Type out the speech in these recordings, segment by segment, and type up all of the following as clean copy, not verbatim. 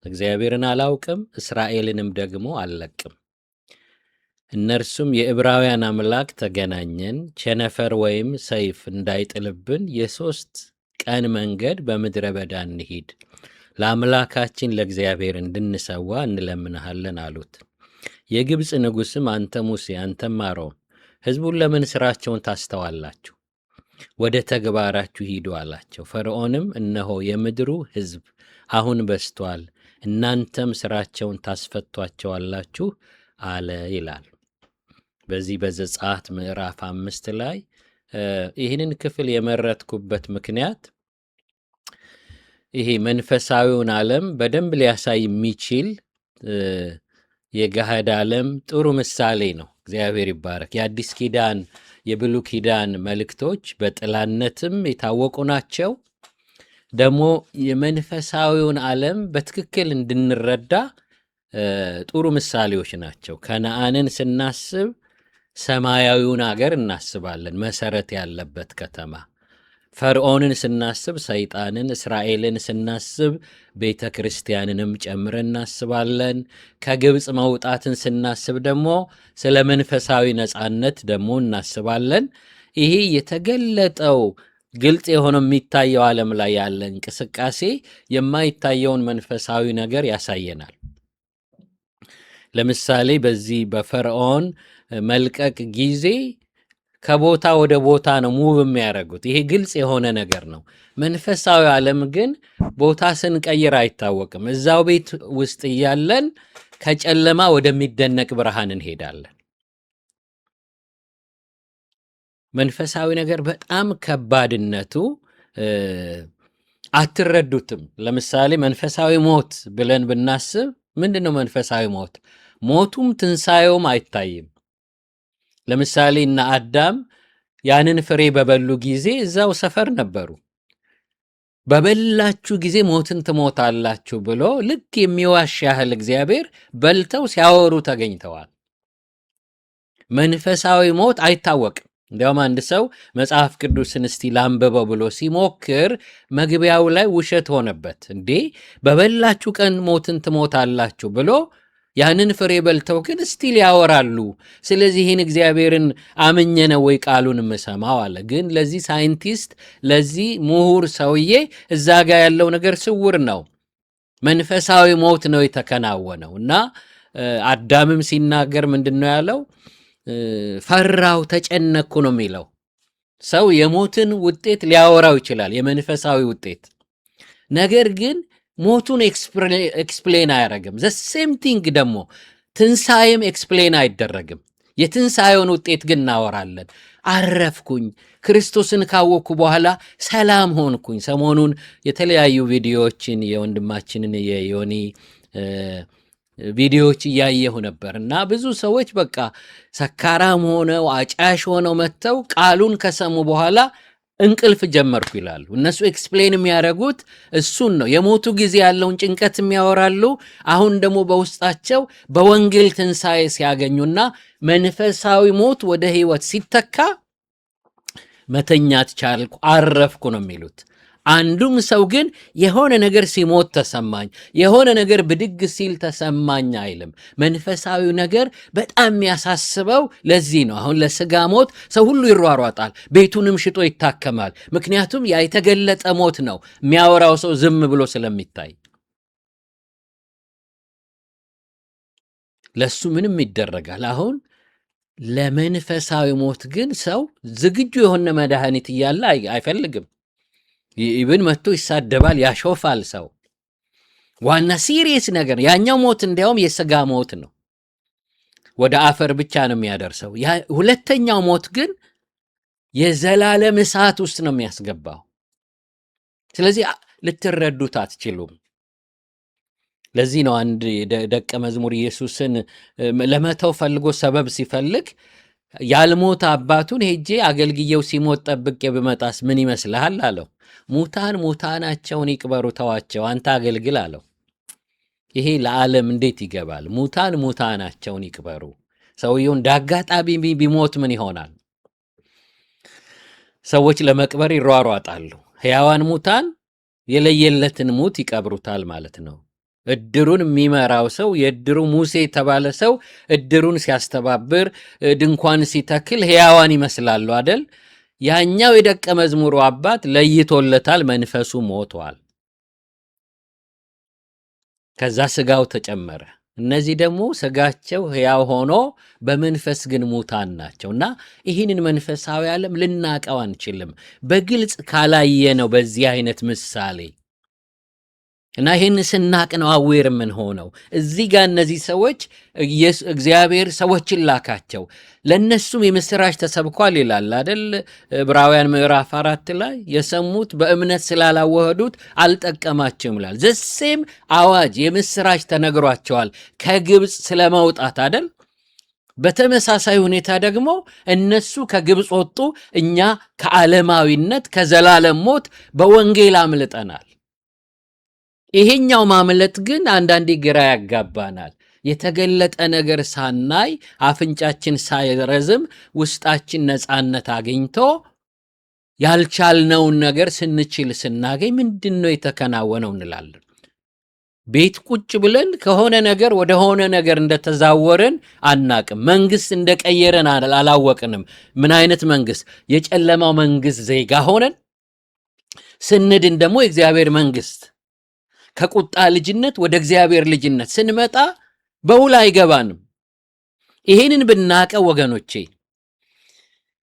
እግዚአብሔርን አላውቅም፣ እስራኤልንም ደግሞ አልለቅም። እነርሱም የዕብራውያን አምላክ ተገናኘን፣ ቸነፈር ወይም ሰይፍ እንዳይጥልብን የ3 ቀን መንገድ በምድረ በዳ እንሂድ፣ ለአምላካችን ለእግዚአብሔር እንድንሰዋ እንለምንሃለን አሉት። የግብፅ ንጉሥም አንተ ሙሴ አንተም አሮን ሕዝቡን ለምን ሥራቸውን ታስተዋላችሁ? ወደ ተግባራችሁ ሂዱ አላቸው። ፈርዖንም እነሆ የምድሩ ሕዝብ አሁን በዝቶአል፣ እናንተም ሥራቸውን ታስፈቷቸዋላችሁ አለ ይላል። በዚህ በዘጸአት ምዕራፍ 5 ላይ ይህንን ክፍል የመረጥኩበት ምክንያት ይሄ መንፈሳዊውን ዓለም በደንብ ሊያሳይ የሚችል የገሃድ ዓለም ጥሩ ምሳሌ ነው። እግዚአብሔር ይባረክ። የአዲስ ኪዳን የብሉይ ኪዳን መልእክቶች በጥላነትም የታወቁ ናቸው። ደግሞ የመንፈሳዊውን ዓለም በትክክል እንድንረዳ ጥሩ ምሳሌዎች ናቸው። ከነአንን ስናስብ ሰማያዊውን አገር እናስባለን፣ መሰረት ያለበት ከተማ። ፈርዖንን ስናስብ ሰይጣንን፣ እስራኤልን ስናስብ ቤተ ክርስቲያንንም ጨምረን እናስባለን። ከግብፅ መውጣትን ስናስብ ደግሞ ስለ መንፈሳዊ ነፃነት ደግሞ እናስባለን። ይሄ የተገለጠው ግልጽ የሆነው የሚታየው ዓለም ላይ ያለ እንቅስቃሴ የማይታየውን መንፈሳዊ ነገር ያሳየናል። ለምሳሌ በዚህ በፈርዖን መልቀቅ ጊዜ ከቦታ ወደ ቦታ ነው ሙቭ የሚያደርጉት። ይሄ ግልጽ የሆነ ነገር ነው። መንፈሳዊ ዓለም ግን ቦታ ስንቀይር አይታወቅም። እዛው ቤት ውስጥ እያለን ከጨለማ ወደሚደነቅ ብርሃን እንሄዳለን። መንፈሳዊ ነገር በጣም ከባድነቱ አትረዱትም። ለምሳሌ መንፈሳዊ ሞት ብለን ብናስብ ምንድን ነው መንፈሳዊ ሞት? ሞቱም ትንሣኤውም አይታይም። ለምሳሌ እነ አዳም ያንን ፍሬ በበሉ ጊዜ እዛው ሰፈር ነበሩ። በበላችሁ ጊዜ ሞትን ትሞታላችሁ ብሎ ልክ የሚዋሽ ያህል እግዚአብሔር በልተው ሲያወሩ ተገኝተዋል። መንፈሳዊ ሞት አይታወቅም። እንዲያውም አንድ ሰው መጽሐፍ ቅዱስን እስቲ ላንብበው ብሎ ሲሞክር መግቢያው ላይ ውሸት ሆነበት። እንዴ በበላችሁ ቀን ሞትን ትሞታላችሁ ብሎ ያንን ፍሬ በልተው ግን ስቲል ያወራሉ። ስለዚህ ይህን እግዚአብሔርን አምኜ ነው ወይ ቃሉን የምሰማው አለ። ግን ለዚህ ሳይንቲስት ለዚህ ምሁር ሰውዬ እዛ ጋር ያለው ነገር ስውር ነው። መንፈሳዊ ሞት ነው የተከናወነው። እና አዳምም ሲናገር ምንድን ነው ያለው? ፈራው ተጨነኩ ነው የሚለው። ሰው የሞትን ውጤት ሊያወራው ይችላል፣ የመንፈሳዊ ውጤት። ነገር ግን ሞቱን ኤክስፕሌን አያደርግም። ዘሴም ቲንግ ደግሞ ትንሣኤም ኤክስፕሌን አይደረግም። የትንሣኤውን ውጤት ግን እናወራለን። አረፍኩኝ፣ ክርስቶስን ካወቅኩ በኋላ ሰላም ሆንኩኝ። ሰሞኑን የተለያዩ ቪዲዮዎችን የወንድማችንን የዮኒ ቪዲዮዎች እያየሁ ነበር እና ብዙ ሰዎች በቃ ሰካራም ሆነው አጫሽ ሆነው መጥተው ቃሉን ከሰሙ በኋላ እንቅልፍ ጀመርኩ ይላሉ። እነሱ ኤክስፕሌን የሚያደርጉት እሱን ነው። የሞቱ ጊዜ ያለውን ጭንቀት የሚያወራሉ። አሁን ደግሞ በውስጣቸው በወንጌል ትንሣኤ ሲያገኙና መንፈሳዊ ሞት ወደ ሕይወት ሲተካ መተኛት ቻልኩ፣ አረፍኩ ነው የሚሉት። አንዱም ሰው ግን የሆነ ነገር ሲሞት ተሰማኝ፣ የሆነ ነገር ብድግ ሲል ተሰማኝ አይልም። መንፈሳዊው ነገር በጣም የሚያሳስበው ለዚህ ነው። አሁን ለስጋ ሞት ሰው ሁሉ ይሯሯጣል፣ ቤቱንም ሽጦ ይታከማል። ምክንያቱም ያ የተገለጠ ሞት ነው። የሚያወራው ሰው ዝም ብሎ ስለሚታይ ለሱ ምንም ይደረጋል። አሁን ለመንፈሳዊ ሞት ግን ሰው ዝግጁ የሆነ መድኃኒት እያለ አይፈልግም። ኢብን መጥቶ ይሳደባል፣ ያሾፋል ሰው። ዋና ሲሪየስ ነገር ያኛው ሞት እንዲያውም የሥጋ ሞት ነው፣ ወደ አፈር ብቻ ነው የሚያደርሰው። ሁለተኛው ሞት ግን የዘላለም እሳት ውስጥ ነው የሚያስገባው። ስለዚህ ልትረዱት አትችሉም። ለዚህ ነው አንድ ደቀ መዝሙር ኢየሱስን ለመተው ፈልጎ ሰበብ ሲፈልግ ያልሞተ አባቱን ሄጄ አገልግየው ሲሞት ጠብቄ ብመጣስ ምን ይመስልሃል አለው። ሙታን ሙታናቸውን ይቅበሩ፣ ተዋቸው፣ አንተ አገልግል አለው። ይሄ ለዓለም እንዴት ይገባል? ሙታን ሙታናቸውን ይቅበሩ። ሰውየው እንዳጋጣሚ ቢሞት ምን ይሆናል? ሰዎች ለመቅበር ይሯሯጣሉ። ሕያዋን ሙታን የለየለትን ሙት ይቀብሩታል ማለት ነው። እድሩን የሚመራው ሰው የእድሩ ሙሴ የተባለ ሰው እድሩን ሲያስተባብር ድንኳን ሲተክል ሕያዋን ይመስላሉ አደል? ያኛው የደቀ መዝሙሩ አባት ለይቶለታል፣ መንፈሱ ሞቷል። ከዛ ስጋው ተጨመረ። እነዚህ ደግሞ ስጋቸው ሕያው ሆኖ በመንፈስ ግን ሙታን ናቸው። እና ይህንን መንፈሳዊ ዓለም ልናቀው አንችልም በግልጽ ካላየ ነው በዚህ አይነት ምሳሌ። እና ይህን ስናቅ ነው አዌር ምን ሆነው እዚህ ጋር እነዚህ ሰዎች እግዚአብሔር ሰዎችን ላካቸው፣ ለነሱም የምስራች ተሰብኳል ይላል አይደል? ዕብራውያን ምዕራፍ 4 ላይ የሰሙት በእምነት ስላላወህዱት አልጠቀማቸውም ይላል። ዘሴም አዋጅ የምስራች ተነግሯቸዋል ከግብፅ ስለመውጣት አይደል? በተመሳሳይ ሁኔታ ደግሞ እነሱ ከግብፅ ወጡ፣ እኛ ከዓለማዊነት ከዘላለም ሞት በወንጌል አምልጠናል። ይሄኛው ማምለጥ ግን አንዳንዴ ግራ ያጋባናል። የተገለጠ ነገር ሳናይ አፍንጫችን ሳይረዝም ውስጣችን ነፃነት አግኝቶ ያልቻልነውን ነገር ስንችል ስናገኝ ምንድነው የተከናወነው እንላለን። ቤት ቁጭ ብለን ከሆነ ነገር ወደ ሆነ ነገር እንደተዛወርን አናቅም። መንግስት እንደቀየረን አላወቅንም። ምን አይነት መንግስት? የጨለማው መንግስት ዜጋ ሆነን ስንድን ደግሞ የእግዚአብሔር መንግስት ከቁጣ ልጅነት ወደ እግዚአብሔር ልጅነት ስንመጣ በውል አይገባንም። ይሄንን ብናቀው ወገኖቼ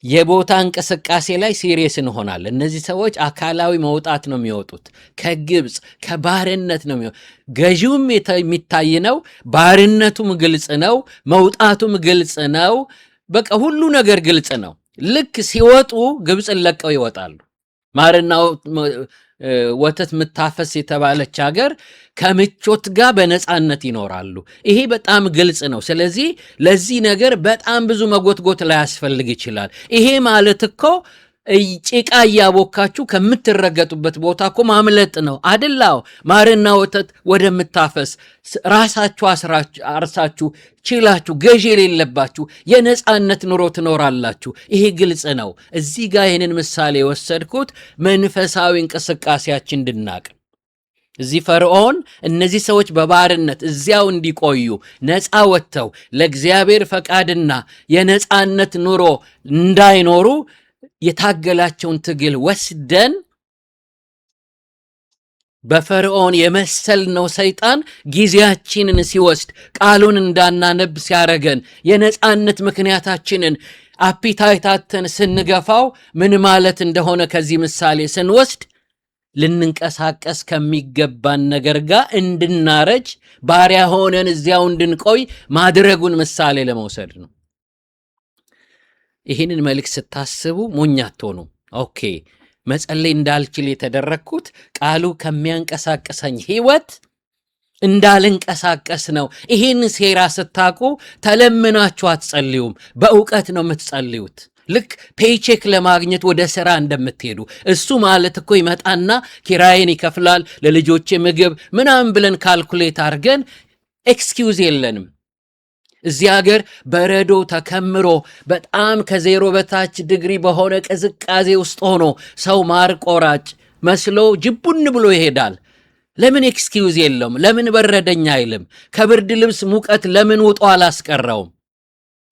የቦታ እንቅስቃሴ ላይ ሲሪየስ እንሆናለን። እነዚህ ሰዎች አካላዊ መውጣት ነው የሚወጡት፣ ከግብፅ ከባርነት ነው የሚወጡት። ገዢውም የሚታይ ነው፣ ባርነቱም ግልጽ ነው፣ መውጣቱም ግልጽ ነው። በቃ ሁሉ ነገር ግልጽ ነው። ልክ ሲወጡ ግብፅን ለቀው ይወጣሉ። ማርና ወተት ምታፈስ የተባለች ሀገር ከምቾት ጋር በነፃነት ይኖራሉ። ይሄ በጣም ግልጽ ነው። ስለዚህ ለዚህ ነገር በጣም ብዙ መጎትጎት ላይ ያስፈልግ ይችላል። ይሄ ማለት እኮ ጭቃ እያቦካችሁ ከምትረገጡበት ቦታ እኮ ማምለጥ ነው አደላው። ማርና ወተት ወደምታፈስ ራሳችሁ አርሳችሁ ችላችሁ ገዢ የሌለባችሁ የነፃነት ኑሮ ትኖራላችሁ። ይሄ ግልጽ ነው። እዚህ ጋር ይህንን ምሳሌ የወሰድኩት መንፈሳዊ እንቅስቃሴያችን እንድናቅ። እዚህ ፈርዖን እነዚህ ሰዎች በባርነት እዚያው እንዲቆዩ ነፃ ወጥተው ለእግዚአብሔር ፈቃድና የነፃነት ኑሮ እንዳይኖሩ የታገላቸውን ትግል ወስደን በፈርዖን የመሰልነው ሰይጣን ጊዜያችንን ሲወስድ ቃሉን እንዳናነብ ሲያረገን የነፃነት ምክንያታችንን አፒታይታተን ስንገፋው ምን ማለት እንደሆነ ከዚህ ምሳሌ ስንወስድ ልንንቀሳቀስ ከሚገባን ነገር ጋር እንድናረጅ ባሪያ ሆነን እዚያው እንድንቆይ ማድረጉን ምሳሌ ለመውሰድ ነው። ይህንን መልእክት ስታስቡ ሞኝ አትሆኑ። ኦኬ መጸለይ እንዳልችል የተደረግኩት ቃሉ ከሚያንቀሳቀሰኝ ህይወት እንዳልንቀሳቀስ ነው። ይህን ሴራ ስታቁ ተለምናችሁ አትጸልዩም፣ በእውቀት ነው የምትጸልዩት። ልክ ፔይቼክ ለማግኘት ወደ ሥራ እንደምትሄዱ እሱ ማለት እኮ ይመጣና ኪራይን ይከፍላል፣ ለልጆቼ ምግብ ምናምን ብለን ካልኩሌት አድርገን ኤክስኪውዝ የለንም። እዚህ ሀገር በረዶ ተከምሮ በጣም ከዜሮ በታች ዲግሪ በሆነ ቅዝቃዜ ውስጥ ሆኖ ሰው ማር ቆራጭ መስሎ ጅቡን ብሎ ይሄዳል። ለምን ኤክስኪውዝ የለውም? ለምን በረደኛ አይልም? ከብርድ ልብስ ሙቀት ለምን ውጦ አላስቀረውም?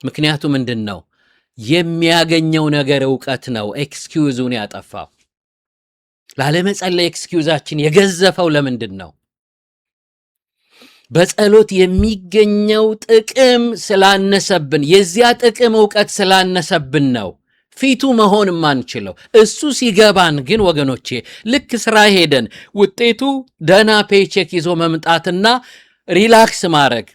ምክንያቱ ምንድን ነው? የሚያገኘው ነገር ዕውቀት ነው ኤክስኪውዙን ያጠፋው። ላለመጸለይ ኤክስኪውዛችን የገዘፈው ለምንድን ነው? በጸሎት የሚገኘው ጥቅም ስላነሰብን፣ የዚያ ጥቅም ዕውቀት ስላነሰብን ነው ፊቱ መሆን ማንችለው። እሱ ሲገባን ግን ወገኖቼ ልክ ስራ ሄደን ውጤቱ ደና ፔቼክ ይዞ መምጣትና ሪላክስ ማድረግ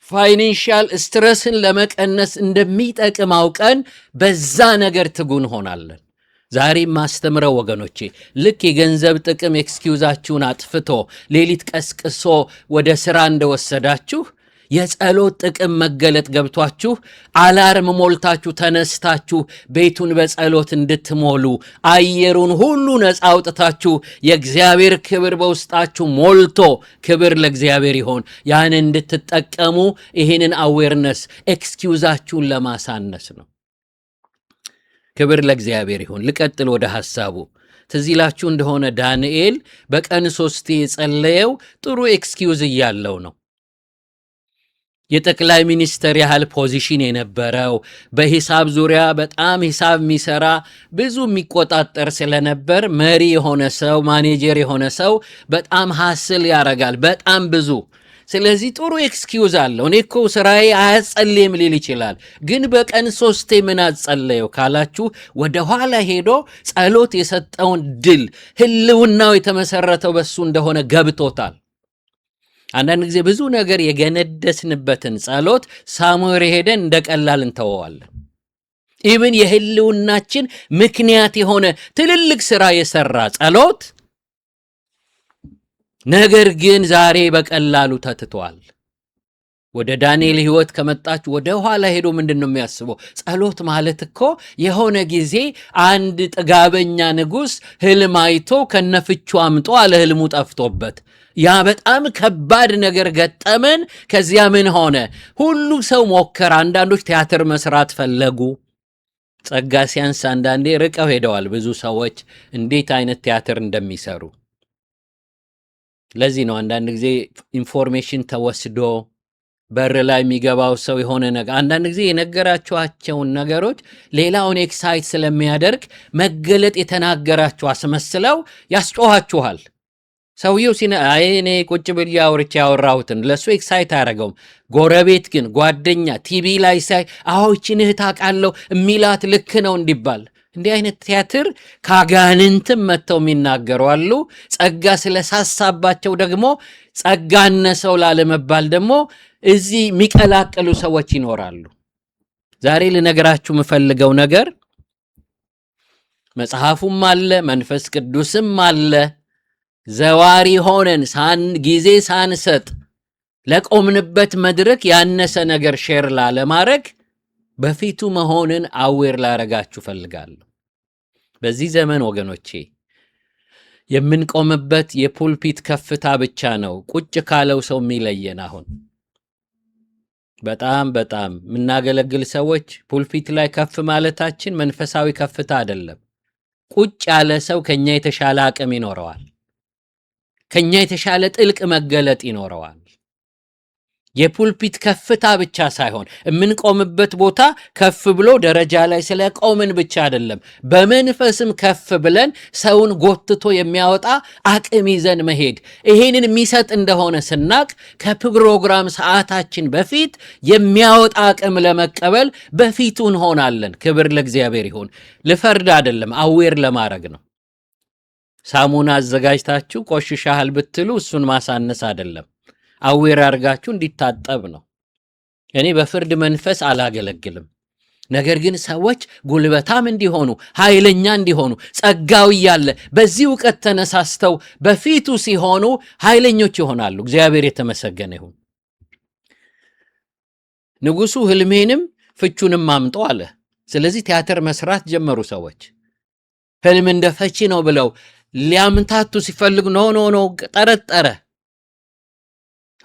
ፋይናንሻል ስትረስን ለመቀነስ እንደሚጠቅም አውቀን በዛ ነገር ትጉን ሆናለን። ዛሬ ማስተምረው ወገኖቼ ልክ የገንዘብ ጥቅም ኤክስኪውዛችሁን አጥፍቶ ሌሊት ቀስቅሶ ወደ ሥራ እንደወሰዳችሁ የጸሎት ጥቅም መገለጥ ገብቷችሁ አላርም ሞልታችሁ ተነስታችሁ ቤቱን በጸሎት እንድትሞሉ አየሩን ሁሉ ነፃ አውጥታችሁ የእግዚአብሔር ክብር በውስጣችሁ ሞልቶ ክብር ለእግዚአብሔር ይሆን ያን እንድትጠቀሙ ይህንን አዌርነስ ኤክስኪውዛችሁን ለማሳነስ ነው። ክብር ለእግዚአብሔር ይሁን። ልቀጥል ወደ ሐሳቡ። ትዝ ይላችሁ እንደሆነ ዳንኤል በቀን 3 የጸለየው ጥሩ ኤክስኪውዝ እያለው ነው። የጠቅላይ ሚኒስትር ያህል ፖዚሽን የነበረው በሂሳብ ዙሪያ በጣም ሂሳብ የሚሰራ ብዙ የሚቆጣጠር ስለነበር መሪ የሆነ ሰው ማኔጀር የሆነ ሰው በጣም ሀስል ያረጋል በጣም ብዙ። ስለዚህ ጥሩ ኤክስኪውዝ አለው። እኔ እኮ ስራዬ አያጸልይም ሊል ይችላል። ግን በቀን 3 ምን አጸለየው ካላችሁ ወደ ኋላ ሄዶ ጸሎት የሰጠውን ድል ህልውናው የተመሰረተው በሱ እንደሆነ ገብቶታል። አንዳንድ ጊዜ ብዙ ነገር የገነደስንበትን ጸሎት ሳሙኤል ሄደን እንደ ቀላል እንተወዋለን። ኢብን የህልውናችን ምክንያት የሆነ ትልልቅ ስራ የሰራ ጸሎት ነገር ግን ዛሬ በቀላሉ ተትቷል። ወደ ዳንኤል ህይወት ከመጣችሁ ወደ ኋላ ሄዶ ምንድነው የሚያስበው? ጸሎት ማለት እኮ የሆነ ጊዜ አንድ ጥጋበኛ ንጉስ ህልም አይቶ ከነፍቹ አምጦ አለ ህልሙ ጠፍቶበት ያ በጣም ከባድ ነገር ገጠመን። ከዚያ ምን ሆነ? ሁሉ ሰው ሞከረ። አንዳንዶች ቲያትር መስራት ፈለጉ። ጸጋ ሲያንስ አንዳንዴ ርቀው ሄደዋል ብዙ ሰዎች እንዴት አይነት ቲያትር እንደሚሰሩ። ለዚህ ነው አንዳንድ ጊዜ ኢንፎርሜሽን ተወስዶ በር ላይ የሚገባው ሰው የሆነ ነገር አንዳንድ ጊዜ የነገራችኋቸውን ነገሮች ሌላውን ኤክሳይት ስለሚያደርግ መገለጥ የተናገራችሁ አስመስለው ያስጮኋችኋል። ሰውየው እኔ ቁጭ ብዬ አውርቼ ያወራሁትን ለሱ ኤክሳይት አያደርገውም። ጎረቤት ግን ጓደኛ ቲቪ ላይ ሳይ ይህችን እህት አውቃለሁ የሚላት ልክ ነው እንዲባል እንዲህ አይነት ቲያትር ካጋንንትም መጥተው የሚናገሩ አሉ። ጸጋ ስለሳሳባቸው ደግሞ ጸጋ አነሰው ላለመባል ደግሞ እዚህ የሚቀላቀሉ ሰዎች ይኖራሉ። ዛሬ ልነግራችሁ የምፈልገው ነገር መጽሐፉም አለ መንፈስ ቅዱስም አለ። ዘዋሪ ሆነን ጊዜ ሳንሰጥ ለቆምንበት መድረክ ያነሰ ነገር ሼር ላለማድረግ በፊቱ መሆንን አዌር ላረጋችሁ ፈልጋለሁ። በዚህ ዘመን ወገኖቼ የምንቆምበት የፑልፒት ከፍታ ብቻ ነው ቁጭ ካለው ሰው የሚለየን። አሁን በጣም የምናገለግል ሰዎች ፑልፒት ላይ ከፍ ማለታችን መንፈሳዊ ከፍታ አይደለም። ቁጭ ያለ ሰው ከኛ የተሻለ አቅም ይኖረዋል። ከኛ የተሻለ ጥልቅ መገለጥ ይኖረዋል። የፑልፒት ከፍታ ብቻ ሳይሆን የምንቆምበት ቦታ ከፍ ብሎ ደረጃ ላይ ስለቆምን ብቻ አይደለም፣ በመንፈስም ከፍ ብለን ሰውን ጎትቶ የሚያወጣ አቅም ይዘን መሄድ። ይሄንን የሚሰጥ እንደሆነ ስናቅ ከፕሮግራም ሰዓታችን በፊት የሚያወጣ አቅም ለመቀበል በፊቱ እንሆናለን። ክብር ለእግዚአብሔር ይሁን። ልፈርድ አይደለም፣ አዌር ለማድረግ ነው። ሳሙና አዘጋጅታችሁ ቆሽሻል ብትሉ እሱን ማሳነስ አይደለም፣ አዌር አድርጋችሁ እንዲታጠብ ነው። እኔ በፍርድ መንፈስ አላገለግልም። ነገር ግን ሰዎች ጉልበታም እንዲሆኑ ኃይለኛ እንዲሆኑ ጸጋው ያለ በዚህ ዕውቀት ተነሳስተው በፊቱ ሲሆኑ ኃይለኞች ይሆናሉ። እግዚአብሔር የተመሰገነ ይሁን። ንጉሱ ህልሜንም ፍቹንም አምጦ አለ። ስለዚህ ቲያትር መስራት ጀመሩ ሰዎች። ህልም እንደ ፈቺ ነው ብለው ሊያምታቱ ሲፈልጉ ኖ ጠረጠረ።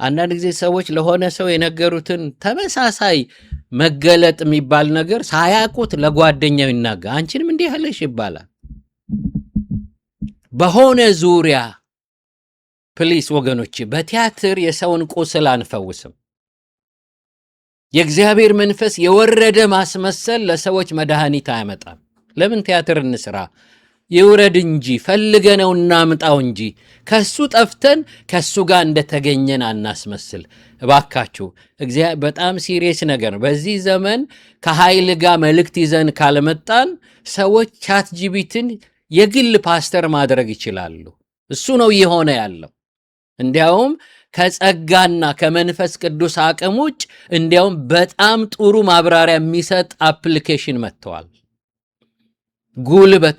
አንዳንድ ጊዜ ሰዎች ለሆነ ሰው የነገሩትን ተመሳሳይ መገለጥ የሚባል ነገር ሳያውቁት ለጓደኛው ይናገር። አንቺንም እንዲህ ያለሽ ይባላል። በሆነ ዙሪያ ፕሊስ ወገኖች፣ በቲያትር የሰውን ቁስል አንፈውስም። የእግዚአብሔር መንፈስ የወረደ ማስመሰል ለሰዎች መድኃኒት አያመጣም። ለምን ቲያትር እንስራ? ይውረድ እንጂ ፈልገነው እናምጣው እንጂ ከሱ ጠፍተን ከሱ ጋር እንደተገኘን አናስመስል። እባካችሁ እግዚአብሔር በጣም ሲሪየስ ነገር ነው። በዚህ ዘመን ከኃይል ጋር መልእክት ይዘን ካልመጣን ሰዎች ቻት ጂቢትን የግል ፓስተር ማድረግ ይችላሉ። እሱ ነው እየሆነ ያለው። እንዲያውም ከጸጋና ከመንፈስ ቅዱስ አቅም ውጭ እንዲያውም በጣም ጥሩ ማብራሪያ የሚሰጥ አፕሊኬሽን መጥተዋል። ጉልበት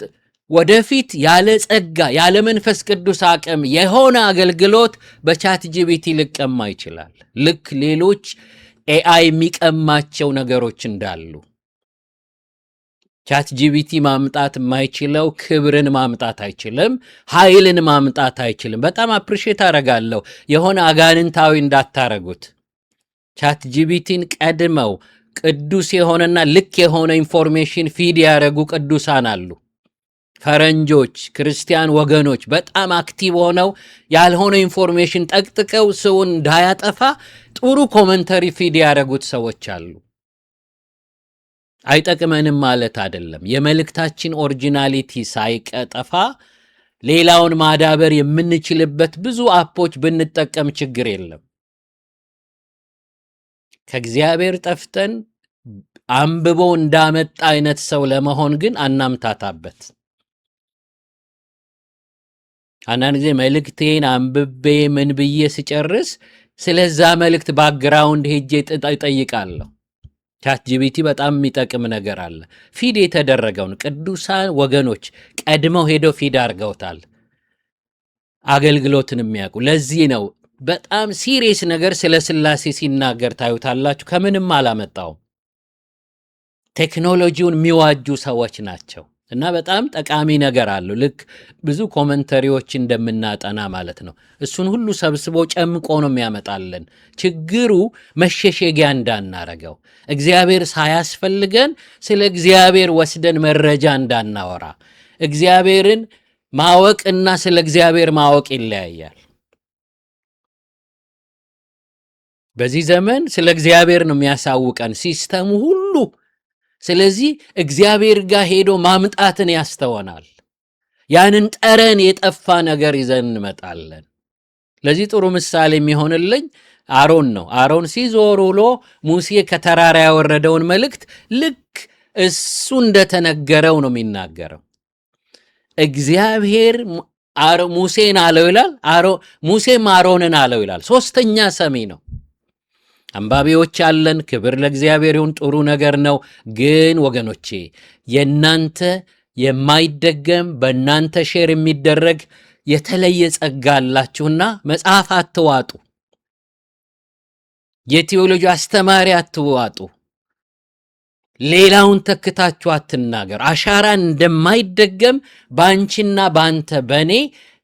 ወደፊት ያለ ጸጋ ያለ መንፈስ ቅዱስ አቅም የሆነ አገልግሎት በቻት ጂቢቲ ሊቀማ ይችላል። ልክ ሌሎች ኤአይ የሚቀማቸው ነገሮች እንዳሉ ቻት ጂቢቲ ማምጣት የማይችለው ክብርን ማምጣት አይችልም፣ ኃይልን ማምጣት አይችልም። በጣም አፕሪሼት አደርጋለሁ። የሆነ አጋንንታዊ እንዳታረጉት። ቻት ጂቢቲን ቀድመው ቅዱስ የሆነና ልክ የሆነ ኢንፎርሜሽን ፊድ ያደረጉ ቅዱሳን አሉ። ፈረንጆች፣ ክርስቲያን ወገኖች በጣም አክቲቭ ሆነው ያልሆነ ኢንፎርሜሽን ጠቅጥቀው ሰውን እንዳያጠፋ ጥሩ ኮመንተሪ ፊድ ያደረጉት ሰዎች አሉ። አይጠቅመንም ማለት አይደለም። የመልእክታችን ኦሪጂናሊቲ ሳይቀጠፋ ሌላውን ማዳበር የምንችልበት ብዙ አፖች ብንጠቀም ችግር የለም። ከእግዚአብሔር ጠፍተን አንብቦ እንዳመጣ አይነት ሰው ለመሆን ግን አናምታታበት። አንዳንድ ጊዜ መልእክቴን አንብቤ ምን ብዬ ስጨርስ ስለዛ መልእክት ባክግራውንድ ሄጄ እጠይቃለሁ። ቻት ጂቢቲ በጣም የሚጠቅም ነገር አለ። ፊድ የተደረገውን ቅዱሳን ወገኖች ቀድመው ሄደው ፊድ አድርገውታል፣ አገልግሎትን የሚያውቁ። ለዚህ ነው በጣም ሲሪየስ ነገር ስለ ሥላሴ ሲናገር ታዩታላችሁ። ከምንም አላመጣውም። ቴክኖሎጂውን የሚዋጁ ሰዎች ናቸው እና በጣም ጠቃሚ ነገር አለው። ልክ ብዙ ኮመንተሪዎች እንደምናጠና ማለት ነው። እሱን ሁሉ ሰብስቦ ጨምቆ ነው የሚያመጣልን። ችግሩ መሸሸጊያ እንዳናረገው፣ እግዚአብሔር ሳያስፈልገን ስለ እግዚአብሔር ወስደን መረጃ እንዳናወራ። እግዚአብሔርን ማወቅና ስለ እግዚአብሔር ማወቅ ይለያያል። በዚህ ዘመን ስለ እግዚአብሔር ነው የሚያሳውቀን ሲስተሙ ሁሉ። ስለዚህ እግዚአብሔር ጋር ሄዶ ማምጣትን ያስተወናል። ያንን ጠረን የጠፋ ነገር ይዘን እንመጣለን። ለዚህ ጥሩ ምሳሌ የሚሆንልኝ አሮን ነው። አሮን ሲዞር ውሎ ሙሴ ከተራራ ያወረደውን መልእክት ልክ እሱ እንደተነገረው ነው የሚናገረው። እግዚአብሔር ሙሴን አለው ይላል፣ ሙሴም አሮንን አለው ይላል። ሶስተኛ ሰሚ ነው። አንባቢዎች አለን። ክብር ለእግዚአብሔር ይሁን። ጥሩ ነገር ነው። ግን ወገኖቼ የናንተ የማይደገም በእናንተ ሼር የሚደረግ የተለየ ጸጋ አላችሁና መጽሐፍ አትዋጡ። የቴዎሎጂ አስተማሪ አትዋጡ። ሌላውን ተክታችሁ አትናገር። አሻራ እንደማይደገም ባንቺና ባንተ በኔ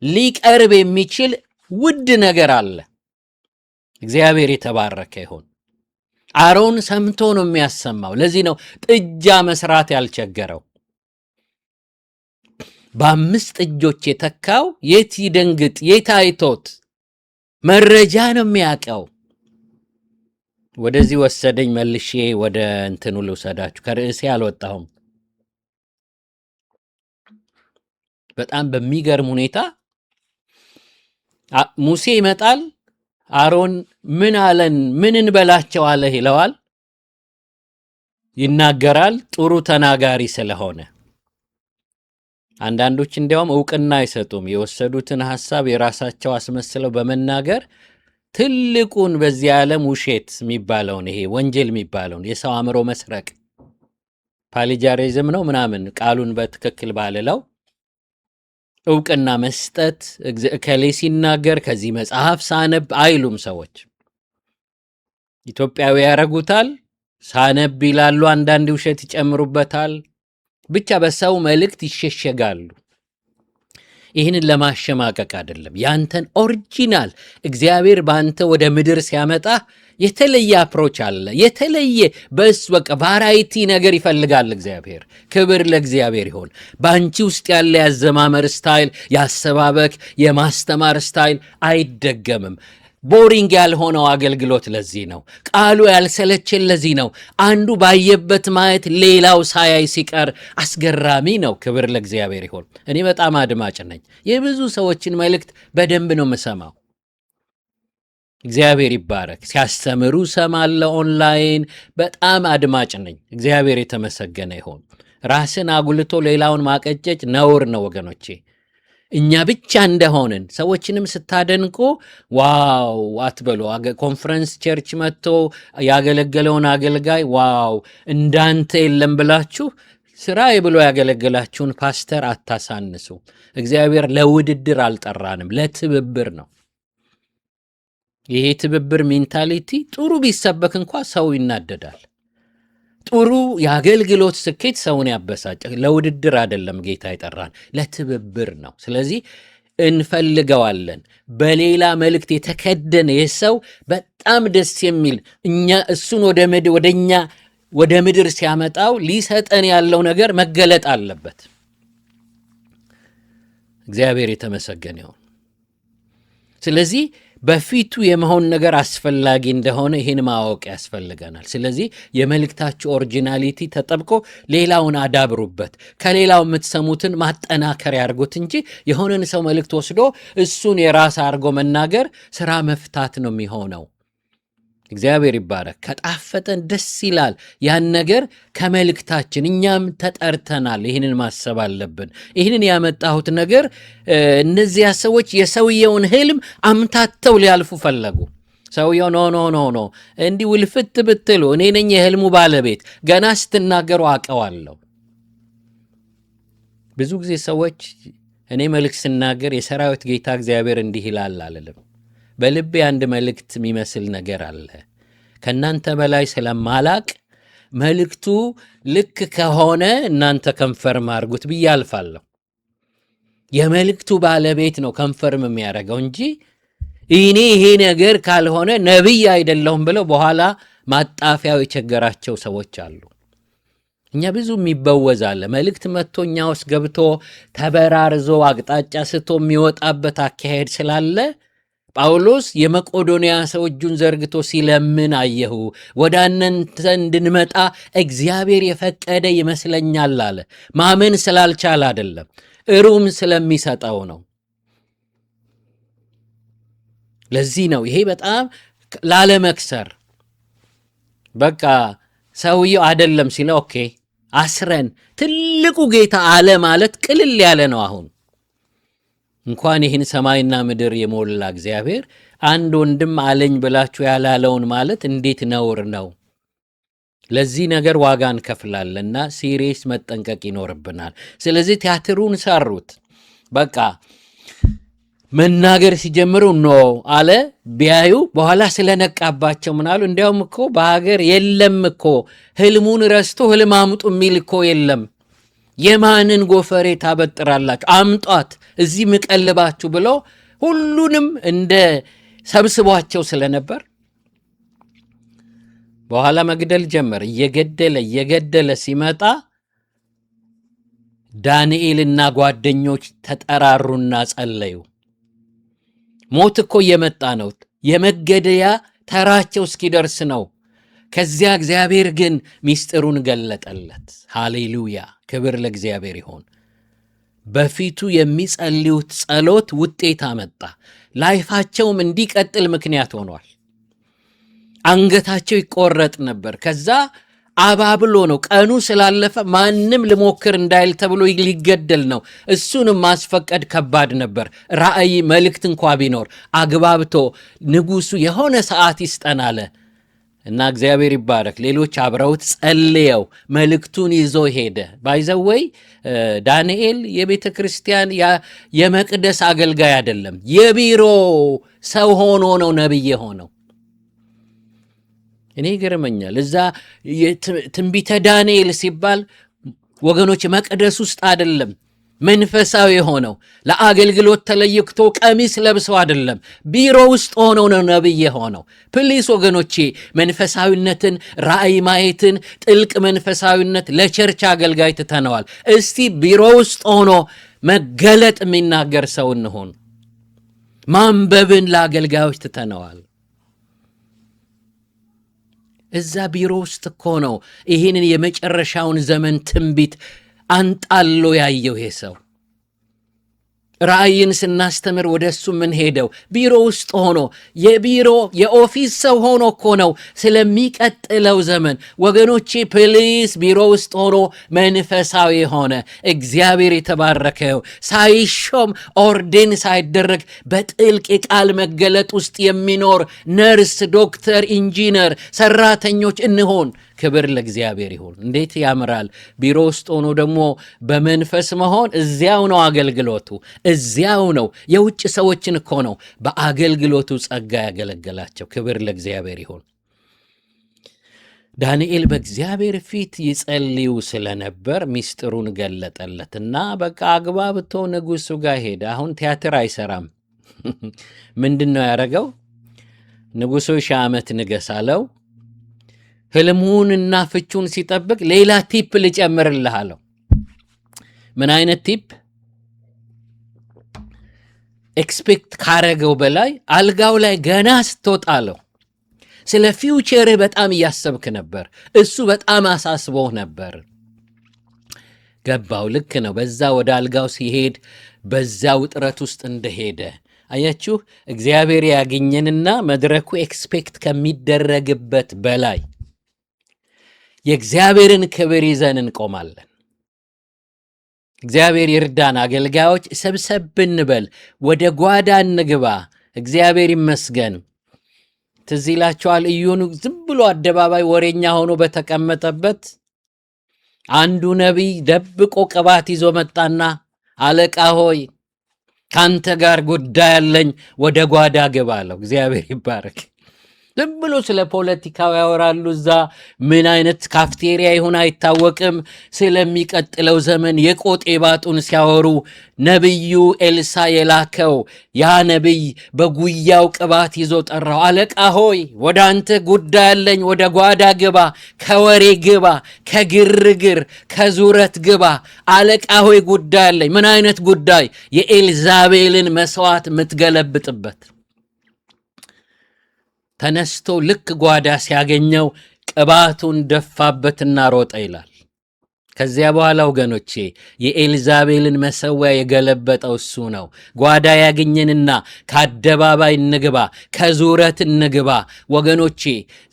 ሊቀርብ የሚችል ውድ ነገር አለ። እግዚአብሔር የተባረከ ይሁን። አሮን ሰምቶ ነው የሚያሰማው። ለዚህ ነው ጥጃ መስራት ያልቸገረው። በ5 ጥጆች የተካው የት ይደንግጥ? የት አይቶት? መረጃ ነው የሚያቀው። ወደዚህ ወሰደኝ። መልሼ ወደ እንትኑ ልውሰዳችሁ። ከርዕሴ አልወጣሁም። በጣም በሚገርም ሁኔታ ሙሴ ይመጣል። አሮን ምን አለን? ምን እንበላቸው አለ ይለዋል። ይናገራል፣ ጥሩ ተናጋሪ ስለሆነ። አንዳንዶች እንዲያውም ዕውቅና አይሰጡም። የወሰዱትን ሐሳብ የራሳቸው አስመስለው በመናገር ትልቁን በዚህ ዓለም ውሸት የሚባለውን ይሄ ወንጀል የሚባለውን የሰው አእምሮ መስረቅ ፓሊጃሪዝም ነው ምናምን ቃሉን በትክክል ባልለው ዕውቅና መስጠት እከሌ ሲናገር ከዚህ መጽሐፍ ሳነብ አይሉም ሰዎች። ኢትዮጵያዊ ያረጉታል፣ ሳነብ ይላሉ፣ አንዳንድ ውሸት ይጨምሩበታል። ብቻ በሰው መልእክት ይሸሸጋሉ። ይህንን ለማሸማቀቅ አይደለም። ያንተን ኦሪጂናል እግዚአብሔር በአንተ ወደ ምድር ሲያመጣ የተለየ አፕሮች አለ። የተለየ በስ በቃ ቫራይቲ ነገር ይፈልጋል እግዚአብሔር። ክብር ለእግዚአብሔር ይሆን። በአንቺ ውስጥ ያለ ያዘማመር ስታይል፣ ያሰባበክ፣ የማስተማር ስታይል አይደገምም። ቦሪንግ ያልሆነው አገልግሎት ለዚህ ነው። ቃሉ ያልሰለችን ለዚህ ነው። አንዱ ባየበት ማየት ሌላው ሳያይ ሲቀር አስገራሚ ነው። ክብር ለእግዚአብሔር ይሆን። እኔ በጣም አድማጭ ነኝ። የብዙ ሰዎችን መልእክት በደንብ ነው የምሰማው። እግዚአብሔር ይባረክ። ሲያስተምሩ ሰማለሁ ኦንላይን። በጣም አድማጭ ነኝ። እግዚአብሔር የተመሰገነ ይሆን። ራስን አጉልቶ ሌላውን ማቀጨጭ ነውር ነው ወገኖቼ። እኛ ብቻ እንደሆንን ሰዎችንም ስታደንቁ ዋው አትበሉ። ኮንፈረንስ ቸርች መጥቶ ያገለገለውን አገልጋይ ዋው እንዳንተ የለም ብላችሁ ስራዬ ብሎ ያገለገላችሁን ፓስተር አታሳንሱ። እግዚአብሔር ለውድድር አልጠራንም፣ ለትብብር ነው። ይሄ ትብብር ሜንታሊቲ ጥሩ ቢሰበክ እንኳ ሰው ይናደዳል። ጥሩ የአገልግሎት ስኬት ሰውን ያበሳጭ። ለውድድር አይደለም ጌታ ይጠራን፣ ለትብብር ነው። ስለዚህ እንፈልገዋለን። በሌላ መልእክት የተከደነ የሰው በጣም ደስ የሚል እኛ እሱን ወደ ምድር ሲያመጣው ሊሰጠን ያለው ነገር መገለጥ አለበት። እግዚአብሔር የተመሰገነ ይሁን። ስለዚህ በፊቱ የመሆን ነገር አስፈላጊ እንደሆነ ይህን ማወቅ ያስፈልገናል። ስለዚህ የመልእክታችሁ ኦሪጂናሊቲ ተጠብቆ ሌላውን አዳብሩበት፣ ከሌላው የምትሰሙትን ማጠናከር ያርጉት እንጂ የሆነን ሰው መልእክት ወስዶ እሱን የራስ አድርጎ መናገር ስራ መፍታት ነው የሚሆነው። እግዚአብሔር ይባረክ። ከጣፈጠን ደስ ይላል ያን ነገር ከመልእክታችን እኛም ተጠርተናል። ይህንን ማሰብ አለብን። ይህንን ያመጣሁት ነገር እነዚያ ሰዎች የሰውየውን ህልም አምታተው ሊያልፉ ፈለጉ። ሰውየው ኖ እንዲህ ውልፍት ብትሉ እኔ ነኝ የህልሙ ባለቤት፣ ገና ስትናገሩ አውቀዋለሁ። ብዙ ጊዜ ሰዎች እኔ መልእክት ስናገር የሰራዊት ጌታ እግዚአብሔር እንዲህ ይላል አልልም። በልቤ አንድ መልእክት የሚመስል ነገር አለ። ከእናንተ በላይ ስለማላቅ መልእክቱ ልክ ከሆነ እናንተ ከንፈርም አድርጉት ብዬ አልፋለሁ። የመልእክቱ ባለቤት ነው ከንፈርም የሚያደርገው እንጂ እኔ ይሄ ነገር ካልሆነ ነቢይ አይደለሁም ብለው በኋላ ማጣፊያው የቸገራቸው ሰዎች አሉ። እኛ ብዙ የሚበወዛለ መልእክት መጥቶ እኛ ውስጥ ገብቶ ተበራርዞ አቅጣጫ ስቶ የሚወጣበት አካሄድ ስላለ ጳውሎስ የመቄዶንያ ሰው እጁን ዘርግቶ ሲለምን አየሁ፣ ወደ እናንተ እንድንመጣ እግዚአብሔር የፈቀደ ይመስለኛል አለ። ማመን ስላልቻለ አይደለም፣ እሩም ስለሚሰጠው ነው። ለዚህ ነው ይሄ በጣም ላለመክሰር በቃ ሰውየው አይደለም ሲለ ኦኬ አስረን ትልቁ ጌታ አለ ማለት ቅልል ያለ ነው። አሁን እንኳን ይህን ሰማይና ምድር የሞላ እግዚአብሔር አንድ ወንድም አለኝ ብላችሁ ያላለውን ማለት እንዴት ነውር ነው። ለዚህ ነገር ዋጋ እንከፍላለንና ሲሪየስ መጠንቀቅ ይኖርብናል። ስለዚህ ቲያትሩን ሰሩት። በቃ መናገር ሲጀምሩ ኖ አለ ቢያዩ በኋላ ስለነቃባቸው ምናሉ እንዲያውም እኮ በሀገር የለም እኮ ህልሙን ረስቶ ህልም አምጡ የሚል እኮ የለም። የማንን ጎፈሬ ታበጥራላችሁ? አምጧት እዚህ ምቀልባችሁ ብሎ ሁሉንም እንደ ሰብስቧቸው ስለነበር በኋላ መግደል ጀመር። እየገደለ ሲመጣ ዳንኤልና ጓደኞች ተጠራሩና ጸለዩ። ሞት እኮ እየመጣ ነው። የመገደያ ተራቸው እስኪደርስ ነው። ከዚያ እግዚአብሔር ግን ሚስጥሩን ገለጠለት። ሃሌሉያ! ክብር ለእግዚአብሔር ይሆን። በፊቱ የሚጸልዩት ጸሎት ውጤት አመጣ። ላይፋቸውም እንዲቀጥል ምክንያት ሆኗል። አንገታቸው ይቆረጥ ነበር። ከዛ አባብሎ ነው ቀኑ ስላለፈ ማንም ልሞክር እንዳይል ተብሎ ሊገደል ነው። እሱንም ማስፈቀድ ከባድ ነበር። ራእይ መልእክት እንኳ ቢኖር አግባብቶ ንጉሱ የሆነ ሰዓት ይስጠናለ እና እግዚአብሔር ይባረክ። ሌሎች አብረውት ጸልየው መልእክቱን ይዞ ሄደ። ባይዘወይ ዳንኤል የቤተ ክርስቲያን የመቅደስ አገልጋይ አይደለም፣ የቢሮ ሰው ሆኖ ነው ነብይ ሆነው። እኔ ይገርመኛል። እዛ ትንቢተ ዳንኤል ሲባል ወገኖች መቅደስ ውስጥ አይደለም መንፈሳዊ ሆነው ለአገልግሎት ተለይቶ ቀሚስ ለብሰው አይደለም፣ ቢሮ ውስጥ ሆነው ነው ነብይ ሆነው። ፕሊስ ወገኖቼ መንፈሳዊነትን፣ ራእይ ማየትን፣ ጥልቅ መንፈሳዊነት ለቸርች አገልጋይ ትተነዋል። እስቲ ቢሮ ውስጥ ሆኖ መገለጥ የሚናገር ሰው እንሆን። ማንበብን ለአገልጋዮች ትተነዋል። እዛ ቢሮ ውስጥ እኮ ነው ይህንን የመጨረሻውን ዘመን ትንቢት አንጣሎ ያየው ይሄ ሰው። ራእይን ስናስተምር ወደ እሱ ምን ሄደው ቢሮ ውስጥ ሆኖ የቢሮ የኦፊስ ሰው ሆኖ እኮ ነው ስለሚቀጥለው ዘመን። ወገኖቼ ፕሊስ ቢሮ ውስጥ ሆኖ መንፈሳዊ ሆነ እግዚአብሔር የተባረከው ሳይሾም ኦርዴን ሳይደረግ በጥልቅ የቃል መገለጥ ውስጥ የሚኖር ነርስ፣ ዶክተር፣ ኢንጂነር፣ ሰራተኞች እንሆን። ክብር ለእግዚአብሔር ይሁን። እንዴት ያምራል! ቢሮ ውስጥ ሆኖ ደግሞ በመንፈስ መሆን። እዚያው ነው አገልግሎቱ፣ እዚያው ነው። የውጭ ሰዎችን እኮ ነው በአገልግሎቱ ጸጋ ያገለገላቸው። ክብር ለእግዚአብሔር ይሁን። ዳንኤል በእግዚአብሔር ፊት ይጸልዩ ስለነበር ሚስጥሩን ገለጠለትና በቃ አግባብቶ ንጉሱ ጋር ሄደ። አሁን ቲያትር አይሰራም። ምንድን ነው ያደረገው? ንጉሱ 1000 ዓመት ንገስ አለው። ህልሙንና ፍቹን ሲጠብቅ ሌላ ቲፕ ልጨምርልህ አለው። ምን አይነት ቲፕ? ኤክስፔክት ካረገው በላይ አልጋው ላይ ገና ስትወጣለው ስለ ፊውቸርህ በጣም እያሰብክ ነበር። እሱ በጣም አሳስቦህ ነበር። ገባው። ልክ ነው። በዛ ወደ አልጋው ሲሄድ በዛ ውጥረት ውስጥ እንደሄደ አያችሁ። እግዚአብሔር ያገኘንና መድረኩ ኤክስፔክት ከሚደረግበት በላይ የእግዚአብሔርን ክብር ይዘን እንቆማለን። እግዚአብሔር ይርዳን። አገልጋዮች ሰብሰብ ብንበል፣ ወደ ጓዳ እንግባ። እግዚአብሔር ይመስገን። ትዝ ይላችኋል፣ ኢዩን ዝም ብሎ አደባባይ ወሬኛ ሆኖ በተቀመጠበት አንዱ ነቢይ ደብቆ ቅባት ይዞ መጣና አለቃ ሆይ ካንተ ጋር ጉዳይ አለኝ፣ ወደ ጓዳ ግባ አለው። እግዚአብሔር ይባረክ። ዝም ብሎ ስለ ፖለቲካው ያወራሉ። እዛ ምን አይነት ካፍቴሪያ ይሁን አይታወቅም። ስለሚቀጥለው ዘመን የቆጤ ባጡን ሲያወሩ ነቢዩ ኤልሳ የላከው ያ ነቢይ በጉያው ቅባት ይዞ ጠራው። አለቃ ሆይ ወደ አንተ ጉዳይ አለኝ፣ ወደ ጓዳ ግባ፣ ከወሬ ግባ፣ ከግርግር ከዙረት ግባ። አለቃ ሆይ ጉዳይ አለኝ። ምን አይነት ጉዳይ? የኤልዛቤልን መስዋዕት የምትገለብጥበት። ተነስቶ ልክ ጓዳ ሲያገኘው ቅባቱን ደፋበትና ሮጠ ይላል። ከዚያ በኋላ ወገኖቼ የኤልዛቤልን መሰዊያ የገለበጠው እሱ ነው። ጓዳ ያገኘንና ከአደባባይ እንግባ፣ ከዙረት እንግባ። ወገኖቼ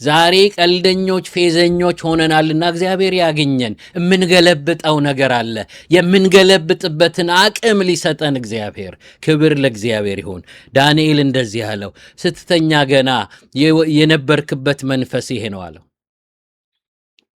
ዛሬ ቀልደኞች ፌዘኞች ሆነናልና እግዚአብሔር ያገኘን የምንገለብጠው ነገር አለ። የምንገለብጥበትን አቅም ሊሰጠን እግዚአብሔር። ክብር ለእግዚአብሔር ይሁን። ዳንኤል እንደዚህ አለው፣ ስትተኛ ገና የነበርክበት መንፈስ ይሄ ነው አለው።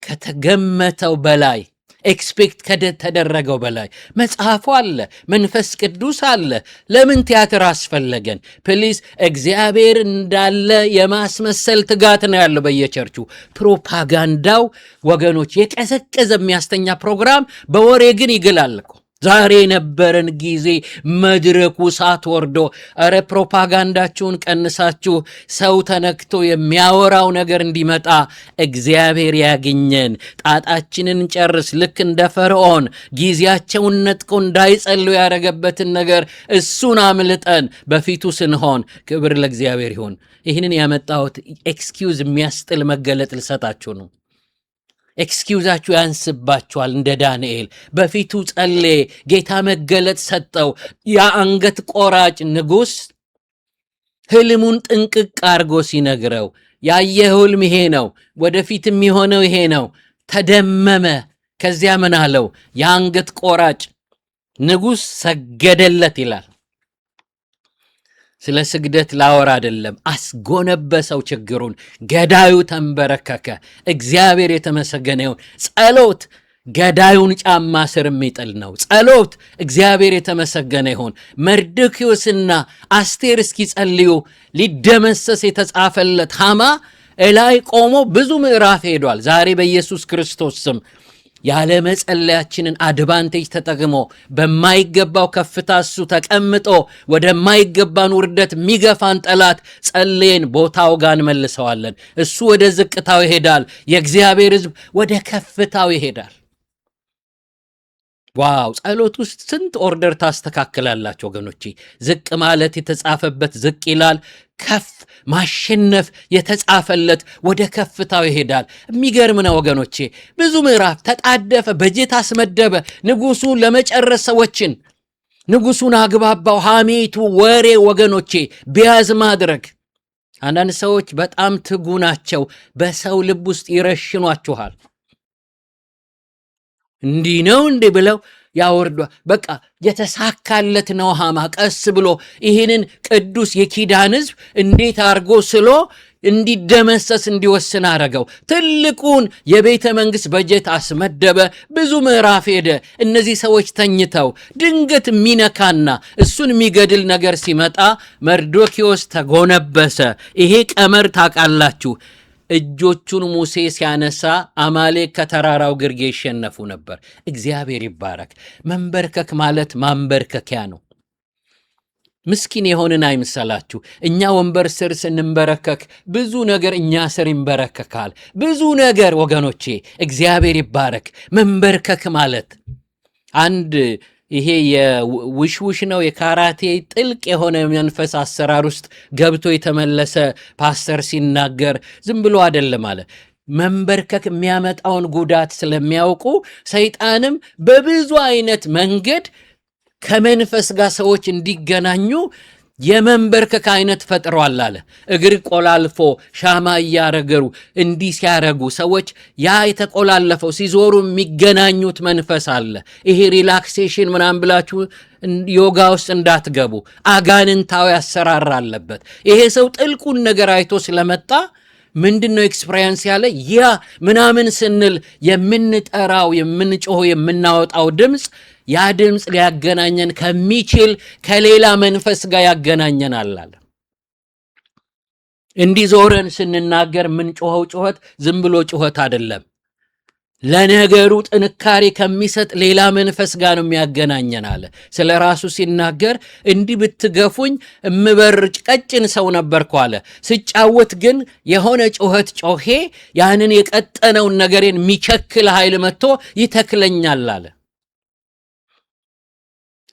ከተገመተው በላይ ኤክስፔክት ከተደረገው በላይ መጽሐፉ አለ፣ መንፈስ ቅዱስ አለ። ለምን ቲያትር አስፈለገን? ፕሊዝ እግዚአብሔር እንዳለ የማስመሰል ትጋት ነው ያለው በየቸርቹ። ፕሮፓጋንዳው ወገኖች የቀዘቀዘ የሚያስተኛ ፕሮግራም በወሬ ግን ይግላል እኮ። ዛሬ የነበረን ጊዜ መድረኩ ሳት ወርዶ፣ እረ ፕሮፓጋንዳችሁን ቀንሳችሁ ሰው ተነክቶ የሚያወራው ነገር እንዲመጣ እግዚአብሔር ያገኘን። ጣጣችንን ጨርስ። ልክ እንደ ፈርዖን ጊዜያቸውን ነጥቆ እንዳይጸልዩ ያደረገበትን ነገር እሱን አምልጠን በፊቱ ስንሆን ክብር ለእግዚአብሔር ይሁን። ይህንን ያመጣሁት ኤክስኪውዝ የሚያስጥል መገለጥ ልሰጣችሁ ነው። ኤክስኪውዛችሁ ያንስባችኋል። እንደ ዳንኤል በፊቱ ጸለየ፣ ጌታ መገለጥ ሰጠው። የአንገት ቆራጭ ንጉሥ ህልሙን ጥንቅቅ አርጎ ሲነግረው ያየ ህልም ይሄ ነው፣ ወደፊት የሚሆነው ይሄ ነው። ተደመመ። ከዚያ ምን አለው? የአንገት ቆራጭ ንጉሥ ሰገደለት ይላል። ስለ ስግደት ላወራ አይደለም፣ አስጎነበሰው ችግሩን። ገዳዩ ተንበረከከ። እግዚአብሔር የተመሰገነ ይሁን። ጸሎት ገዳዩን ጫማ ስር የሚጥል ነው። ጸሎት እግዚአብሔር የተመሰገነ ይሁን። መርዶክዮስና አስቴር እስኪጸልዩ ሊደመሰስ የተጻፈለት ሃማ እላይ ቆሞ ብዙ ምዕራፍ ሄዷል። ዛሬ በኢየሱስ ክርስቶስ ስም ያለ መጸለያችንን አድቫንቴጅ ተጠቅሞ በማይገባው ከፍታ እሱ ተቀምጦ ወደማይገባን ውርደት የሚገፋን ጠላት ጸልየን ቦታው ጋር እንመልሰዋለን። እሱ ወደ ዝቅታው ይሄዳል። የእግዚአብሔር ሕዝብ ወደ ከፍታው ይሄዳል። ዋው! ጸሎት ውስጥ ስንት ኦርደር ታስተካክላላችሁ ወገኖቼ። ዝቅ ማለት የተጻፈበት ዝቅ ይላል። ከፍ ማሸነፍ የተጻፈለት ወደ ከፍታው ይሄዳል። የሚገርም ነው ወገኖቼ። ብዙ ምዕራፍ ተጣደፈ፣ በጀት አስመደበ። ንጉሱ ለመጨረስ ሰዎችን ንጉሱን አግባባው። ሐሜቱ፣ ወሬ ወገኖቼ ቢያዝ ማድረግ። አንዳንድ ሰዎች በጣም ትጉ ናቸው። በሰው ልብ ውስጥ ይረሽኗችኋል። እንዲህ ነው እንዴ ብለው ያወርዷ። በቃ የተሳካለት ነው ሃማ። ቀስ ብሎ ይህንን ቅዱስ የኪዳን ሕዝብ እንዴት አድርጎ ስሎ እንዲደመሰስ እንዲወስን አረገው። ትልቁን የቤተ መንግሥት በጀት አስመደበ። ብዙ ምዕራፍ ሄደ። እነዚህ ሰዎች ተኝተው ድንገት የሚነካና እሱን የሚገድል ነገር ሲመጣ መርዶክዮስ ተጎነበሰ። ይሄ ቀመር ታውቃላችሁ። እጆቹን ሙሴ ሲያነሳ አማሌክ ከተራራው ግርጌ ይሸነፉ ነበር። እግዚአብሔር ይባረክ። መንበርከክ ማለት ማንበርከኪያ ነው። ምስኪን የሆንን አይምሰላችሁ። እኛ ወንበር ስር ስንንበረከክ ብዙ ነገር እኛ ስር ይንበረከካል። ብዙ ነገር ወገኖቼ፣ እግዚአብሔር ይባረክ። መንበርከክ ማለት አንድ ይሄ የውሽውሽ ነው የካራቴ ጥልቅ የሆነ መንፈስ አሰራር ውስጥ ገብቶ የተመለሰ ፓስተር ሲናገር ዝም ብሎ አይደለም አለ። መንበርከክ የሚያመጣውን ጉዳት ስለሚያውቁ ሰይጣንም በብዙ አይነት መንገድ ከመንፈስ ጋር ሰዎች እንዲገናኙ የመንበርከክ አይነት ፈጥሯል አለ። እግር ቆላልፎ ሻማ እያረገሩ እንዲህ ሲያረጉ ሰዎች ያ የተቆላለፈው ሲዞሩ የሚገናኙት መንፈስ አለ። ይሄ ሪላክሴሽን ምናምን ብላችሁ ዮጋ ውስጥ እንዳትገቡ፣ አጋንንታዊ አሰራር አለበት። ይሄ ሰው ጥልቁን ነገር አይቶ ስለመጣ ምንድን ነው ኤክስፔሪንስ ያለ ያ ምናምን ስንል የምንጠራው የምንጮኸው የምናወጣው ድምፅ ያ ድምፅ ሊያገናኘን ከሚችል ከሌላ መንፈስ ጋር ያገናኘናል አለ። እንዲዞረን ስንናገር የምንጮኸው ጩኸት ዝም ብሎ ጩኸት አይደለም። ለነገሩ ጥንካሬ ከሚሰጥ ሌላ መንፈስ ጋር ነው የሚያገናኘን አለ። ስለ ራሱ ሲናገር እንዲህ ብትገፉኝ እምበር ቀጭን ሰው ነበርኩ አለ። ስጫወት ግን የሆነ ጩኸት ጮሄ ያንን የቀጠነውን ነገሬን የሚቸክል ኃይል መጥቶ ይተክለኛል አለ።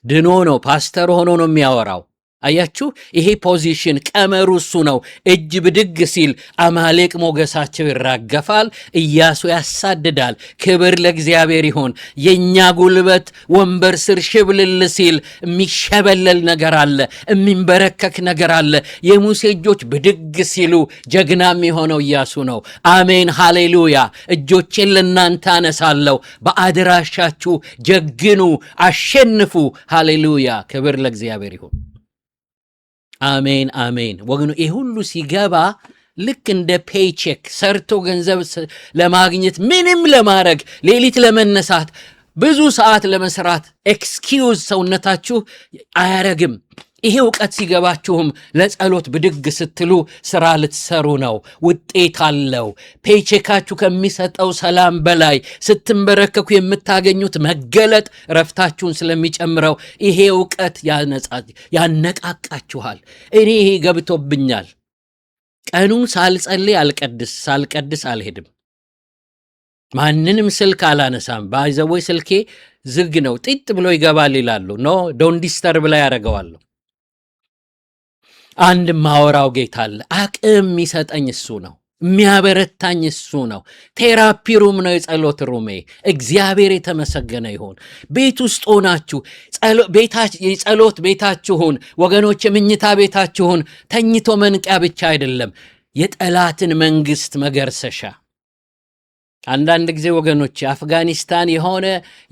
ድኖ ነው ፓስተር ሆኖ ነው የሚያወራው። አያችሁ፣ ይሄ ፖዚሽን ቀመሩ እሱ ነው። እጅ ብድግ ሲል አማሌቅ ሞገሳቸው ይራገፋል፣ ኢያሱ ያሳድዳል። ክብር ለእግዚአብሔር ይሆን። የእኛ ጉልበት ወንበር ስር ሽብልል ሲል የሚሸበለል ነገር አለ፣ የሚንበረከክ ነገር አለ። የሙሴ እጆች ብድግ ሲሉ ጀግና የሚሆነው ኢያሱ ነው። አሜን ሃሌሉያ። እጆቼን ለእናንተ አነሳለሁ፣ በአድራሻችሁ ጀግኑ፣ አሸንፉ። ሃሌሉያ። ክብር ለእግዚአብሔር ይሁን። አሜን አሜን። ወገኑ ይህ ሁሉ ሲገባ ልክ እንደ ፔይቼክ ሰርቶ ገንዘብ ለማግኘት ምንም ለማድረግ ሌሊት ለመነሳት ብዙ ሰዓት ለመስራት ኤክስኪውዝ ሰውነታችሁ አያረግም። ይሄ እውቀት ሲገባችሁም ለጸሎት ብድግ ስትሉ ስራ ልትሰሩ ነው። ውጤት አለው። ፔይቼካችሁ ከሚሰጠው ሰላም በላይ ስትንበረከኩ የምታገኙት መገለጥ ረፍታችሁን ስለሚጨምረው ይሄ እውቀት ያነቃቃችኋል። እኔ ይሄ ገብቶብኛል። ቀኑን ሳልቀድስ አልሄድም። ማንንም ስልክ አላነሳም። ባይዘወይ ስልኬ ዝግ ነው፣ ጢጥ ብሎ ይገባል ይላሉ። ኖ ዶንት ዲስተርብ ላይ ያደርገዋለሁ። አንድ ማወራው ጌታ አለ። አቅም የሚሰጠኝ እሱ ነው፣ የሚያበረታኝ እሱ ነው። ቴራፒ ሩም ነው የጸሎት ሩሜ። እግዚአብሔር የተመሰገነ ይሁን። ቤት ውስጥ ሆናችሁ የጸሎት ቤታችሁን ወገኖች፣ የምኝታ ቤታችሁን ተኝቶ መንቂያ ብቻ አይደለም፣ የጠላትን መንግስት መገርሰሻ። አንዳንድ ጊዜ ወገኖች አፍጋኒስታን የሆነ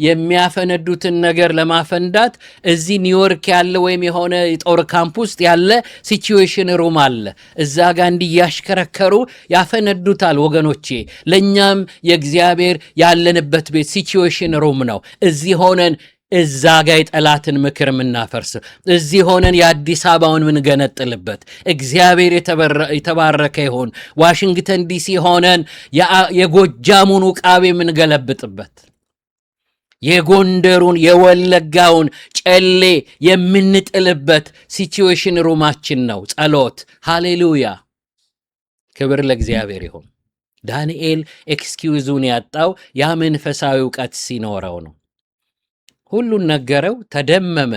የሚያፈነዱትን ነገር ለማፈንዳት እዚህ ኒውዮርክ ያለ ወይም የሆነ የጦር ካምፕ ውስጥ ያለ ሲቹዌሽን ሩም አለ። እዛ ጋር እንዲያሽከረከሩ ያፈነዱታል ወገኖቼ። ለእኛም የእግዚአብሔር ያለንበት ቤት ሲቹዌሽን ሩም ነው። እዚህ ሆነን እዛ ጋር የጠላትን ምክር የምናፈርስ፣ እዚህ ሆነን የአዲስ አበባውን ምንገነጥልበት። እግዚአብሔር የተባረከ ይሆን። ዋሽንግተን ዲሲ ሆነን የጎጃሙን ውቃቤ የምንገለብጥበት፣ የጎንደሩን የወለጋውን ጨሌ የምንጥልበት ሲቹዌሽን ሩማችን ነው ጸሎት። ሃሌሉያ፣ ክብር ለእግዚአብሔር ይሆን። ዳንኤል ኤክስኪውዙን ያጣው ያ መንፈሳዊ እውቀት ሲኖረው ነው። ሁሉን ነገረው፣ ተደመመ።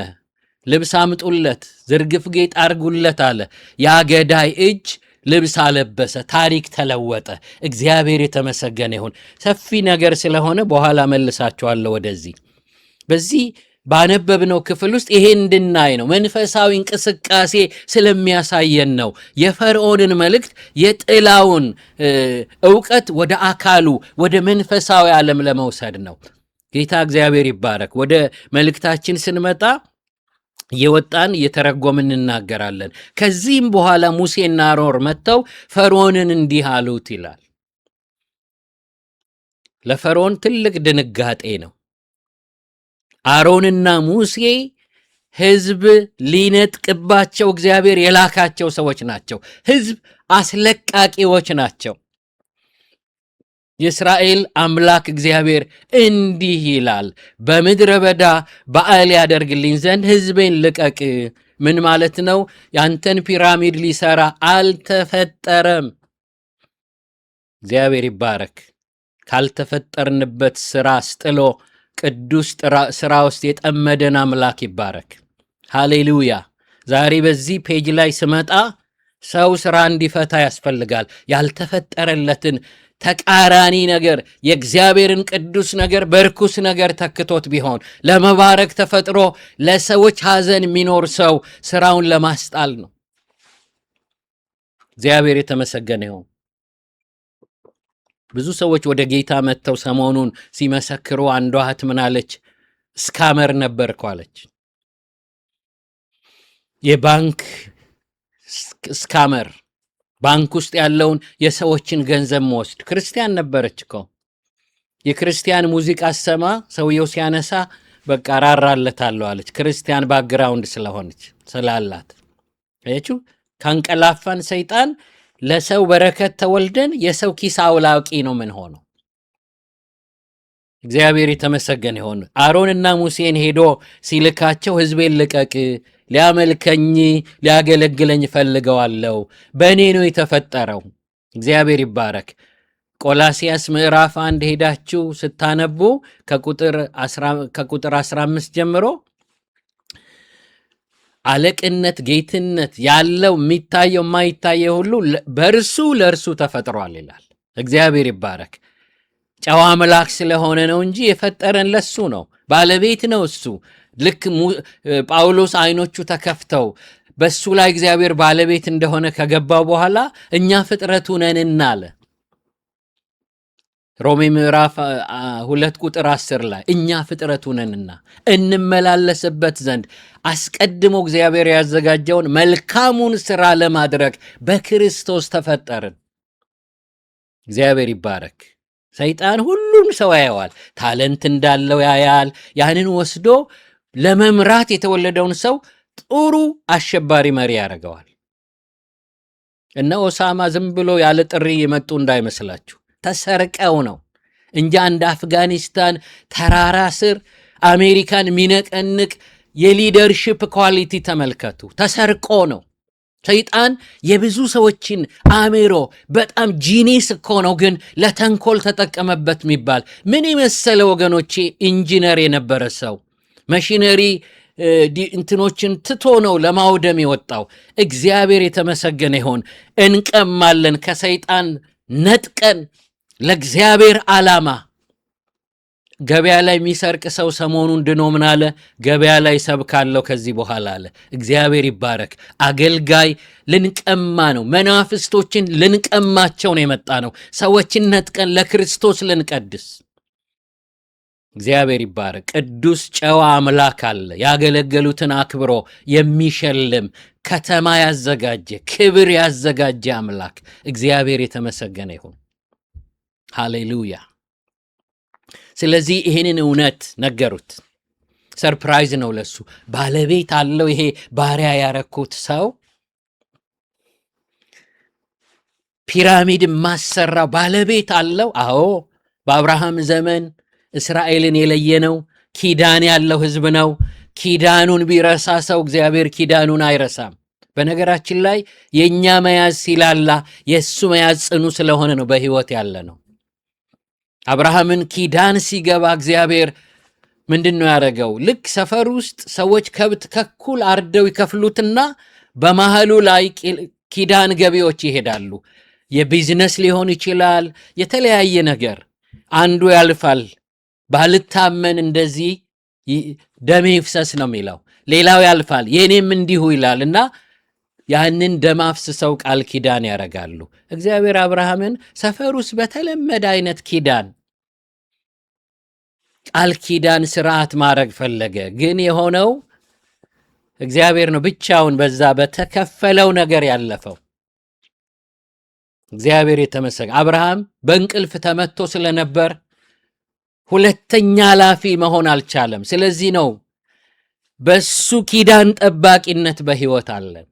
ልብስ አምጡለት፣ ዝርግፍ ጌጥ አርጉለት አለ። የአገዳይ እጅ ልብስ አለበሰ። ታሪክ ተለወጠ። እግዚአብሔር የተመሰገነ ይሁን። ሰፊ ነገር ስለሆነ በኋላ መልሳቸዋለሁ ወደዚህ። በዚህ ባነበብነው ክፍል ውስጥ ይሄ እንድናይ ነው። መንፈሳዊ እንቅስቃሴ ስለሚያሳየን ነው። የፈርዖንን መልእክት የጥላውን ዕውቀት ወደ አካሉ ወደ መንፈሳዊ ዓለም ለመውሰድ ነው። ጌታ እግዚአብሔር ይባረክ። ወደ መልእክታችን ስንመጣ እየወጣን እየተረጎምን እናገራለን። ከዚህም በኋላ ሙሴና አሮን መጥተው ፈርዖንን እንዲህ አሉት ይላል። ለፈርዖን ትልቅ ድንጋጤ ነው። አሮንና ሙሴ ሕዝብ ሊነጥቅባቸው እግዚአብሔር የላካቸው ሰዎች ናቸው። ሕዝብ አስለቃቂዎች ናቸው። የእስራኤል አምላክ እግዚአብሔር እንዲህ ይላል፣ በምድረ በዳ በዓል ያደርግልኝ ዘንድ ሕዝቤን ልቀቅ። ምን ማለት ነው? ያንተን ፒራሚድ ሊሰራ አልተፈጠረም። እግዚአብሔር ይባረክ። ካልተፈጠርንበት ስራ አስጥሎ ቅዱስ ሥራ ውስጥ የጠመደን አምላክ ይባረክ። ሃሌሉያ። ዛሬ በዚህ ፔጅ ላይ ስመጣ ሰው ሥራ እንዲፈታ ያስፈልጋል። ያልተፈጠረለትን ተቃራኒ ነገር የእግዚአብሔርን ቅዱስ ነገር በርኩስ ነገር ተክቶት ቢሆን ለመባረክ ተፈጥሮ ለሰዎች ሐዘን የሚኖር ሰው ሥራውን ለማስጣል ነው። እግዚአብሔር የተመሰገነ ይሁን። ብዙ ሰዎች ወደ ጌታ መጥተው ሰሞኑን ሲመሰክሩ አንዷ እህት ምን አለች? ስካመር ነበርኩ አለች። የባንክ ስካመር፣ ባንክ ውስጥ ያለውን የሰዎችን ገንዘብ መወስድ። ክርስቲያን ነበረች እኮ። የክርስቲያን ሙዚቃ ሰማ ሰውየው ሲያነሳ በቃ ራራለታለሁ አለች። ክርስቲያን ባክግራውንድ ስለሆነች ስላላት። አያችሁ፣ ካንቀላፋን ሰይጣን ለሰው በረከት ተወልደን የሰው ኪስ አውላቂ ነው ምን ሆነው። እግዚአብሔር የተመሰገነ ይሁን። አሮንና ሙሴን ሄዶ ሲልካቸው ሕዝቤን ልቀቅ፣ ሊያመልከኝ ሊያገለግለኝ ፈልገዋለሁ፣ በእኔ ነው የተፈጠረው። እግዚአብሔር ይባረክ። ቆላስያስ ምዕራፍ 1 ሄዳችሁ ስታነቡ ከቁጥር 15 ጀምሮ አለቅነት፣ ጌትነት ያለው የሚታየው የማይታየው ሁሉ በእርሱ ለእርሱ ተፈጥሯል ይላል። እግዚአብሔር ይባረክ። ጨዋ አምላክ ስለሆነ ነው እንጂ የፈጠረን ለሱ ነው። ባለቤት ነው እሱ። ልክ ጳውሎስ አይኖቹ ተከፍተው በሱ ላይ እግዚአብሔር ባለቤት እንደሆነ ከገባው በኋላ እኛ ፍጥረቱ ነንና አለ። ሮሜ ምዕራፍ 2 ቁጥር 10 ላይ እኛ ፍጥረቱ ነንና እንመላለስበት ዘንድ አስቀድሞ እግዚአብሔር ያዘጋጀውን መልካሙን ሥራ ለማድረግ በክርስቶስ ተፈጠርን። እግዚአብሔር ይባረክ። ሰይጣን ሁሉም ሰው ያየዋል፣ ታለንት እንዳለው ያያል። ያንን ወስዶ ለመምራት የተወለደውን ሰው ጥሩ አሸባሪ መሪ ያደርገዋል። እና ኦሳማ ዝም ብሎ ያለ ጥሪ የመጡ እንዳይመስላችሁ፣ ተሰርቀው ነው እንጂ አንድ አፍጋኒስታን ተራራ ስር አሜሪካን ሚነቀንቅ የሊደርሺፕ ኳሊቲ ተመልከቱ። ተሰርቆ ነው። ሰይጣን የብዙ ሰዎችን አእምሮ በጣም ጂኒስ እኮ ነው፣ ግን ለተንኮል ተጠቀመበት የሚባል ምን የመሰለ ወገኖቼ፣ ኢንጂነር የነበረ ሰው መሽነሪ እንትኖችን ትቶ ነው ለማውደም የወጣው። እግዚአብሔር የተመሰገነ ይሆን። እንቀማለን ከሰይጣን ነጥቀን ለእግዚአብሔር ዓላማ። ገበያ ላይ የሚሰርቅ ሰው ሰሞኑን ድኖ ምን አለ? ገበያ ላይ ሰብካለሁ ከዚህ በኋላ አለ። እግዚአብሔር ይባረክ። አገልጋይ ልንቀማ ነው። መናፍስቶችን ልንቀማቸው ነው የመጣ ነው። ሰዎችን ነጥቀን ለክርስቶስ ልንቀድስ። እግዚአብሔር ይባረክ። ቅዱስ ጨዋ አምላክ አለ። ያገለገሉትን አክብሮ የሚሸልም ከተማ ያዘጋጀ ክብር ያዘጋጀ አምላክ እግዚአብሔር የተመሰገነ ይሁን። ሃሌሉያ። ስለዚህ ይህንን እውነት ነገሩት። ሰርፕራይዝ ነው ለሱ። ባለቤት አለው። ይሄ ባሪያ ያረኩት ሰው ፒራሚድ ማሰራው ባለቤት አለው። አዎ፣ በአብርሃም ዘመን እስራኤልን የለየነው ኪዳን ያለው ሕዝብ ነው። ኪዳኑን ቢረሳ ሰው እግዚአብሔር ኪዳኑን አይረሳም። በነገራችን ላይ የእኛ መያዝ ሲላላ የእሱ መያዝ ጽኑ ስለሆነ ነው በሕይወት ያለ ነው። አብርሃምን ኪዳን ሲገባ እግዚአብሔር ምንድን ነው ያደረገው? ልክ ሰፈር ውስጥ ሰዎች ከብት ከኩል አርደው ይከፍሉትና በመሃሉ ላይ ኪዳን ገቢዎች ይሄዳሉ። የቢዝነስ ሊሆን ይችላል፣ የተለያየ ነገር። አንዱ ያልፋል። ባልታመን እንደዚህ ደሜ ይፍሰስ ነው የሚለው። ሌላው ያልፋል፣ የኔም እንዲሁ ይላል እና ያንን ደም አፍስሰው ቃል ኪዳን ያደርጋሉ። እግዚአብሔር አብርሃምን ሰፈር ውስጥ በተለመደ አይነት ኪዳን ቃል ኪዳን ስርዓት ማድረግ ፈለገ። ግን የሆነው እግዚአብሔር ነው ብቻውን በዛ በተከፈለው ነገር ያለፈው። እግዚአብሔር የተመሰገነ። አብርሃም በእንቅልፍ ተመቶ ስለነበር ሁለተኛ ኃላፊ መሆን አልቻለም። ስለዚህ ነው በሱ ኪዳን ጠባቂነት በሕይወት አለን።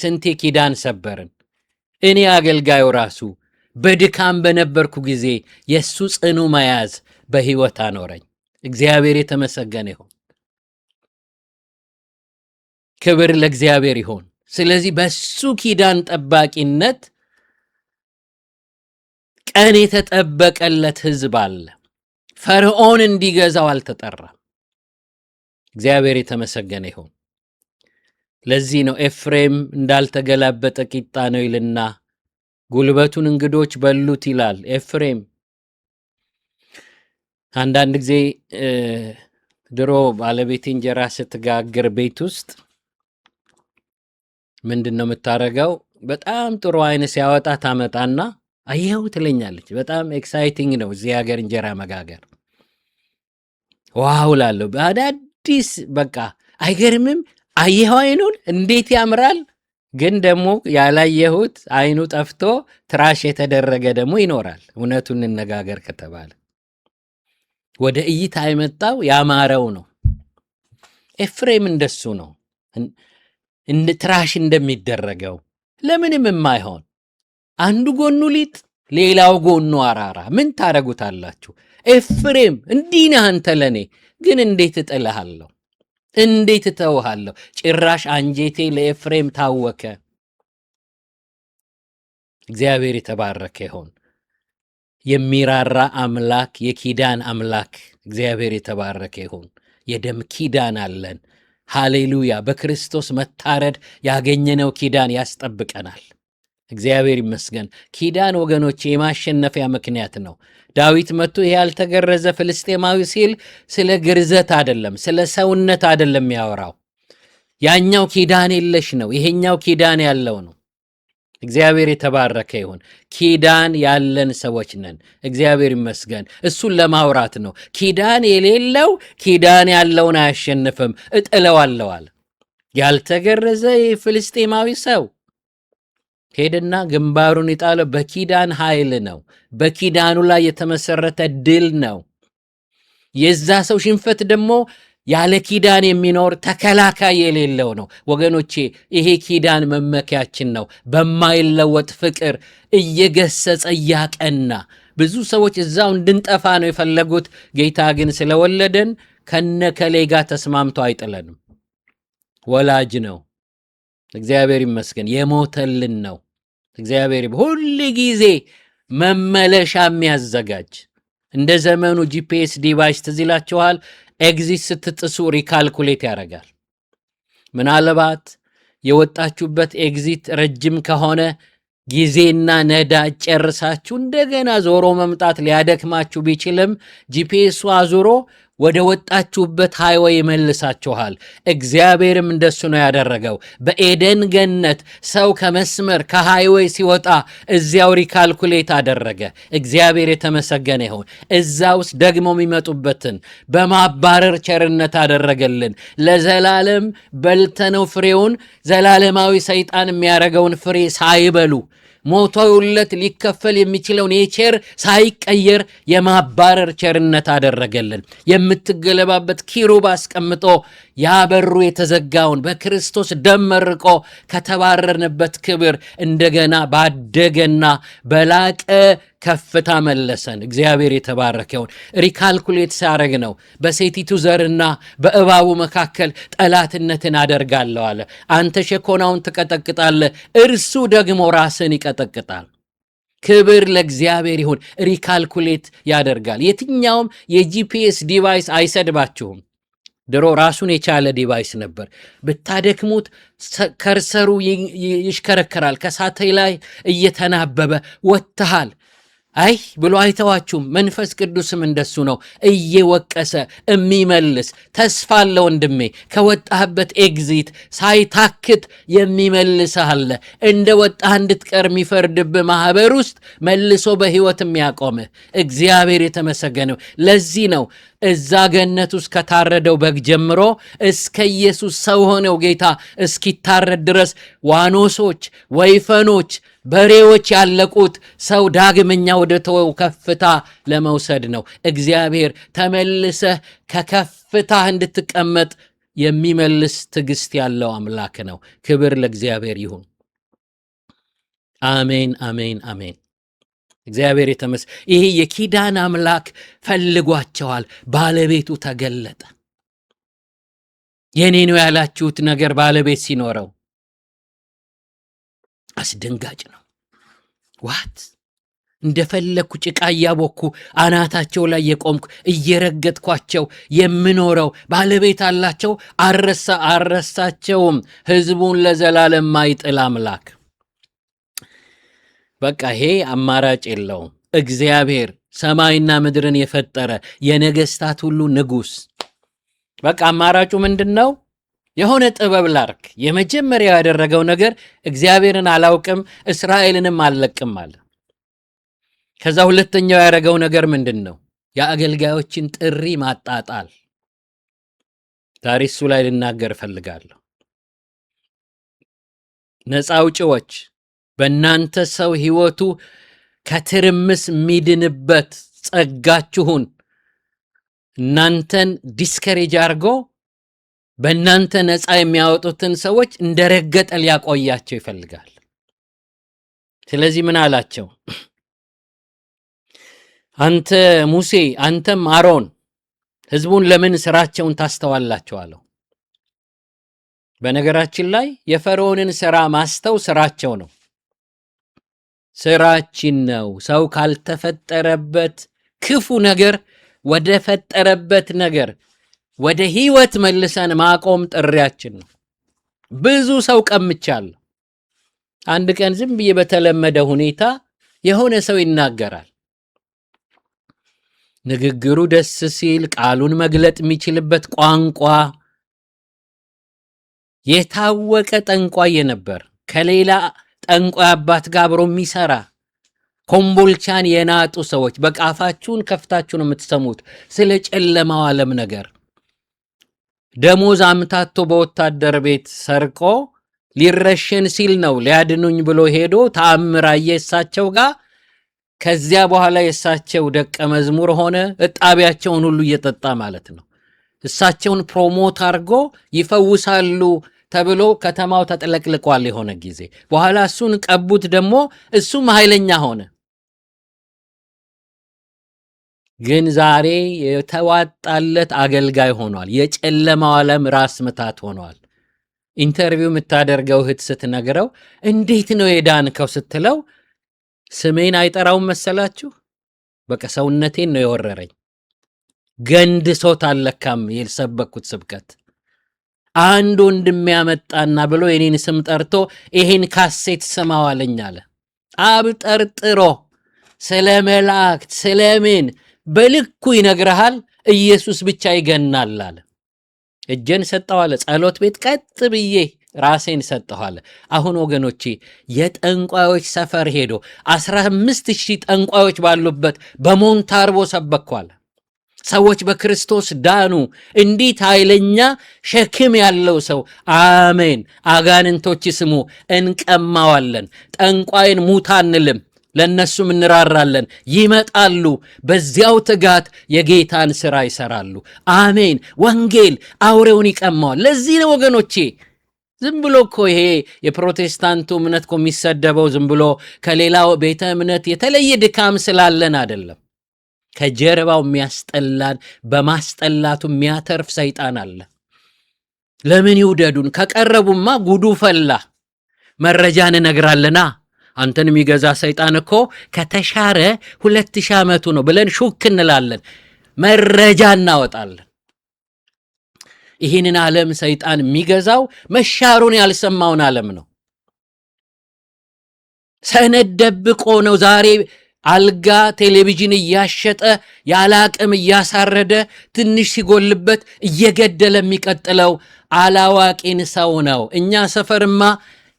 ስንቴ ኪዳን ሰበርን። እኔ አገልጋዩ ራሱ በድካም በነበርኩ ጊዜ የሱ ጽኑ መያዝ በሕይወት አኖረኝ። እግዚአብሔር የተመሰገነ ይሁን። ክብር ለእግዚአብሔር ይሁን። ስለዚህ በሱ ኪዳን ጠባቂነት ቀን የተጠበቀለት ሕዝብ አለ። ፈርዖን እንዲገዛው አልተጠራም። እግዚአብሔር የተመሰገነ ይሁን። ለዚህ ነው ኤፍሬም እንዳልተገላበጠ ቂጣ ነው ይልና ጉልበቱን እንግዶች በሉት ይላል። ኤፍሬም አንዳንድ ጊዜ ድሮ ባለቤቴ እንጀራ ስትጋግር ቤት ውስጥ ምንድነው የምታረገው? በጣም ጥሩ አይነት ሲያወጣ ታመጣና አየው ትለኛለች። በጣም ኤክሳይቲንግ ነው እዚህ ሀገር እንጀራ መጋገር። ዋው ላለሁ በአዳዲስ በቃ አይገርምም? አየኸው አይኑን እንዴት ያምራል። ግን ደግሞ ያላየሁት አይኑ ጠፍቶ ትራሽ የተደረገ ደግሞ ይኖራል። እውነቱን እንነጋገር ከተባለ ወደ እይታ የመጣው ያማረው ነው። ኤፍሬም እንደሱ ነው፣ ትራሽ እንደሚደረገው ለምንም የማይሆን አንዱ ጎኑ ሊጥ ሌላው ጎኑ አራራ። ምን ታረጉታላችሁ? ኤፍሬም እንዲህ ነህ አንተ ለኔ፣ ግን እንዴት እጥልሃለሁ? እንዴት እተውሃለሁ? ጭራሽ አንጀቴ ለኤፍሬም ታወከ። እግዚአብሔር የተባረከ ይሁን። የሚራራ አምላክ፣ የኪዳን አምላክ እግዚአብሔር የተባረከ ይሁን። የደም ኪዳን አለን። ሃሌሉያ! በክርስቶስ መታረድ ያገኘነው ኪዳን ያስጠብቀናል። እግዚአብሔር ይመስገን። ኪዳን ወገኖች የማሸነፊያ ምክንያት ነው። ዳዊት መጥቶ ይሄ ያልተገረዘ ፍልስጤማዊ ሲል ስለ ግርዘት አይደለም፣ ስለ ሰውነት አይደለም ያወራው። ያኛው ኪዳን የለሽ ነው፣ ይሄኛው ኪዳን ያለው ነው። እግዚአብሔር የተባረከ ይሁን። ኪዳን ያለን ሰዎች ነን። እግዚአብሔር ይመስገን። እሱን ለማውራት ነው። ኪዳን የሌለው ኪዳን ያለውን አያሸንፍም፣ እጥለዋለሁ አለ። ያልተገረዘ ፍልስጤማዊ ሰው ሄድና ግንባሩን የጣለው በኪዳን ኃይል ነው። በኪዳኑ ላይ የተመሰረተ ድል ነው። የዛ ሰው ሽንፈት ደግሞ ያለ ኪዳን የሚኖር ተከላካይ የሌለው ነው። ወገኖቼ ይሄ ኪዳን መመኪያችን ነው። በማይለወጥ ፍቅር እየገሰጸ እያቀና፣ ብዙ ሰዎች እዛው እንድንጠፋ ነው የፈለጉት። ጌታ ግን ስለወለደን ከነከሌ ጋር ተስማምቶ አይጥለንም። ወላጅ ነው። እግዚአብሔር ይመስገን። የሞተልን ነው። እግዚአብሔር ሁል ጊዜ መመለሻ የሚያዘጋጅ እንደ ዘመኑ ጂፒኤስ ዲቫይስ ትዝ ይላችኋል። ኤግዚት ስትጥሱ ሪካልኩሌት ያደርጋል። ምናልባት የወጣችሁበት ኤግዚት ረጅም ከሆነ ጊዜና ነዳጅ ጨርሳችሁ እንደገና ዞሮ መምጣት ሊያደክማችሁ ቢችልም ጂፒኤሱ አዙሮ ወደ ወጣችሁበት ሃይዌይ ይመልሳችኋል። እግዚአብሔርም እንደሱ ነው ያደረገው። በኤደን ገነት ሰው ከመስመር ከሃይዌይ ሲወጣ እዚያው ሪካልኩሌት አደረገ። እግዚአብሔር የተመሰገነ ይሁን። እዛ ውስጥ ደግሞ የሚመጡበትን በማባረር ቸርነት አደረገልን። ለዘላለም በልተነው ፍሬውን ዘላለማዊ ሰይጣን የሚያደርገውን ፍሬ ሳይበሉ ሞቶውለት ሊከፈል የሚችለውን የቸር ሳይቀየር የማባረር ቸርነት አደረገልን። የምትገለባበት ኪሩብ አስቀምጦ ያበሩ የተዘጋውን በክርስቶስ ደም መርቆ ከተባረርንበት ክብር እንደገና ባደገና በላቀ ከፍታ መለሰን። እግዚአብሔር የተባረከውን ሪካልኩሌት ሲያደርግ ነው። በሴቲቱ ዘርና በእባቡ መካከል ጠላትነትን አደርጋለሁ አለ። አንተ ሸኮናውን ትቀጠቅጣለህ፣ እርሱ ደግሞ ራስን ይቀጠቅጣል። ክብር ለእግዚአብሔር ይሁን። ሪካልኩሌት ያደርጋል። የትኛውም የጂፒኤስ ዲቫይስ አይሰድባችሁም። ድሮ ራሱን የቻለ ዲቫይስ ነበር። ብታደክሙት ከርሰሩ ይሽከረከራል። ከሳተይ ላይ እየተናበበ ወጥተሃል አይ ብሎ አይተዋችሁም። መንፈስ ቅዱስም እንደሱ ነው፣ እየወቀሰ የሚመልስ ተስፋ አለ ወንድሜ። ከወጣህበት ኤግዚት ሳይታክት የሚመልስህ አለ። እንደ ወጣህ እንድትቀር የሚፈርድብህ ማህበር ውስጥ መልሶ በህይወት የሚያቆምህ እግዚአብሔር የተመሰገነው። ለዚህ ነው እዛ ገነት ውስጥ ከታረደው በግ ጀምሮ እስከ ኢየሱስ ሰው ሆነው ጌታ እስኪታረድ ድረስ ዋኖሶች፣ ወይፈኖች፣ በሬዎች ያለቁት ሰው ዳግመኛ ወደ ተወው ከፍታ ለመውሰድ ነው። እግዚአብሔር ተመልሰህ ከከፍታ እንድትቀመጥ የሚመልስ ትዕግስት ያለው አምላክ ነው። ክብር ለእግዚአብሔር ይሁን። አሜን፣ አሜን፣ አሜን። እግዚአብሔር ይሄ የኪዳን አምላክ ፈልጓቸዋል። ባለቤቱ ተገለጠ። የኔ ነው ያላችሁት ነገር ባለቤት ሲኖረው አስደንጋጭ ነው። ዋት እንደፈለኩ ጭቃ እያቦኩ አናታቸው ላይ የቆምኩ እየረገጥኳቸው የምኖረው ባለቤት አላቸው፣ አረሳቸውም። ሕዝቡን ለዘላለም ማይጥል አምላክ። በቃ ይሄ አማራጭ የለውም። እግዚአብሔር ሰማይና ምድርን የፈጠረ የነገስታት ሁሉ ንጉስ። በቃ አማራጩ ምንድነው? የሆነ ጥበብ ላርክ። የመጀመሪያው ያደረገው ነገር እግዚአብሔርን አላውቅም እስራኤልንም አልለቅም አለ። ከዛ ሁለተኛው ያደረገው ነገር ምንድነው? የአገልጋዮችን ጥሪ ማጣጣል። ዛሬ እሱ ላይ ልናገር እፈልጋለሁ። ነፃ አውጪዎች፣ በእናንተ ሰው ህይወቱ ከትርምስ ሚድንበት ጸጋችሁን እናንተን ዲስከሬጅ አድርጎ በእናንተ ነፃ የሚያወጡትን ሰዎች እንደረገጠ ሊያቆያቸው ይፈልጋል። ስለዚህ ምን አላቸው? አንተ ሙሴ፣ አንተም አሮን ህዝቡን ለምን ስራቸውን ታስተዋላችሁ አለው። በነገራችን ላይ የፈርዖንን ስራ ማስተው ስራቸው ነው፣ ስራችን ነው። ሰው ካልተፈጠረበት ክፉ ነገር ወደ ፈጠረበት ነገር ወደ ህይወት መልሰን ማቆም ጥሪያችን ነው። ብዙ ሰው ቀምቻለሁ። አንድ ቀን ዝም ብዬ በተለመደ ሁኔታ የሆነ ሰው ይናገራል። ንግግሩ ደስ ሲል ቃሉን መግለጥ የሚችልበት ቋንቋ የታወቀ ጠንቋይ ነበር። ከሌላ ጠንቋይ አባት ጋር አብሮ የሚሰራ ኮምቦልቻን የናጡ ሰዎች በቃፋችሁን ከፍታችሁን የምትሰሙት ስለ ጨለማው ዓለም ነገር ደሞዝ አምታቶ በወታደር ቤት ሰርቆ ሊረሸን ሲል ነው ሊያድኑኝ ብሎ ሄዶ ተአምር አየ እሳቸው ጋር። ከዚያ በኋላ የእሳቸው ደቀ መዝሙር ሆነ። እጣቢያቸውን ሁሉ እየጠጣ ማለት ነው። እሳቸውን ፕሮሞት አድርጎ ይፈውሳሉ ተብሎ ከተማው ተጥለቅልቋል የሆነ ጊዜ። በኋላ እሱን ቀቡት ደግሞ እሱም ኃይለኛ ሆነ። ግን ዛሬ የተዋጣለት አገልጋይ ሆኗል። የጨለማው ዓለም ራስ ምታት ሆኗል። ኢንተርቪው የምታደርገው እህት ስትነግረው እንዴት ነው የዳንከው ስትለው ስሜን አይጠራውም መሰላችሁ? በቃ ሰውነቴን ነው የወረረኝ። ገንድ ሰው ታለካም የሰበኩት ስብከት አንድ ወንድም ያመጣና ብሎ የኔን ስም ጠርቶ ይሄን ካሴት ስማው አለኝ አለ። አብጠርጥሮ ስለ መላእክት ስለምን በልኩ ይነግርሃል፣ ኢየሱስ ብቻ ይገናል አለ። እጄን ሰጠው አለ። ጸሎት ቤት ቀጥ ብዬ ራሴን ሰጠው አለ። አሁን ወገኖቼ የጠንቋዮች ሰፈር ሄዶ 15000 ጠንቋዮች ባሉበት በሞንታርቦ ሰበኳል። ሰዎች በክርስቶስ ዳኑ። እንዴት ኃይለኛ ሸክም ያለው ሰው! አሜን። አጋንንቶች ስሙ፣ እንቀማዋለን። ጠንቋይን ሙት አንልም፣ ለነሱም እንራራለን። ይመጣሉ፣ በዚያው ትጋት የጌታን ሥራ ይሰራሉ። አሜን። ወንጌል አውሬውን ይቀማዋል። ለዚህ ነው ወገኖቼ ዝም ብሎ እኮ ይሄ የፕሮቴስታንቱ እምነት እኮ የሚሰደበው ዝም ብሎ ከሌላው ቤተ እምነት የተለየ ድካም ስላለን አይደለም። ከጀርባው የሚያስጠላን በማስጠላቱ የሚያተርፍ ሰይጣን አለ። ለምን ይውደዱን? ከቀረቡማ ጉዱ ፈላ። መረጃን እነግራለና አንተን የሚገዛ ሰይጣን እኮ ከተሻረ 2000 ዓመቱ ነው ብለን ሹክ እንላለን። መረጃ እናወጣለን። ይህንን ዓለም ሰይጣን የሚገዛው መሻሩን ያልሰማውን ዓለም ነው። ሰነድ ደብቆ ነው ዛሬ አልጋ ቴሌቪዥን እያሸጠ ያለ አቅም እያሳረደ ትንሽ ሲጎልበት እየገደለ የሚቀጥለው አላዋቂን ሰው ነው። እኛ ሰፈርማ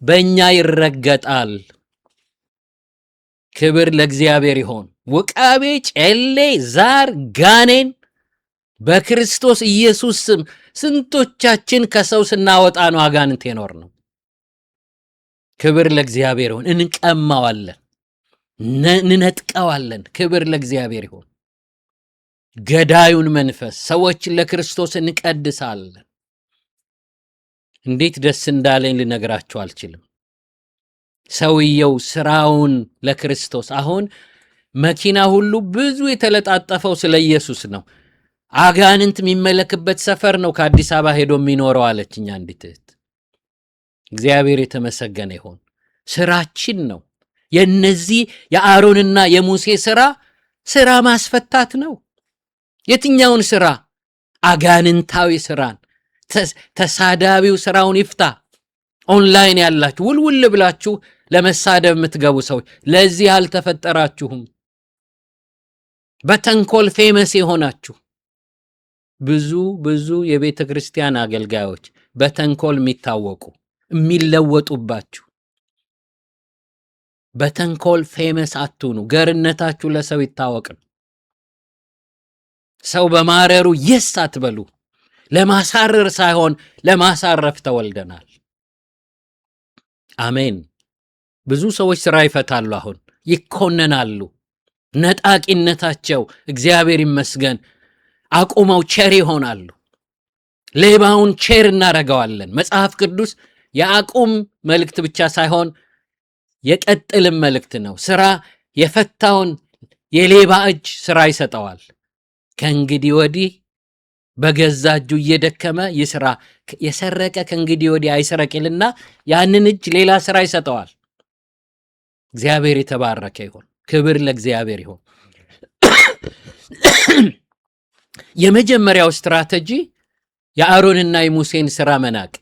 በእኛ ይረገጣል። ክብር ለእግዚአብሔር ይሆን። ውቃቤ፣ ጨሌ፣ ዛር፣ ጋኔን በክርስቶስ ኢየሱስ ስም ስንቶቻችን ከሰው ስናወጣ ነው አጋንንት የኖር ነው። ክብር ለእግዚአብሔር ይሆን። እንቀማዋለን፣ እንነጥቀዋለን። ክብር ለእግዚአብሔር ይሆን። ገዳዩን መንፈስ ሰዎችን ለክርስቶስ እንቀድሳለን። እንዴት ደስ እንዳለኝ ልነግራችሁ አልችልም። ሰውየው ስራውን ለክርስቶስ አሁን መኪና ሁሉ ብዙ የተለጣጠፈው ስለ ኢየሱስ ነው። አጋንንት የሚመለክበት ሰፈር ነው ከአዲስ አበባ ሄዶ የሚኖረው አለችኝ አንዲት እህት። እግዚአብሔር የተመሰገነ ይሁን። ስራችን ነው። የነዚህ የአሮንና የሙሴ ስራ ማስፈታት ነው። የትኛውን ስራ? አጋንንታዊ ስራን፣ ተሳዳቢው ስራውን ይፍታ። ኦንላይን ያላችሁ ውልውል ብላችሁ ለመሳደብ የምትገቡ ሰዎች ለዚህ አልተፈጠራችሁም። በተንኮል ፌመስ የሆናችሁ ብዙ የቤተ ክርስቲያን አገልጋዮች በተንኮል የሚታወቁ የሚለወጡባችሁ፣ በተንኮል ፌመስ አትሁኑ። ገርነታችሁ ለሰው ይታወቅ ነው። ሰው በማረሩ የስ አትበሉ። ለማሳረር ሳይሆን ለማሳረፍ ተወልደናል። አሜን። ብዙ ሰዎች ስራ ይፈታሉ፣ አሁን ይኮነናሉ። ነጣቂነታቸው እግዚአብሔር ይመስገን አቁመው ቸር ይሆናሉ። ሌባውን ቸር እናረገዋለን። መጽሐፍ ቅዱስ የአቁም መልእክት ብቻ ሳይሆን የቀጥልም መልእክት ነው። ስራ የፈታውን የሌባ እጅ ስራ ይሰጠዋል። ከእንግዲህ ወዲህ በገዛ እጁ እየደከመ ይስራ፣ የሰረቀ ከእንግዲህ ወዲህ አይሰረቅልና ያንን እጅ ሌላ ስራ ይሰጠዋል። እግዚአብሔር የተባረከ ይሁን። ክብር ለእግዚአብሔር ይሁን። የመጀመሪያው ስትራቴጂ የአሮንና የሙሴን ስራ መናቅ።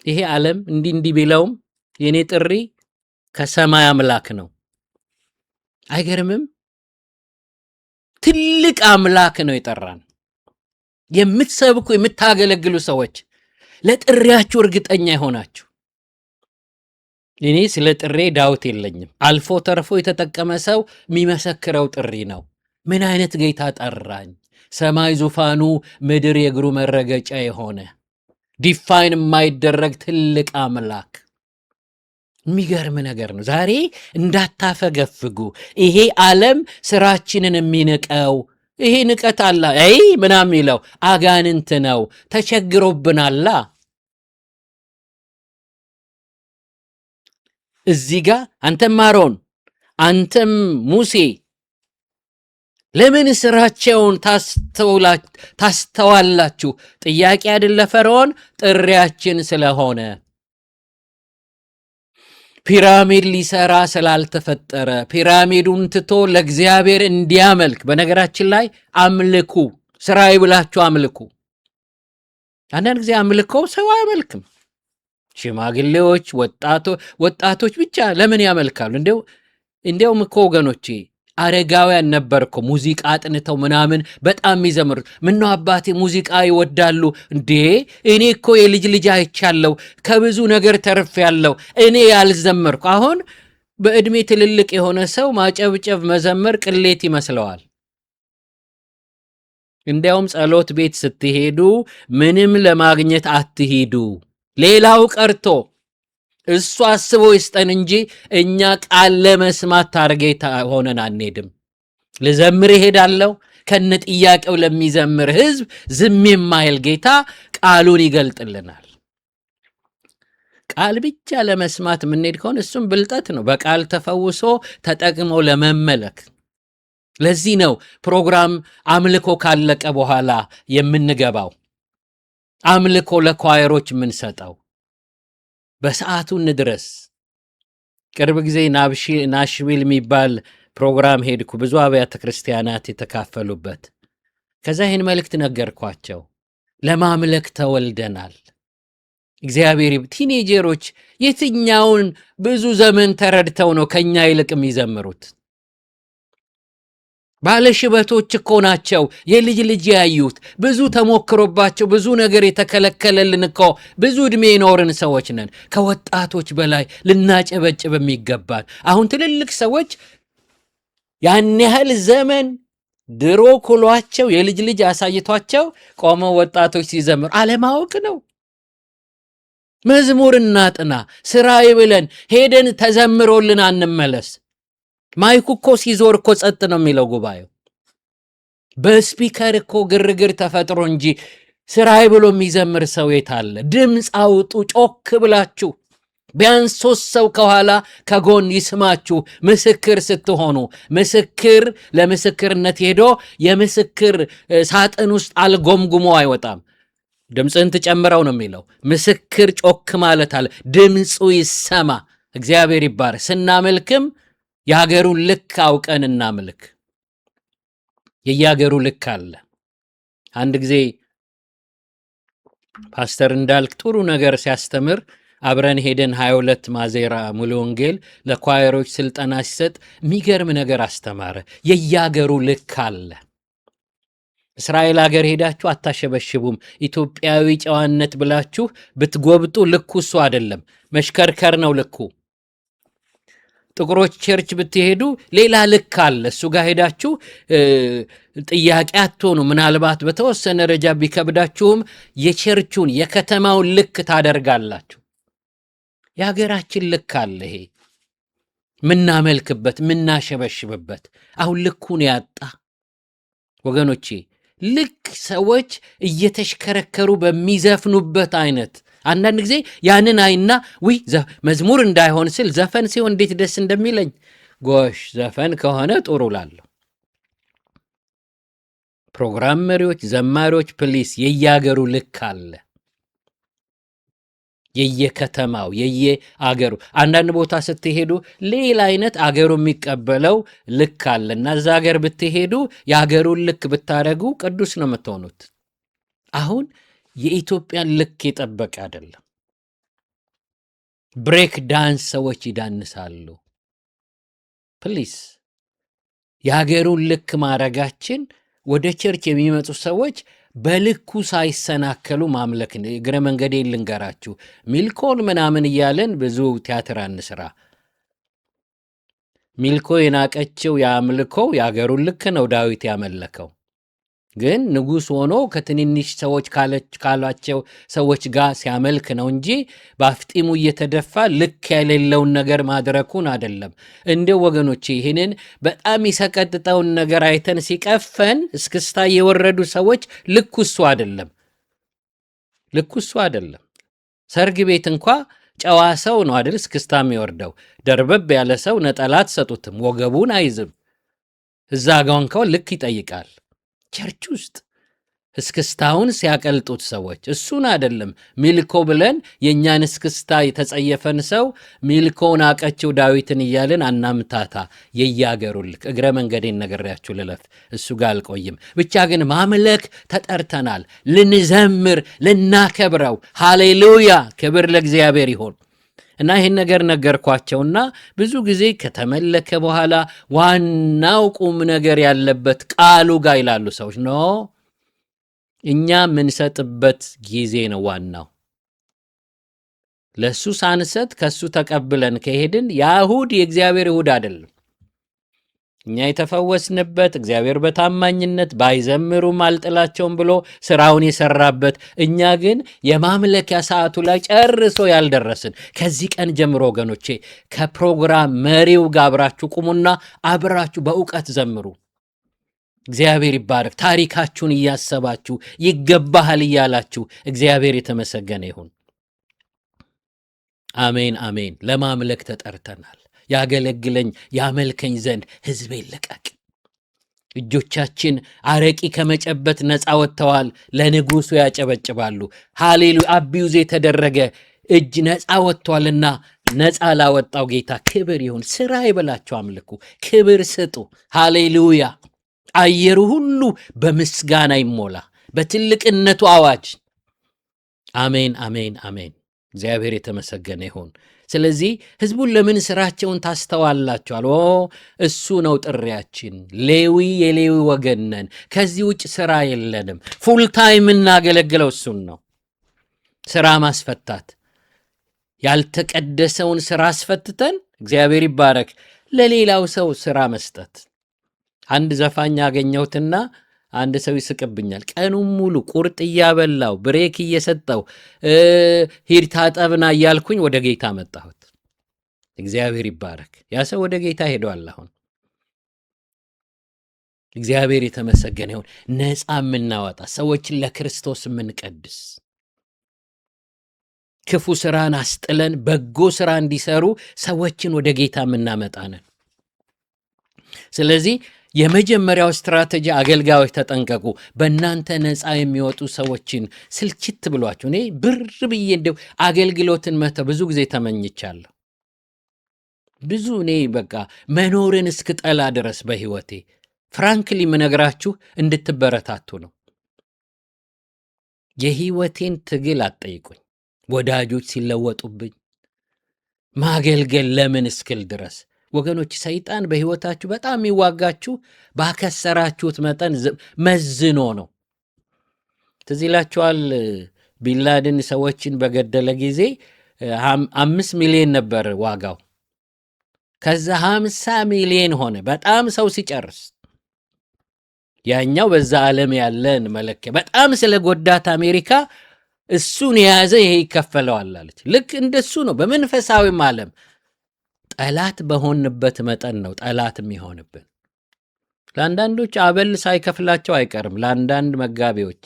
ይሄ ዓለም እንዲህ ቢለውም የኔ ጥሪ ከሰማይ አምላክ ነው። አይገርምም? ትልቅ አምላክ ነው የጠራን። የምትሰብኩ የምታገለግሉ ሰዎች ለጥሪያችሁ እርግጠኛ ይሆናችሁ። እኔ ስለ ጥሬ ዳውት የለኝም። አልፎ ተርፎ የተጠቀመ ሰው የሚመሰክረው ጥሪ ነው። ምን አይነት ጌታ ጠራኝ! ሰማይ ዙፋኑ፣ ምድር የእግሩ መረገጫ የሆነ ዲፋይን የማይደረግ ትልቅ አምላክ። የሚገርም ነገር ነው። ዛሬ እንዳታፈገፍጉ። ይሄ ዓለም ስራችንን የሚንቀው ይሄ ንቀት አላ ምናምን ይለው አጋንንት ነው። ተቸግሮብናላ። እዚህ ጋር አንተም አሮን አንተም ሙሴ ለምን ስራቸውን ታስተዋላችሁ? ጥያቄ አይደለ ፈርዖን፣ ጥሪያችን ስለሆነ ፒራሚድ ሊሰራ ስላልተፈጠረ ፒራሚዱን ትቶ ለእግዚአብሔር እንዲያመልክ። በነገራችን ላይ አምልኩ፣ ስራዬ ብላችሁ አምልኩ። አንዳንድ ጊዜ አምልኮ ሰው አያመልክም። ሽማግሌዎች፣ ወጣቶች ብቻ ለምን ያመልካሉ? እንዲያውም እኮ ወገኖቼ አረጋውያን ነበር እኮ ሙዚቃ አጥንተው ምናምን በጣም የሚዘምሩት። ምነው አባቴ ሙዚቃ ይወዳሉ እንዴ? እኔ እኮ የልጅ አይቻለሁ፣ ከብዙ ነገር ተርፌያለሁ፣ እኔ ያልዘመርኩ። አሁን በዕድሜ ትልልቅ የሆነ ሰው ማጨብጨብ መዘመር ቅሌት ይመስለዋል። እንዲያውም ጸሎት ቤት ስትሄዱ ምንም ለማግኘት አትሂዱ። ሌላው ቀርቶ እሱ አስቦ ይስጠን እንጂ እኛ ቃል ለመስማት ታርጌት ሆነን አንሄድም። ልዘምር እሄዳለሁ። ከነ ጥያቄው ለሚዘምር ህዝብ ዝም የማይል ጌታ ቃሉን ይገልጥልናል። ቃል ብቻ ለመስማት የምንሄድ ከሆነ እሱም ብልጠት ነው። በቃል ተፈውሶ ተጠቅሞ ለመመለክ። ለዚህ ነው ፕሮግራም አምልኮ ካለቀ በኋላ የምንገባው፣ አምልኮ ለኳየሮች የምንሰጠው። በሰዓቱ እንድረስ። ቅርብ ጊዜ ናሽቪል የሚባል ፕሮግራም ሄድኩ፣ ብዙ አብያተ ክርስቲያናት የተካፈሉበት። ከዛ ይህን መልእክት ነገርኳቸው። ለማምለክ ተወልደናል። እግዚአብሔር ቲኔጀሮች የትኛውን ብዙ ዘመን ተረድተው ነው ከኛ ይልቅ የሚዘምሩት? ባለሽበቶች እኮ ናቸው የልጅ ያዩት። ብዙ ተሞክሮባቸው ብዙ ነገር የተከለከለልን እኮ ብዙ ዕድሜ የኖርን ሰዎች ነን። ከወጣቶች በላይ ልናጨበጭብ የሚገባል። አሁን ትልልቅ ሰዎች ያን ያህል ዘመን ድሮ ኩሏቸው የልጅ አሳይቷቸው ቆመው ወጣቶች ሲዘምሩ አለማወቅ ነው። መዝሙር እናጥና፣ ስራዬ ብለን ሄደን ተዘምሮልን አንመለስ። ማይኩ እኮ ሲዞር እኮ ጸጥ ነው የሚለው ጉባኤው። በስፒከር እኮ ግርግር ተፈጥሮ እንጂ ስራዬ ብሎ የሚዘምር ሰው የታለ? ድምፅ አውጡ ጮክ ብላችሁ። ቢያንስ 3 ሰው ከኋላ ከጎን ይስማችሁ። ምስክር ስትሆኑ ምስክር ለምስክርነት ሄዶ የምስክር ሳጥን ውስጥ አልጎምጉሞ አይወጣም። ድምፅን ትጨምረው ነው የሚለው። ምስክር ጮክ ማለት አለ። ድምፁ ይሰማ። እግዚአብሔር ይባረክ። ስናመልክም የሀገሩን ልክ አውቀን እናምልክ። የየሀገሩ ልክ አለ። አንድ ጊዜ ፓስተር እንዳልክ ጥሩ ነገር ሲያስተምር አብረን ሄደን 22 ማዜራ ሙሉ ወንጌል ለኳየሮች ስልጠና ሲሰጥ የሚገርም ነገር አስተማረ። የየሀገሩ ልክ አለ። እስራኤል ሀገር ሄዳችሁ አታሸበሽቡም። ኢትዮጵያዊ ጨዋነት ብላችሁ ብትጎብጡ ልኩ እሱ አይደለም፣ መሽከርከር ነው ልኩ። ጥቁሮች ቸርች ብትሄዱ ሌላ ልክ አለ። እሱ ጋር ሄዳችሁ ጥያቄ አትሆኑ። ምናልባት በተወሰነ ደረጃ ቢከብዳችሁም የቸርቹን የከተማውን ልክ ታደርጋላችሁ። የሀገራችን ልክ አለ። ይሄ ምናመልክበት ምናሸበሽብበት አሁን ልኩን ያጣ ወገኖቼ፣ ልክ ሰዎች እየተሽከረከሩ በሚዘፍኑበት አይነት አንዳንድ ጊዜ ያንን አይና ውይ መዝሙር እንዳይሆን ስል ዘፈን ሲሆን እንዴት ደስ እንደሚለኝ ጎሽ፣ ዘፈን ከሆነ ጥሩ ላለሁ። ፕሮግራም መሪዎች፣ ዘማሪዎች ፕሊስ የየአገሩ ልክ አለ። የየከተማው የየአገሩ አንዳንድ ቦታ ስትሄዱ ሌላ አይነት አገሩ የሚቀበለው ልክ አለና እዛ ሀገር ብትሄዱ የአገሩን ልክ ብታደርጉ ቅዱስ ነው የምትሆኑት። አሁን የኢትዮጵያን ልክ የጠበቀ አይደለም። ብሬክ ዳንስ ሰዎች ይዳንሳሉ። ፕሊስ የሀገሩን ልክ ማድረጋችን ወደ ቸርች የሚመጡ ሰዎች በልኩ ሳይሰናከሉ ማምለክ። እግረ መንገዴ ልንገራችሁ፣ ሚልኮን ምናምን እያለን ብዙ ቲያትር አንስራ። ሚልኮ የናቀችው የአምልኮው የአገሩን ልክ ነው ዳዊት ያመለከው። ግን ንጉሥ ሆኖ ከትንንሽ ሰዎች ካሏቸው ሰዎች ጋር ሲያመልክ ነው እንጂ በአፍጢሙ እየተደፋ ልክ የሌለውን ነገር ማድረኩን አይደለም። እንዲው ወገኖቼ ይህንን በጣም ይሰቀጥጠውን ነገር አይተን ሲቀፈን እስክስታ የወረዱ ሰዎች ልኩ እሱ አይደለም፣ ልኩ እሱ አይደለም። ሰርግ ቤት እንኳ ጨዋ ሰው ነው አይደል እስክስታ የሚወርደው። ደርበብ ያለ ሰው ነጠላ አትሰጡትም፣ ወገቡን አይዝም። እዛ ጋውን ከው ልክ ይጠይቃል። ቸርች ውስጥ እስክስታውን ሲያቀልጡት ሰዎች እሱን አይደለም ሚልኮ ብለን የእኛን እስክስታ የተጸየፈን ሰው ሚልኮውን አቀችው ዳዊትን እያልን አናምታታ። የያገሩ ልክ እግረ መንገዴን ነገሪያችሁ ልለፍ፣ እሱ ጋር አልቆይም። ብቻ ግን ማምለክ ተጠርተናል፣ ልንዘምር፣ ልናከብረው። ሃሌሉያ፣ ክብር ለእግዚአብሔር ይሆን። እና ይህን ነገር ነገርኳቸውና ብዙ ጊዜ ከተመለከ በኋላ ዋናው ቁም ነገር ያለበት ቃሉ ጋር ይላሉ ሰዎች። ኖ እኛ የምንሰጥበት ጊዜ ነው ዋናው። ለሱ ሳንሰጥ ከሱ ተቀብለን ከሄድን የእሁድ የእግዚአብሔር እሁድ አይደለም። እኛ የተፈወስንበት እግዚአብሔር በታማኝነት ባይዘምሩም አልጥላቸውም ብሎ ስራውን የሰራበት፣ እኛ ግን የማምለኪያ ሰዓቱ ላይ ጨርሶ ያልደረስን። ከዚህ ቀን ጀምሮ ወገኖቼ ከፕሮግራም መሪው ጋር አብራችሁ ቁሙና አብራችሁ በእውቀት ዘምሩ። እግዚአብሔር ይባረክ። ታሪካችሁን እያሰባችሁ ይገባሃል እያላችሁ እግዚአብሔር የተመሰገነ ይሁን። አሜን አሜን። ለማምለክ ተጠርተናል። ያገለግለኝ ያመልከኝ ዘንድ ሕዝቤን ልቀቅ። እጆቻችን አረቂ ከመጨበት ነፃ ወጥተዋል፣ ለንጉሱ ያጨበጭባሉ። ሃሌሉያ። አቢዩዝ የተደረገ እጅ ነፃ ወጥቷልና ነፃ ላወጣው ጌታ ክብር ይሁን። ስራ ይበላችሁ፣ አምልኩ፣ ክብር ስጡ። ሃሌሉያ። አየሩ ሁሉ በምስጋና ይሞላ በትልቅነቱ አዋጅ። አሜን አሜን አሜን። እግዚአብሔር የተመሰገነ ይሁን። ስለዚህ ህዝቡን ለምን ስራቸውን ታስተዋላችኋል? እሱ ነው ጥሪያችን። ሌዊ የሌዊ ወገን ነን። ከዚህ ውጭ ስራ የለንም። ፉል ታይም እናገለግለው እሱን ነው። ስራ ማስፈታት፣ ያልተቀደሰውን ስራ አስፈትተን እግዚአብሔር ይባረክ ለሌላው ሰው ስራ መስጠት። አንድ ዘፋኝ ያገኘሁትና አንድ ሰው ይስቅብኛል። ቀኑን ሙሉ ቁርጥ እያበላው ብሬክ እየሰጠው ሂድ ታጠብና እያልኩኝ ወደ ጌታ መጣሁት። እግዚአብሔር ይባረክ። ያ ሰው ወደ ጌታ ሄዷል። አሁን እግዚአብሔር የተመሰገነ ይሁን። ነፃ የምናወጣ ሰዎችን ለክርስቶስ የምንቀድስ፣ ክፉ ስራን አስጥለን በጎ ስራ እንዲሰሩ ሰዎችን ወደ ጌታ የምናመጣ ነን። ስለዚህ የመጀመሪያው ስትራቴጂ አገልጋዮች ተጠንቀቁ። በእናንተ ነፃ የሚወጡ ሰዎችን ስልችት ብሏቸው። እኔ ብር ብዬ እንደው አገልግሎትን መተው ብዙ ጊዜ ተመኝቻለሁ። ብዙ እኔ በቃ መኖርን እስክጠላ ድረስ በሕይወቴ ፍራንክሊ ምነግራችሁ እንድትበረታቱ ነው። የሕይወቴን ትግል አትጠይቁኝ። ወዳጆች ሲለወጡብኝ ማገልገል ለምን እስክል ድረስ ወገኖች፣ ሰይጣን በሕይወታችሁ በጣም የሚዋጋችሁ ባከሰራችሁት መጠን መዝኖ ነው። ትዝ ይላችኋል ቢንላደን ሰዎችን በገደለ ጊዜ 5 ሚሊዮን ነበር ዋጋው። ከዛ 50 ሚሊዮን ሆነ በጣም ሰው ሲጨርስ። ያኛው በዛ ዓለም ያለን መለኪያ በጣም ስለ ጎዳት አሜሪካ እሱን የያዘ ይሄ ይከፈለዋል አለች። ልክ እንደሱ ነው በመንፈሳዊም ዓለም ጠላት በሆንበት መጠን ነው ጠላት የሚሆንብን። ለአንዳንዶች አበል ሳይከፍላቸው አይቀርም። ለአንዳንድ መጋቢዎች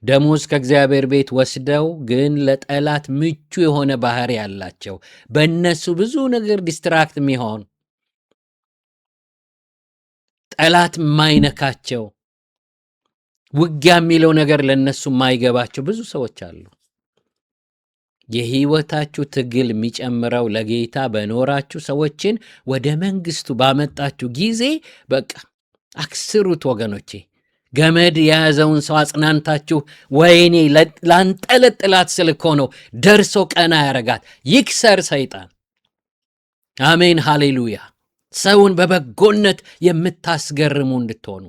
ደሞዝ ከእግዚአብሔር ቤት ወስደው ግን ለጠላት ምቹ የሆነ ባህሪ ያላቸው በእነሱ ብዙ ነገር ዲስትራክት የሚሆን ጠላት የማይነካቸው ውጊያ የሚለው ነገር ለእነሱ የማይገባቸው ብዙ ሰዎች አሉ። የሕይወታችሁ ትግል የሚጨምረው ለጌታ በኖራችሁ ሰዎችን ወደ መንግስቱ ባመጣችሁ ጊዜ በቃ አክስሩት ወገኖቼ። ገመድ የያዘውን ሰው አጽናንታችሁ ወይኔ ላንጠለጥላት ስል እኮ ነው ደርሶ ቀና ያረጋት። ይክሰር ሰይጣን። አሜን ሃሌሉያ። ሰውን በበጎነት የምታስገርሙ እንድትሆኑ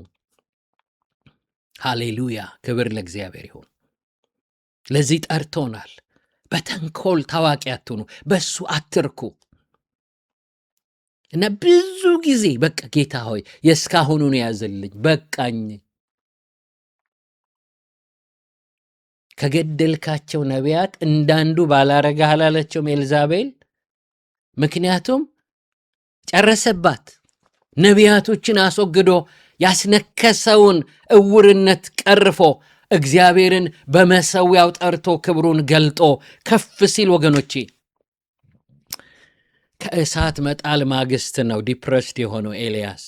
ሃሌሉያ። ክብር ለእግዚአብሔር ይሁን። ለዚህ ጠርቶናል። በተንኮል ታዋቂ አትሁኑ፣ በሱ አትርኩ እና ብዙ ጊዜ በቃ ጌታ ሆይ የእስካሁኑን ያዝልኝ በቃኝ። ከገደልካቸው ነቢያት እንዳንዱ ባላረጋህ አላለችውም ኤልዛቤል? ምክንያቱም ጨረሰባት። ነቢያቶችን አስወግዶ ያስነከሰውን እውርነት ቀርፎ እግዚአብሔርን በመሰዊያው ጠርቶ ክብሩን ገልጦ ከፍ ሲል ወገኖቼ ከእሳት መጣል ማግስት ነው ዲፕረስድ የሆነው ኤልያስ።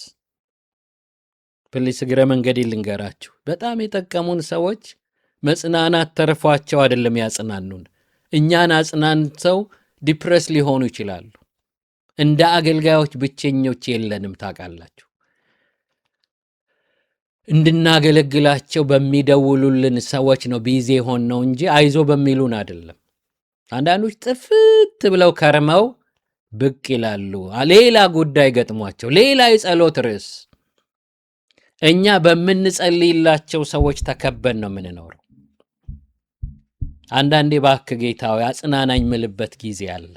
ፕሊስ እግረ መንገድ ልንገራችሁ፣ በጣም የጠቀሙን ሰዎች መጽናናት ተርፏቸው አይደለም ያጽናኑን። እኛን አጽናንተው ዲፕረስ ሊሆኑ ይችላሉ። እንደ አገልጋዮች ብቸኞች የለንም ታውቃላችሁ። እንድናገለግላቸው በሚደውሉልን ሰዎች ነው ቢዚ ሆን ነው እንጂ አይዞ በሚሉን አይደለም። አንዳንዶች ጥፍት ብለው ከርመው ብቅ ይላሉ፣ ሌላ ጉዳይ ገጥሟቸው፣ ሌላ የጸሎት ርዕስ። እኛ በምንጸልይላቸው ሰዎች ተከበን ነው የምንኖረው። አንዳንዴ እባክህ ጌታ ሆይ አጽናናኝ ምልበት ጊዜ አለ።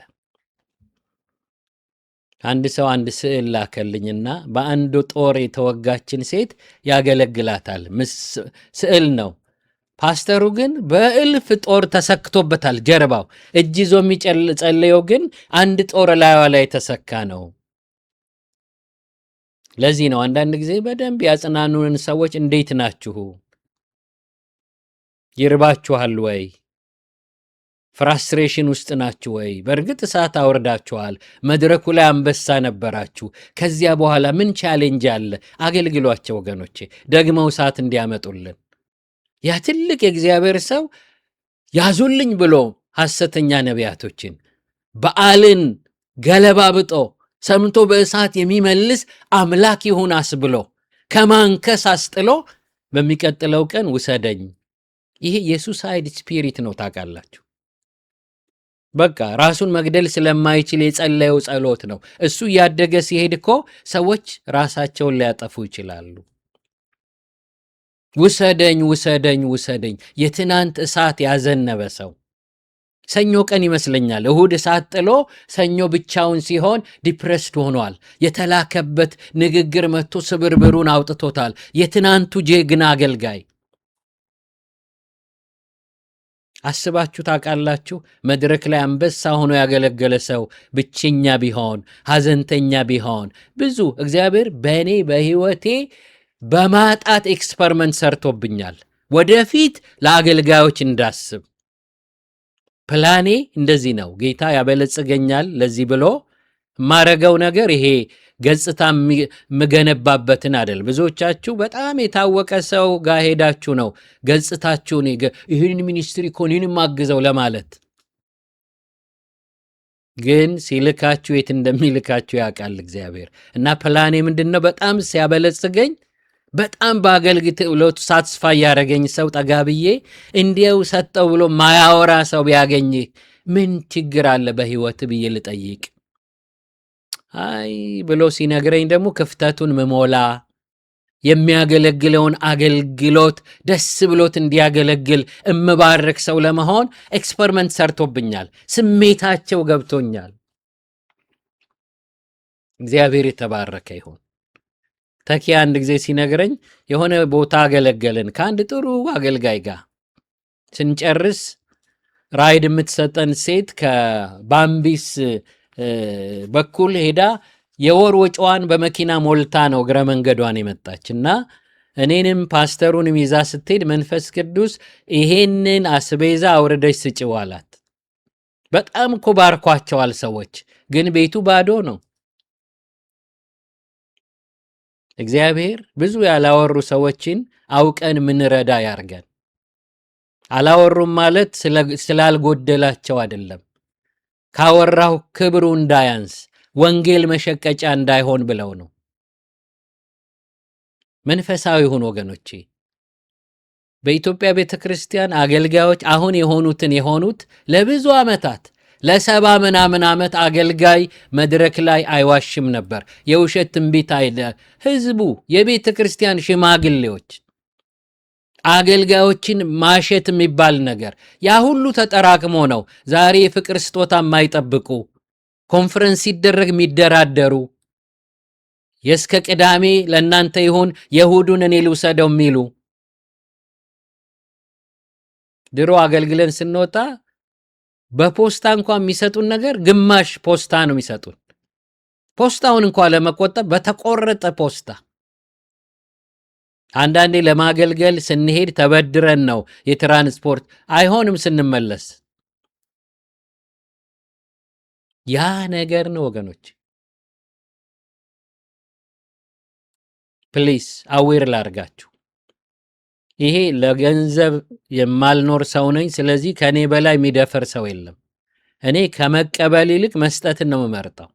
አንድ ሰው አንድ ስዕል ላከልኝና በአንድ ጦር የተወጋችን ሴት ያገለግላታል። ስዕል ነው። ፓስተሩ ግን በእልፍ ጦር ተሰክቶበታል ጀርባው። እጅ ይዞ የሚጸልየው ግን አንድ ጦር ላይዋ ላይ የተሰካ ነው። ለዚህ ነው አንዳንድ ጊዜ በደንብ ያጽናኑን ሰዎች እንዴት ናችሁ? ይርባችኋል ወይ? ፍራስትሬሽን ውስጥ ናችሁ ወይ? በእርግጥ እሳት አወርዳችኋል። መድረኩ ላይ አንበሳ ነበራችሁ። ከዚያ በኋላ ምን ቻሌንጅ አለ? አገልግሏቸው ወገኖቼ፣ ደግመው እሳት እንዲያመጡልን። ያ ትልቅ የእግዚአብሔር ሰው ያዙልኝ ብሎ ሐሰተኛ ነቢያቶችን በዓልን ገለባብጦ ሰምቶ በእሳት የሚመልስ አምላክ ይሁን አስብሎ ከማንከስ አስጥሎ በሚቀጥለው ቀን ውሰደኝ። ይሄ የሱሳይድ ስፒሪት ነው ታውቃላችሁ። በቃ ራሱን መግደል ስለማይችል የጸለየው ጸሎት ነው። እሱ እያደገ ሲሄድ እኮ ሰዎች ራሳቸውን ሊያጠፉ ይችላሉ። ውሰደኝ ውሰደኝ ውሰደኝ። የትናንት እሳት ያዘነበ ሰው ሰኞ ቀን ይመስለኛል እሁድ እሳት ጥሎ ሰኞ ብቻውን ሲሆን ዲፕረስድ ሆኗል። የተላከበት ንግግር መጥቶ ስብርብሩን አውጥቶታል። የትናንቱ ጀግና አገልጋይ አስባችሁ ታውቃላችሁ? መድረክ ላይ አንበሳ ሆኖ ያገለገለ ሰው ብቸኛ ቢሆን ሐዘንተኛ ቢሆን ብዙ እግዚአብሔር በእኔ በሕይወቴ በማጣት ኤክስፐሪመንት ሰርቶብኛል። ወደፊት ለአገልጋዮች እንዳስብ ፕላኔ እንደዚህ ነው። ጌታ ያበለጽገኛል ለዚህ ብሎ ማረገው ነገር ይሄ ገጽታ ምገነባበትን አይደል። ብዙዎቻችሁ በጣም የታወቀ ሰው ጋር ሄዳችሁ ነው ገጽታችሁን ይህን ሚኒስትሪ ኮኒን ማግዘው ለማለት ግን ሲልካችሁ የት እንደሚልካችሁ ያውቃል እግዚአብሔር። እና ፕላኔ ምንድነው? በጣም ሲያበለጽገኝ በጣም በአገልግሎቱ ሳትስፋይ ያደረገኝ ሰው ጠጋ ብዬ እንዲያው ሰጠው ብሎ ማያወራ ሰው ቢያገኝ ምን ችግር አለ በህይወት ብዬ ልጠይቅ። አይ ብሎ ሲነግረኝ ደግሞ ክፍተቱን መሞላ የሚያገለግለውን አገልግሎት ደስ ብሎት እንዲያገለግል እምባረክ ሰው ለመሆን ኤክስፐሪመንት ሰርቶብኛል። ስሜታቸው ገብቶኛል። እግዚአብሔር የተባረከ ይሁን። ተኪ አንድ ጊዜ ሲነግረኝ የሆነ ቦታ አገለገልን ከአንድ ጥሩ አገልጋይ ጋር ስንጨርስ ራይድ የምትሰጠን ሴት ከባምቢስ በኩል ሄዳ የወር ወጪዋን በመኪና ሞልታ ነው እግረ መንገዷን የመጣች እና እኔንም ፓስተሩንም ይዛ ስትሄድ መንፈስ ቅዱስ ይሄንን አስቤዛ አውርደሽ ስጭው አላት። በጣም እኮ ባርኳቸዋል ሰዎች፣ ግን ቤቱ ባዶ ነው። እግዚአብሔር ብዙ ያላወሩ ሰዎችን አውቀን ምንረዳ ያርገን። አላወሩም ማለት ስላልጎደላቸው አይደለም፣ ካወራው ክብሩ እንዳያንስ ወንጌል መሸቀጫ እንዳይሆን ብለው ነው። መንፈሳዊ ሁኑ ወገኖቼ። በኢትዮጵያ ቤተክርስቲያን አገልጋዮች አሁን የሆኑት ለብዙ ዓመታት ለ70 ምናምን ዓመት አገልጋይ መድረክ ላይ አይዋሽም ነበር። የውሸት ትንቢት አይለ ህዝቡ የቤተ ክርስቲያን ሽማግሌዎች አገልጋዮችን ማሸት የሚባል ነገር ያ ሁሉ ተጠራቅሞ ነው ዛሬ የፍቅር ስጦታ የማይጠብቁ ኮንፈረንስ ሲደረግ የሚደራደሩ የስከ ቅዳሜ ለእናንተ ይሁን የእሁዱን እኔ ልውሰደው የሚሉ። ድሮ አገልግለን ስንወጣ በፖስታ እንኳን የሚሰጡን ነገር ግማሽ ፖስታ ነው የሚሰጡን። ፖስታውን እንኳን ለመቆጠብ በተቆረጠ ፖስታ። አንዳንዴ ለማገልገል ስንሄድ ተበድረን ነው የትራንስፖርት አይሆንም ስንመለስ። ያ ነገር ነው ወገኖች። ፕሊስ አዌር ላርጋችሁ። ይሄ ለገንዘብ የማልኖር ሰው ነኝ፣ ስለዚህ ከኔ በላይ የሚደፈር ሰው የለም። እኔ ከመቀበል ይልቅ መስጠትን ነው የምመርጠው።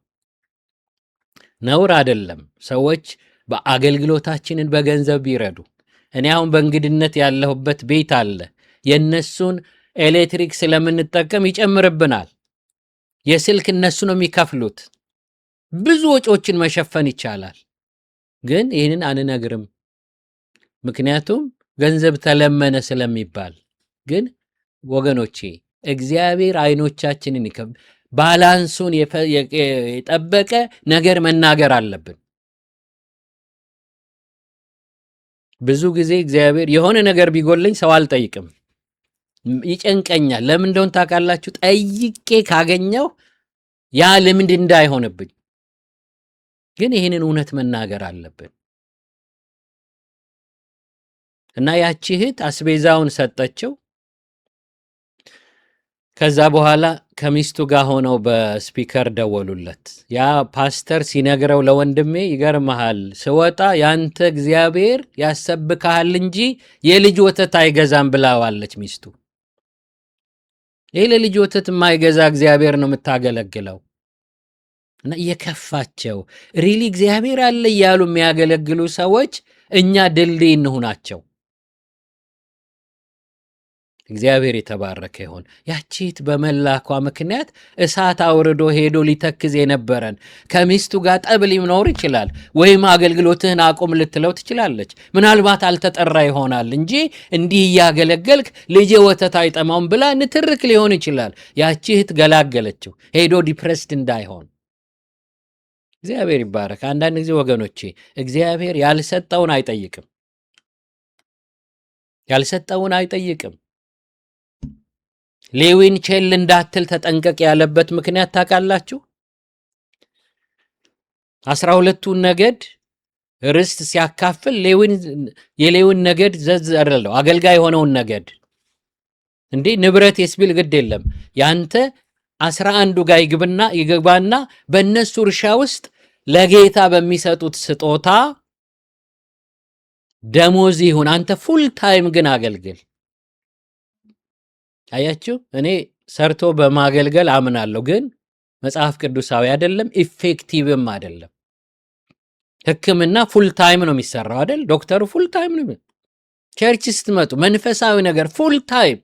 ነውር አይደለም ሰዎች በአገልግሎታችንን በገንዘብ ቢረዱ። እኔ አሁን በእንግድነት ያለሁበት ቤት አለ። የነሱን ኤሌክትሪክ ስለምንጠቀም ይጨምርብናል። የስልክ እነሱ ነው የሚከፍሉት። ብዙ ወጪዎችን መሸፈን ይቻላል፣ ግን ይህንን አንነግርም። ምክንያቱም ገንዘብ ተለመነ ስለሚባል። ግን ወገኖቼ እግዚአብሔር አይኖቻችንን ባላንሱን የጠበቀ ነገር መናገር አለብን። ብዙ ጊዜ እግዚአብሔር የሆነ ነገር ቢጎለኝ ሰው አልጠይቅም፣ ይጨንቀኛል። ለምን እንደሆነ ታውቃላችሁ? ጠይቄ ካገኘው ያ ልምድ እንዳይሆንብኝ። ግን ይህንን እውነት መናገር አለብን። እና ያቺ እህት አስቤዛውን ሰጠችው። ከዛ በኋላ ከሚስቱ ጋር ሆነው በስፒከር ደወሉለት። ያ ፓስተር ሲነግረው ለወንድሜ ይገርመሃል፣ ስወጣ ያንተ እግዚአብሔር ያሰብካል እንጂ የልጅ ወተት አይገዛም ብላዋለች ሚስቱ። ይህ ለልጅ ወተት የማይገዛ እግዚአብሔር ነው የምታገለግለው። እና እየከፋቸው ሪሊ እግዚአብሔር አለ እያሉ የሚያገለግሉ ሰዎች እኛ ድልድይ እንሁናቸው። እግዚአብሔር የተባረከ ይሁን። ያቺት በመላኳ ምክንያት እሳት አውርዶ ሄዶ ሊተክዝ የነበረን ከሚስቱ ጋር ጠብ ሊኖር ይችላል፣ ወይም አገልግሎትህን አቁም ልትለው ትችላለች። ምናልባት አልተጠራ ይሆናል እንጂ እንዲህ እያገለገልክ ልጄ ወተት አይጠማውም ብላ ንትርክ ሊሆን ይችላል። ያቺት ገላገለችው ሄዶ ዲፕሬስድ እንዳይሆን። እግዚአብሔር ይባረክ። አንዳንድ ጊዜ ወገኖቼ እግዚአብሔር ያልሰጠውን አይጠይቅም፣ ያልሰጠውን አይጠይቅም። ሌዊን ቸል እንዳትል ተጠንቀቅ ያለበት ምክንያት ታውቃላችሁ? 12ቱን ነገድ ርስት ሲያካፍል የሌዊን ነገድ ዘዘረለው አገልጋይ የሆነውን ነገድ እንዴ ንብረት የስቢል ግድ የለም ያንተ 11ዱ ጋር ይግባና በእነሱ እርሻ ውስጥ ለጌታ በሚሰጡት ስጦታ ደሞዝ ይሁን፣ አንተ ፉል ታይም ግን አገልግል። አያችሁ፣ እኔ ሰርቶ በማገልገል አምናለሁ፣ ግን መጽሐፍ ቅዱሳዊ አይደለም፣ ኢፌክቲቭም አይደለም። ሕክምና ፉል ታይም ነው የሚሰራው አይደል? ዶክተሩ ፉል ታይም ነው። ቸርች ስትመጡ መንፈሳዊ ነገር ፉል ታይም።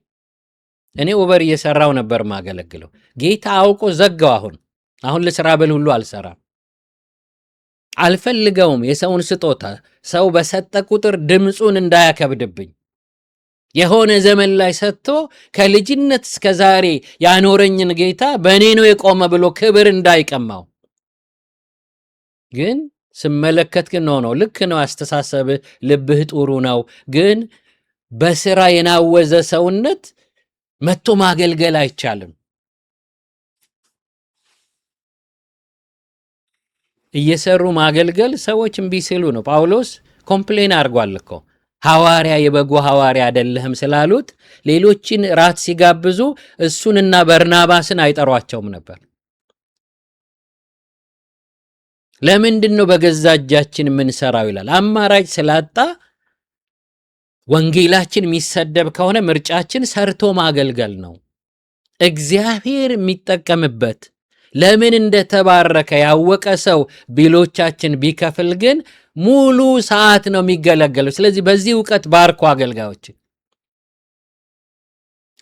እኔ ኡበር እየሰራው ነበር ማገለግለው። ጌታ አውቆ ዘጋው። አሁን ልስራ ብል ሁሉ አልሰራም፣ አልፈልገውም። የሰውን ስጦታ ሰው በሰጠ ቁጥር ድምፁን እንዳያከብድብኝ የሆነ ዘመን ላይ ሰጥቶ ከልጅነት እስከ ዛሬ ያኖረኝን ጌታ በእኔ ነው የቆመ ብሎ ክብር እንዳይቀማው። ግን ስመለከት ግን ነው ልክ ነው አስተሳሰብህ፣ ልብህ ጥሩ ነው። ግን በስራ የናወዘ ሰውነት መጥቶ ማገልገል አይቻልም። እየሰሩ ማገልገል ሰዎች እምቢ ሲሉ ነው። ጳውሎስ ኮምፕሌን አድርጓል እኮ ሐዋርያ የበጎ ሐዋርያ አይደለህም ስላሉት ሌሎችን ራት ሲጋብዙ እሱንና በርናባስን አይጠሯቸውም ነበር። ለምንድን ነው በገዛ እጃችን የምንሰራው ይላል። አማራጭ ስላጣ ወንጌላችን የሚሰደብ ከሆነ ምርጫችን ሰርቶ ማገልገል ነው። እግዚአብሔር የሚጠቀምበት ለምን እንደተባረከ ያወቀ ሰው ቢሎቻችን ቢከፍል ግን ሙሉ ሰዓት ነው የሚገለገለው። ስለዚህ በዚህ ዕውቀት ባርኮ አገልጋዮች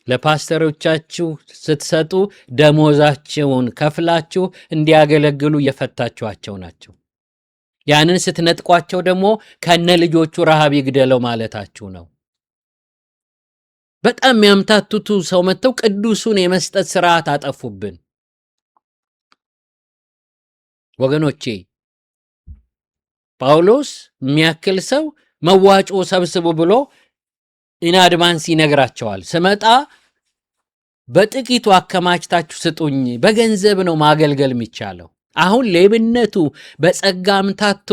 ለፓስተሮቻችሁ ስትሰጡ ደሞዛቸውን ከፍላችሁ እንዲያገለግሉ እየፈታችኋቸው ናቸው። ያንን ስትነጥቋቸው ደግሞ ከነ ልጆቹ ረሃብ ይግደለው ማለታችሁ ነው። በጣም የሚያምታቱቱ ሰው መጥተው ቅዱሱን የመስጠት ስርዓት አጠፉብን። ወገኖቼ ጳውሎስ የሚያክል ሰው መዋጮ ሰብስቡ ብሎ ኢናድቫንስ ይነግራቸዋል። ስመጣ በጥቂቱ አከማችታችሁ ስጡኝ፣ በገንዘብ ነው ማገልገል የሚቻለው። አሁን ሌብነቱ በጸጋም ታቶ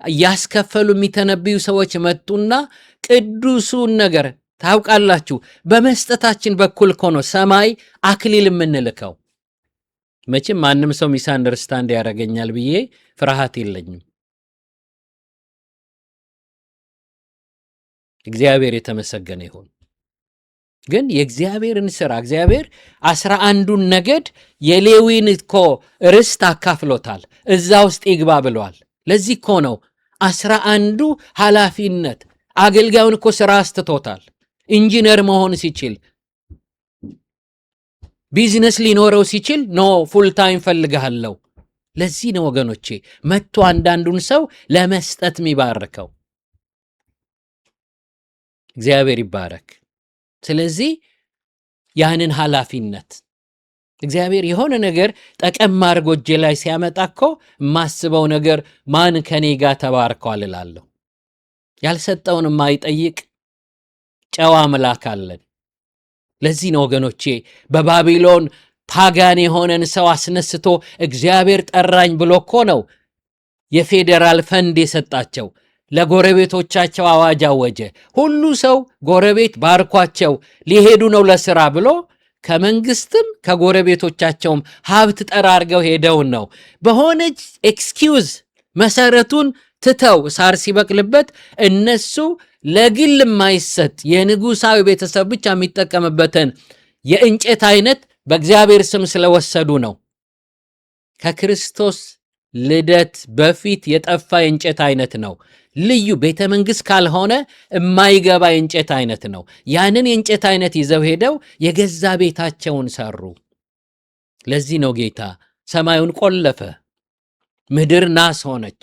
እያስከፈሉ የሚተነብዩ ሰዎች መጡና ቅዱሱን ነገር ታውቃላችሁ፣ በመስጠታችን በኩል እኮ ነው ሰማይ አክሊል የምንልከው። መቼም ማንም ሰው ሚስ አንደርስታንድ ያደርገኛል ብዬ ፍርሃት የለኝም። እግዚአብሔር የተመሰገነ ይሁን። ግን የእግዚአብሔርን ሥራ እግዚአብሔር 11ዱን ነገድ የሌዊን እኮ ርስት አካፍሎታል፣ እዛ ውስጥ ይግባ ብለዋል። ለዚህ እኮ ነው 11ዱ ኃላፊነት። አገልጋዩን እኮ ሥራ አስትቶታል። ኢንጂነር መሆን ሲችል ቢዝነስ ሊኖረው ሲችል ኖ ፉል ታይም ፈልግሃለሁ። ለዚህ ነው ወገኖቼ መጥቶ አንዳንዱን ሰው ለመስጠት የሚባርከው። እግዚአብሔር ይባረክ። ስለዚህ ያንን ኃላፊነት እግዚአብሔር የሆነ ነገር ጠቀም አድርጎ እጄ ላይ ሲያመጣ እኮ የማስበው ነገር ማን ከኔ ጋር ተባርከዋል እላለሁ። ያልሰጠውን የማይጠይቅ ጨዋ አምላክ አለን። ለዚህ ነው ወገኖቼ በባቢሎን ፓጋን የሆነን ሰው አስነስቶ እግዚአብሔር ጠራኝ ብሎ እኮ ነው የፌዴራል ፈንድ የሰጣቸው። ለጎረቤቶቻቸው አዋጅ አወጀ። ሁሉ ሰው ጎረቤት ባርኳቸው ሊሄዱ ነው ለሥራ ብሎ ከመንግስትም ከጎረቤቶቻቸውም ሀብት ጠራርገው ሄደውን ነው በሆነች ኤክስኪውዝ መሰረቱን ትተው ሳር ሲበቅልበት እነሱ ለግል የማይሰጥ የንጉሳዊ ቤተሰብ ብቻ የሚጠቀምበትን የእንጨት አይነት በእግዚአብሔር ስም ስለወሰዱ ነው። ከክርስቶስ ልደት በፊት የጠፋ የእንጨት አይነት ነው። ልዩ ቤተ መንግሥት ካልሆነ የማይገባ የእንጨት አይነት ነው። ያንን የእንጨት አይነት ይዘው ሄደው የገዛ ቤታቸውን ሰሩ። ለዚህ ነው ጌታ ሰማዩን ቆለፈ፣ ምድር ናስ ሆነች።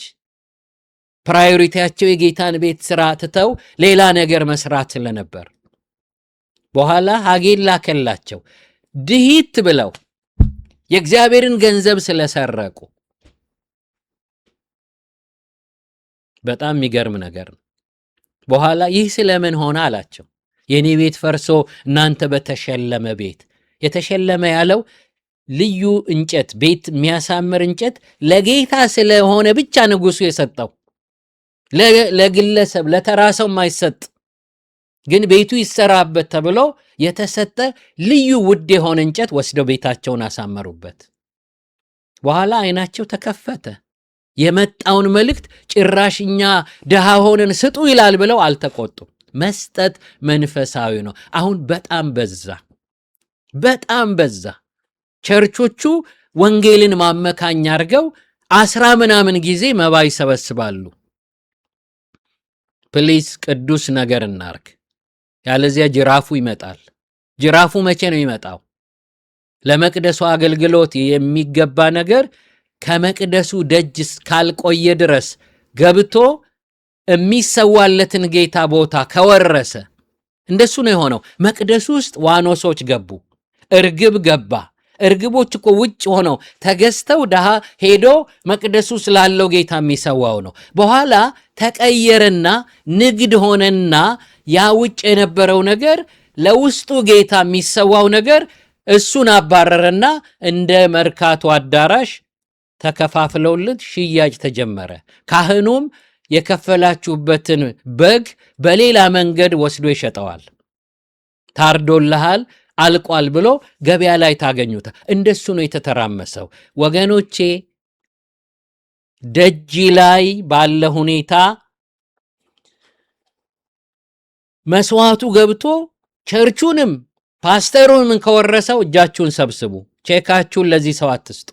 ፕራዮሪቲያቸው የጌታን ቤት ሥራ ትተው ሌላ ነገር መስራት ስለነበር በኋላ ሐጌን ላከላቸው። ድሂት ብለው የእግዚአብሔርን ገንዘብ ስለሰረቁ በጣም የሚገርም ነገር ነው። በኋላ ይህ ስለምን ሆነ አላቸው። የኔ ቤት ፈርሶ እናንተ በተሸለመ ቤት የተሸለመ ያለው ልዩ እንጨት ቤት የሚያሳምር እንጨት ለጌታ ስለሆነ ብቻ ንጉሱ የሰጠው ለግለሰብ ለተራ ሰው የማይሰጥ ግን ቤቱ ይሰራበት ተብሎ የተሰጠ ልዩ ውድ የሆነ እንጨት ወስደው ቤታቸውን አሳመሩበት። በኋላ አይናቸው ተከፈተ። የመጣውን መልእክት ጭራሽኛ ድሃ ሆነን ስጡ ይላል ብለው አልተቆጡም። መስጠት መንፈሳዊ ነው። አሁን በጣም በዛ። ቸርቾቹ ወንጌልን ማመካኛ አድርገው 10 ምናምን ጊዜ መባ ይሰበስባሉ። ፕሊስ ቅዱስ ነገር እናርግ፣ ያለዚያ ጅራፉ ይመጣል። ጅራፉ መቼ ነው ይመጣው? ለመቅደሱ አገልግሎት የሚገባ ነገር ከመቅደሱ ደጅ ካልቆየ ድረስ ገብቶ የሚሰዋለትን ጌታ ቦታ ከወረሰ እንደሱ ነው የሆነው። መቅደሱ ውስጥ ዋኖሶች ገቡ፣ እርግብ ገባ። እርግቦች እኮ ውጭ ሆነው ተገዝተው ድሃ ሄዶ መቅደሱ ስላለው ጌታ የሚሰዋው ነው። በኋላ ተቀየረና ንግድ ሆነና ያ ውጭ የነበረው ነገር ለውስጡ ጌታ የሚሰዋው ነገር እሱን አባረረና እንደ መርካቶ አዳራሽ ተከፋፍለውለት ሽያጭ ተጀመረ። ካህኑም የከፈላችሁበትን በግ በሌላ መንገድ ወስዶ ይሸጠዋል። ታርዶልሃል፣ አልቋል ብሎ ገበያ ላይ ታገኙታል። እንደሱ ነው የተተራመሰው። ወገኖቼ ደጅ ላይ ባለ ሁኔታ መስዋዕቱ ገብቶ ቸርቹንም ፓስተሩንም ከወረሰው እጃችሁን ሰብስቡ። ቼካችሁን ለዚህ ሰው አትስጡ።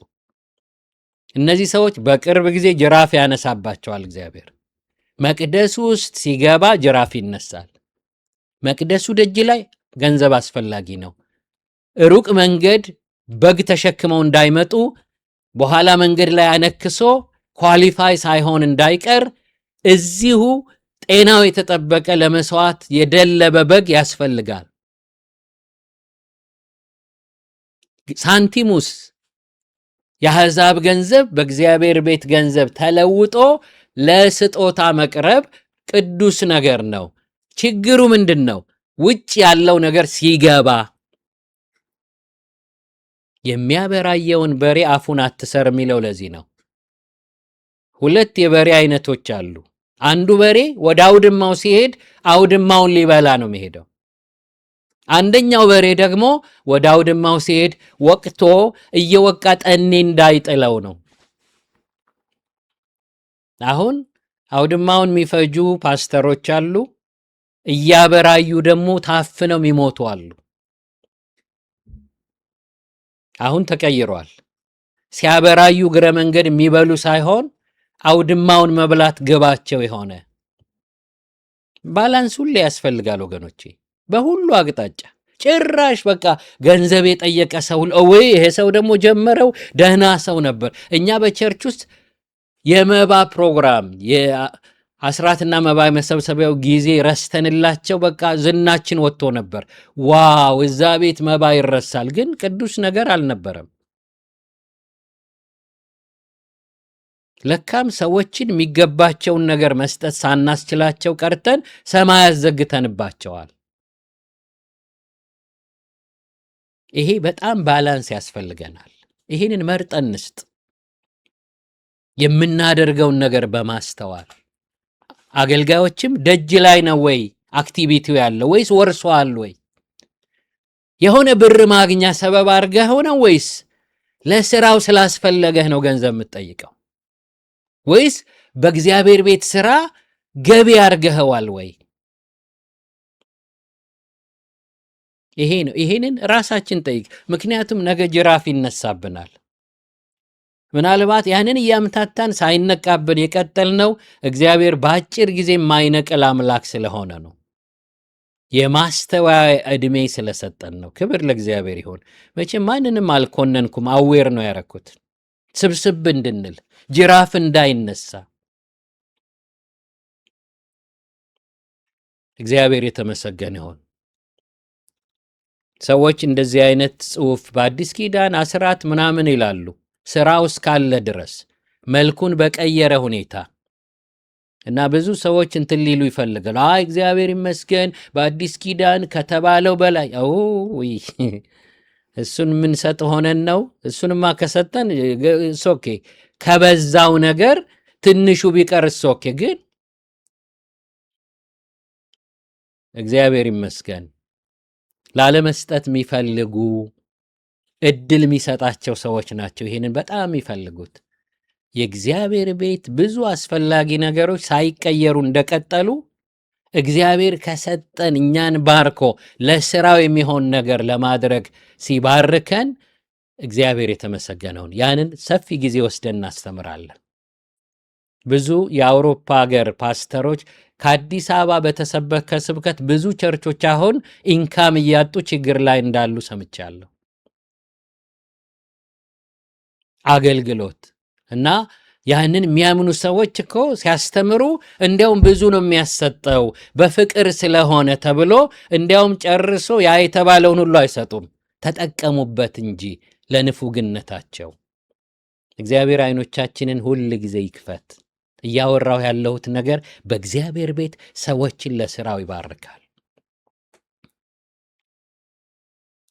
እነዚህ ሰዎች በቅርብ ጊዜ ጅራፍ ያነሳባቸዋል እግዚአብሔር። መቅደሱ ውስጥ ሲገባ ጅራፍ ይነሳል። መቅደሱ ደጅ ላይ ገንዘብ አስፈላጊ ነው። ሩቅ መንገድ በግ ተሸክመው እንዳይመጡ በኋላ መንገድ ላይ አነክሶ ኳሊፋይ ሳይሆን እንዳይቀር እዚሁ ጤናው የተጠበቀ ለመስዋዕት የደለበ በግ ያስፈልጋል። ሳንቲሙስ የአሕዛብ ገንዘብ በእግዚአብሔር ቤት ገንዘብ ተለውጦ ለስጦታ መቅረብ ቅዱስ ነገር ነው። ችግሩ ምንድን ነው? ውጭ ያለው ነገር ሲገባ የሚያበራየውን በሬ አፉን አትሰር የሚለው ለዚህ ነው። 2 የበሬ አይነቶች አሉ። አንዱ በሬ ወደ አውድማው ሲሄድ አውድማውን ሊበላ ነው የሚሄደው። አንደኛው በሬ ደግሞ ወደ አውድማው ሲሄድ ወቅቶ እየወቃ ጠኔ እንዳይጥለው ነው። አሁን አውድማውን የሚፈጁ ፓስተሮች አሉ፣ እያበራዩ ደግሞ ታፍነው የሚሞቱ አሉ። አሁን ተቀይሯል። ሲያበራዩ ግረ መንገድ የሚበሉ ሳይሆን አውድማውን መብላት ግባቸው የሆነ ባላንስ ሁሌ ያስፈልጋል ወገኖቼ፣ በሁሉ አቅጣጫ። ጭራሽ በቃ ገንዘብ የጠየቀ ሰው ወይ ይሄ ሰው ደግሞ ጀመረው ደህና ሰው ነበር። እኛ በቸርች ውስጥ የመባ ፕሮግራም የአስራትና መባ መሰብሰቢያው ጊዜ ረስተንላቸው በቃ ዝናችን ወጥቶ ነበር። ዋው እዛ ቤት መባ ይረሳል፣ ግን ቅዱስ ነገር አልነበረም። ለካም ሰዎችን የሚገባቸውን ነገር መስጠት ሳናስችላቸው ቀርተን ሰማይ አዘግተንባቸዋል። ይሄ በጣም ባላንስ ያስፈልገናል። ይሄንን መርጠን እንስጥ፣ የምናደርገውን ነገር በማስተዋል። አገልጋዮችም ደጅ ላይ ነው ወይ አክቲቪቲው ያለው ወይስ ወርሷል ወይ? የሆነ ብር ማግኛ ሰበብ አድርገህ ነው ወይስ ለስራው ስላስፈለገህ ነው ገንዘብ የምትጠይቀው? ወይስ በእግዚአብሔር ቤት ስራ ገቢ አድርገኸዋል ወይ? ይሄ ነው። ይሄንን ራሳችን ጠይቅ። ምክንያቱም ነገ ጅራፍ ይነሳብናል። ምናልባት ያንን እያምታታን ሳይነቃብን የቀጠልነው እግዚአብሔር በአጭር ጊዜ የማይነቅል አምላክ ስለሆነ ነው። የማስተዋያ ዕድሜ ስለሰጠን ነው። ክብር ለእግዚአብሔር ይሁን። መቼም ማንንም አልኮነንኩም፣ አዌር ነው ያረኩት። ስብስብ እንድንል ጅራፍ እንዳይነሳ እግዚአብሔር የተመሰገነ ይሁን። ሰዎች እንደዚህ አይነት ጽሑፍ በአዲስ ኪዳን አስራት ምናምን ይላሉ። ስራው እስካለ ድረስ መልኩን በቀየረ ሁኔታ እና ብዙ ሰዎች እንትን ሊሉ ይፈልጋሉ። አይ እግዚአብሔር ይመስገን በአዲስ ኪዳን ከተባለው በላይ ወይ እሱን ምን ሰጥ ሆነን ነው? እሱንማ ከሰጠን ኦኬ፣ ከበዛው ነገር ትንሹ ቢቀር ኦኬ። ግን እግዚአብሔር ይመስገን ላለመስጠት የሚፈልጉ እድል የሚሰጣቸው ሰዎች ናቸው ይሄንን በጣም የሚፈልጉት። የእግዚአብሔር ቤት ብዙ አስፈላጊ ነገሮች ሳይቀየሩ እንደቀጠሉ እግዚአብሔር ከሰጠን እኛን ባርኮ ለስራው የሚሆን ነገር ለማድረግ ሲባርከን እግዚአብሔር የተመሰገነውን ያንን ሰፊ ጊዜ ወስደን እናስተምራለን። ብዙ የአውሮፓ ሀገር ፓስተሮች ከአዲስ አበባ በተሰበከ ስብከት ብዙ ቸርቾች አሁን ኢንካም እያጡ ችግር ላይ እንዳሉ ሰምቻለሁ። አገልግሎት እና ያንን የሚያምኑ ሰዎች እኮ ሲያስተምሩ እንዲያውም ብዙ ነው የሚያሰጠው በፍቅር ስለሆነ ተብሎ እንዲያውም ጨርሶ ያ የተባለውን ሁሉ አይሰጡም፣ ተጠቀሙበት እንጂ ለንፉግነታቸው። እግዚአብሔር አይኖቻችንን ሁል ጊዜ ይክፈት። እያወራው ያለሁት ነገር በእግዚአብሔር ቤት ሰዎችን ለስራው ይባርካል።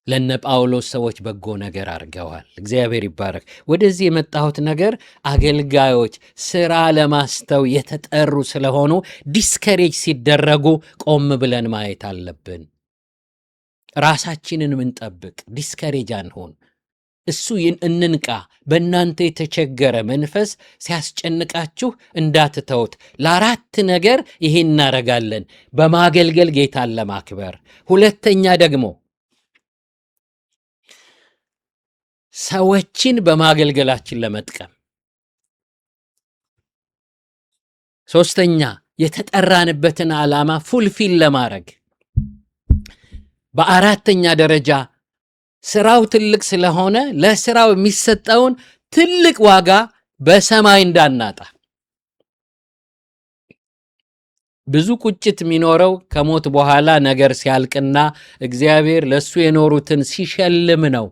ለነ ጳውሎስ ሰዎች በጎ ነገር አድርገዋል። እግዚአብሔር ይባረክ። ወደዚህ የመጣሁት ነገር አገልጋዮች ስራ ለማስተው የተጠሩ ስለሆኑ ዲስከሬጅ ሲደረጉ ቆም ብለን ማየት አለብን። ራሳችንን ምንጠብቅ፣ ዲስከሬጅ አንሆን። እሱ እንንቃ። በእናንተ የተቸገረ መንፈስ ሲያስጨንቃችሁ እንዳትተውት። ለአራት ነገር ይሄን እናረጋለን፣ በማገልገል ጌታን ለማክበር። ሁለተኛ ደግሞ ሰዎችን በማገልገላችን ለመጥቀም። ሶስተኛ የተጠራንበትን ዓላማ ፉልፊል ለማድረግ። በአራተኛ ደረጃ ስራው ትልቅ ስለሆነ ለስራው የሚሰጠውን ትልቅ ዋጋ በሰማይ እንዳናጣ። ብዙ ቁጭት የሚኖረው ከሞት በኋላ ነገር ሲያልቅና እግዚአብሔር ለሱ የኖሩትን ሲሸልም ነው።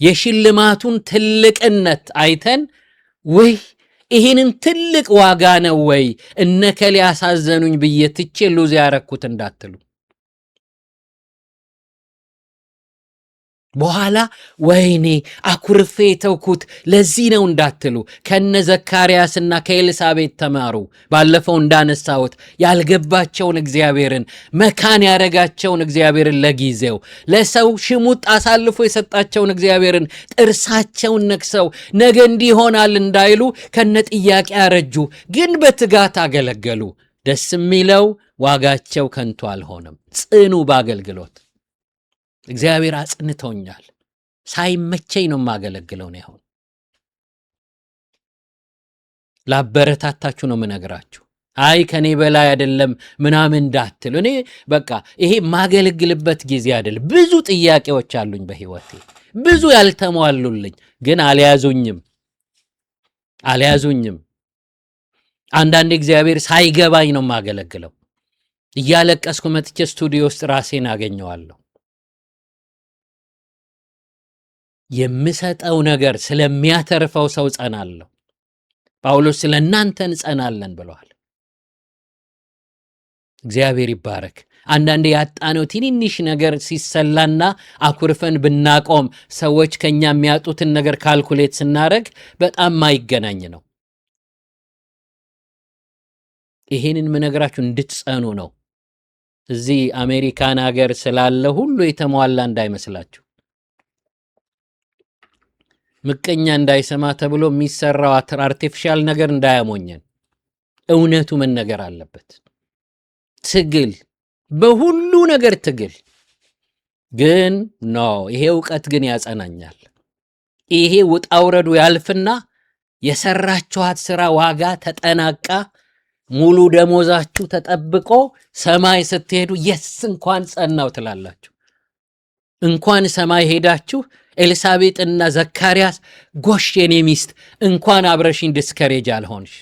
የሽልማቱን ትልቅነት አይተን ወይ ይህንን ትልቅ ዋጋ ነው ወይ እነከሌ ያሳዘኑኝ ብዬ ትቼ ሉዝ ያረኩት እንዳትሉ። በኋላ ወይኔ አኩርፌ የተውኩት ለዚህ ነው እንዳትሉ። ከነ ዘካርያስና ከኤልሳቤጥ ተማሩ። ባለፈው እንዳነሳሁት ያልገባቸውን እግዚአብሔርን፣ መካን ያረጋቸውን እግዚአብሔርን፣ ለጊዜው ለሰው ሽሙጥ አሳልፎ የሰጣቸውን እግዚአብሔርን ጥርሳቸውን ነክሰው ነገ እንዲህ ይሆናል እንዳይሉ ከነ ጥያቄ ያረጁ፣ ግን በትጋት አገለገሉ። ደስ የሚለው ዋጋቸው ከንቱ አልሆነም። ጽኑ በአገልግሎት። እግዚአብሔር አጽንቶኛል። ሳይመቸኝ ነው የማገለግለው ነው። አሁን ላበረታታችሁ ነው የምነግራችሁ። አይ ከኔ በላይ አይደለም ምናምን እንዳትሉ። እኔ በቃ ይሄ ማገለግልበት ጊዜ አይደለም። ብዙ ጥያቄዎች አሉኝ በህይወቴ፣ ብዙ ያልተሟሉልኝ፣ ግን አልያዙኝም። አንዳንድ እግዚአብሔር ሳይገባኝ ነው የማገለግለው። እያለቀስኩ መጥቼ ስቱዲዮ ውስጥ ራሴን አገኘዋለሁ። የምሰጠው ነገር ስለሚያተርፈው ሰው ጸናለሁ። ጳውሎስ ስለ እናንተ እንጸናለን ብለዋል። እግዚአብሔር ይባረክ። አንዳንዴ ያጣነው ትንንሽ ነገር ሲሰላና አኩርፈን ብናቆም ሰዎች ከኛ የሚያጡትን ነገር ካልኩሌት ስናረግ በጣም ማይገናኝ ነው። ይሄንን ምነግራችሁ እንድትጸኑ ነው። እዚህ አሜሪካን ሀገር ስላለ ሁሉ የተሟላ እንዳይመስላችሁ። ምቀኛ እንዳይሰማ ተብሎ የሚሰራው አርቲፊሻል ነገር እንዳያሞኘን። እውነቱ መነገር አለበት። ትግል፣ በሁሉ ነገር ትግል። ግን ይሄ ዕውቀት ግን ያጸናኛል። ይሄ ውጣውረዱ ያልፍና የሰራችኋት ስራ ዋጋ ተጠናቃ ሙሉ ደሞዛችሁ ተጠብቆ ሰማይ ስትሄዱ እንኳን ጸናው ትላላችሁ። እንኳን ሰማይ ሄዳችሁ ኤልሳቤጥና ዘካርያስ ጎሽ የኔ ሚስት እንኳን አብረሽኝ ዲስከሬጅ አልሆንሽ።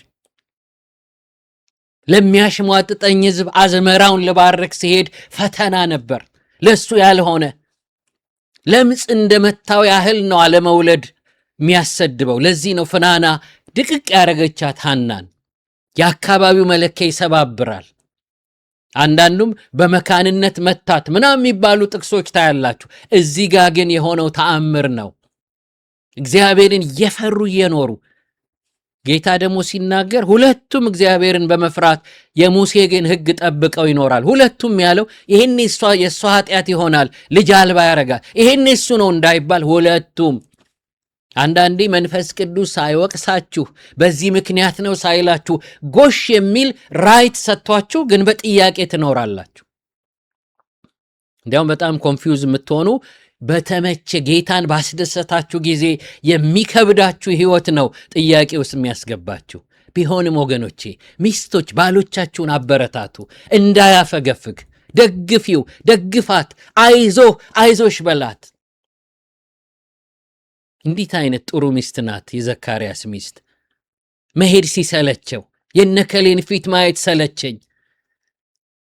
ለሚያሽሟጥጠኝ ሕዝብ አዝመራውን ልባርክ ሲሄድ ፈተና ነበር። ለሱ ያልሆነ ለምጽ እንደመታው ያህል ነው አለመውለድ የሚያሰድበው። ለዚህ ነው ፍናና ድቅቅ ያረገቻት ሐናን። የአካባቢው መለኪያ ይሰባብራል። አንዳንዱም በመካንነት መታት ምናምን የሚባሉ ጥቅሶች ታያላችሁ። እዚህ ጋር ግን የሆነው ተአምር ነው። እግዚአብሔርን እየፈሩ እየኖሩ ጌታ ደግሞ ሲናገር ሁለቱም እግዚአብሔርን በመፍራት የሙሴ ግን ሕግ ጠብቀው ይኖራል። ሁለቱም ያለው ይሄን የሷ ኃጢአት ይሆናል ልጅ አልባ ያረጋል፣ ይሄን እሱ ነው እንዳይባል ሁለቱም። አንዳንዴ መንፈስ ቅዱስ ሳይወቅሳችሁ በዚህ ምክንያት ነው ሳይላችሁ ጎሽ የሚል ራይት ሰጥቷችሁ ግን በጥያቄ ትኖራላችሁ። እንዲያውም በጣም ኮንፊውዝ የምትሆኑ በተመቸ ጌታን ባስደሰታችሁ ጊዜ የሚከብዳችሁ ሕይወት ነው ጥያቄ ውስጥ የሚያስገባችሁ። ቢሆንም ወገኖቼ ሚስቶች ባሎቻችሁን አበረታቱ፣ እንዳያፈገፍግ ደግፊው፣ ደግፋት፣ አይዞህ አይዞሽ በላት። እንዲት አይነት ጥሩ ሚስት ናት የዘካርያስ ሚስት። መሄድ ሲሰለቸው የነከሌን ፊት ማየት ሰለቸኝ፣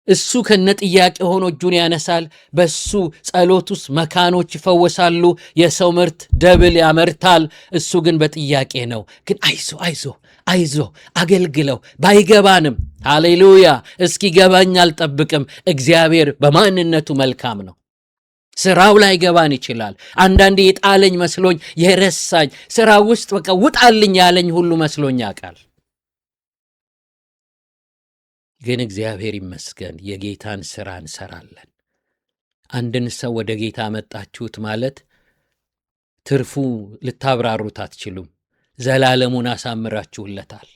እሱ ከነጥያቄ ሆኖ እጁን ያነሳል። በሱ ጸሎት ውስጥ መካኖች ይፈወሳሉ፣ የሰው ምርት ደብል ያመርታል። እሱ ግን በጥያቄ ነው። ግን አይዞ አይዞ አይዞ አገልግለው፣ ባይገባንም ሃሌሉያ እስኪ ገባኝ አልጠብቅም። እግዚአብሔር በማንነቱ መልካም ነው። ስራው ላይ ገባን ይችላል። አንዳንዴ የጣለኝ መስሎኝ የረሳኝ ስራ ውስጥ በቃ ውጣልኝ ያለኝ ሁሉ መስሎኝ ያውቃል። ግን እግዚአብሔር ይመስገን የጌታን ስራ እንሰራለን። አንድን ሰው ወደ ጌታ መጣችሁት ማለት ትርፉ ልታብራሩት አትችሉም። ዘላለሙን አሳምራችሁለታል፣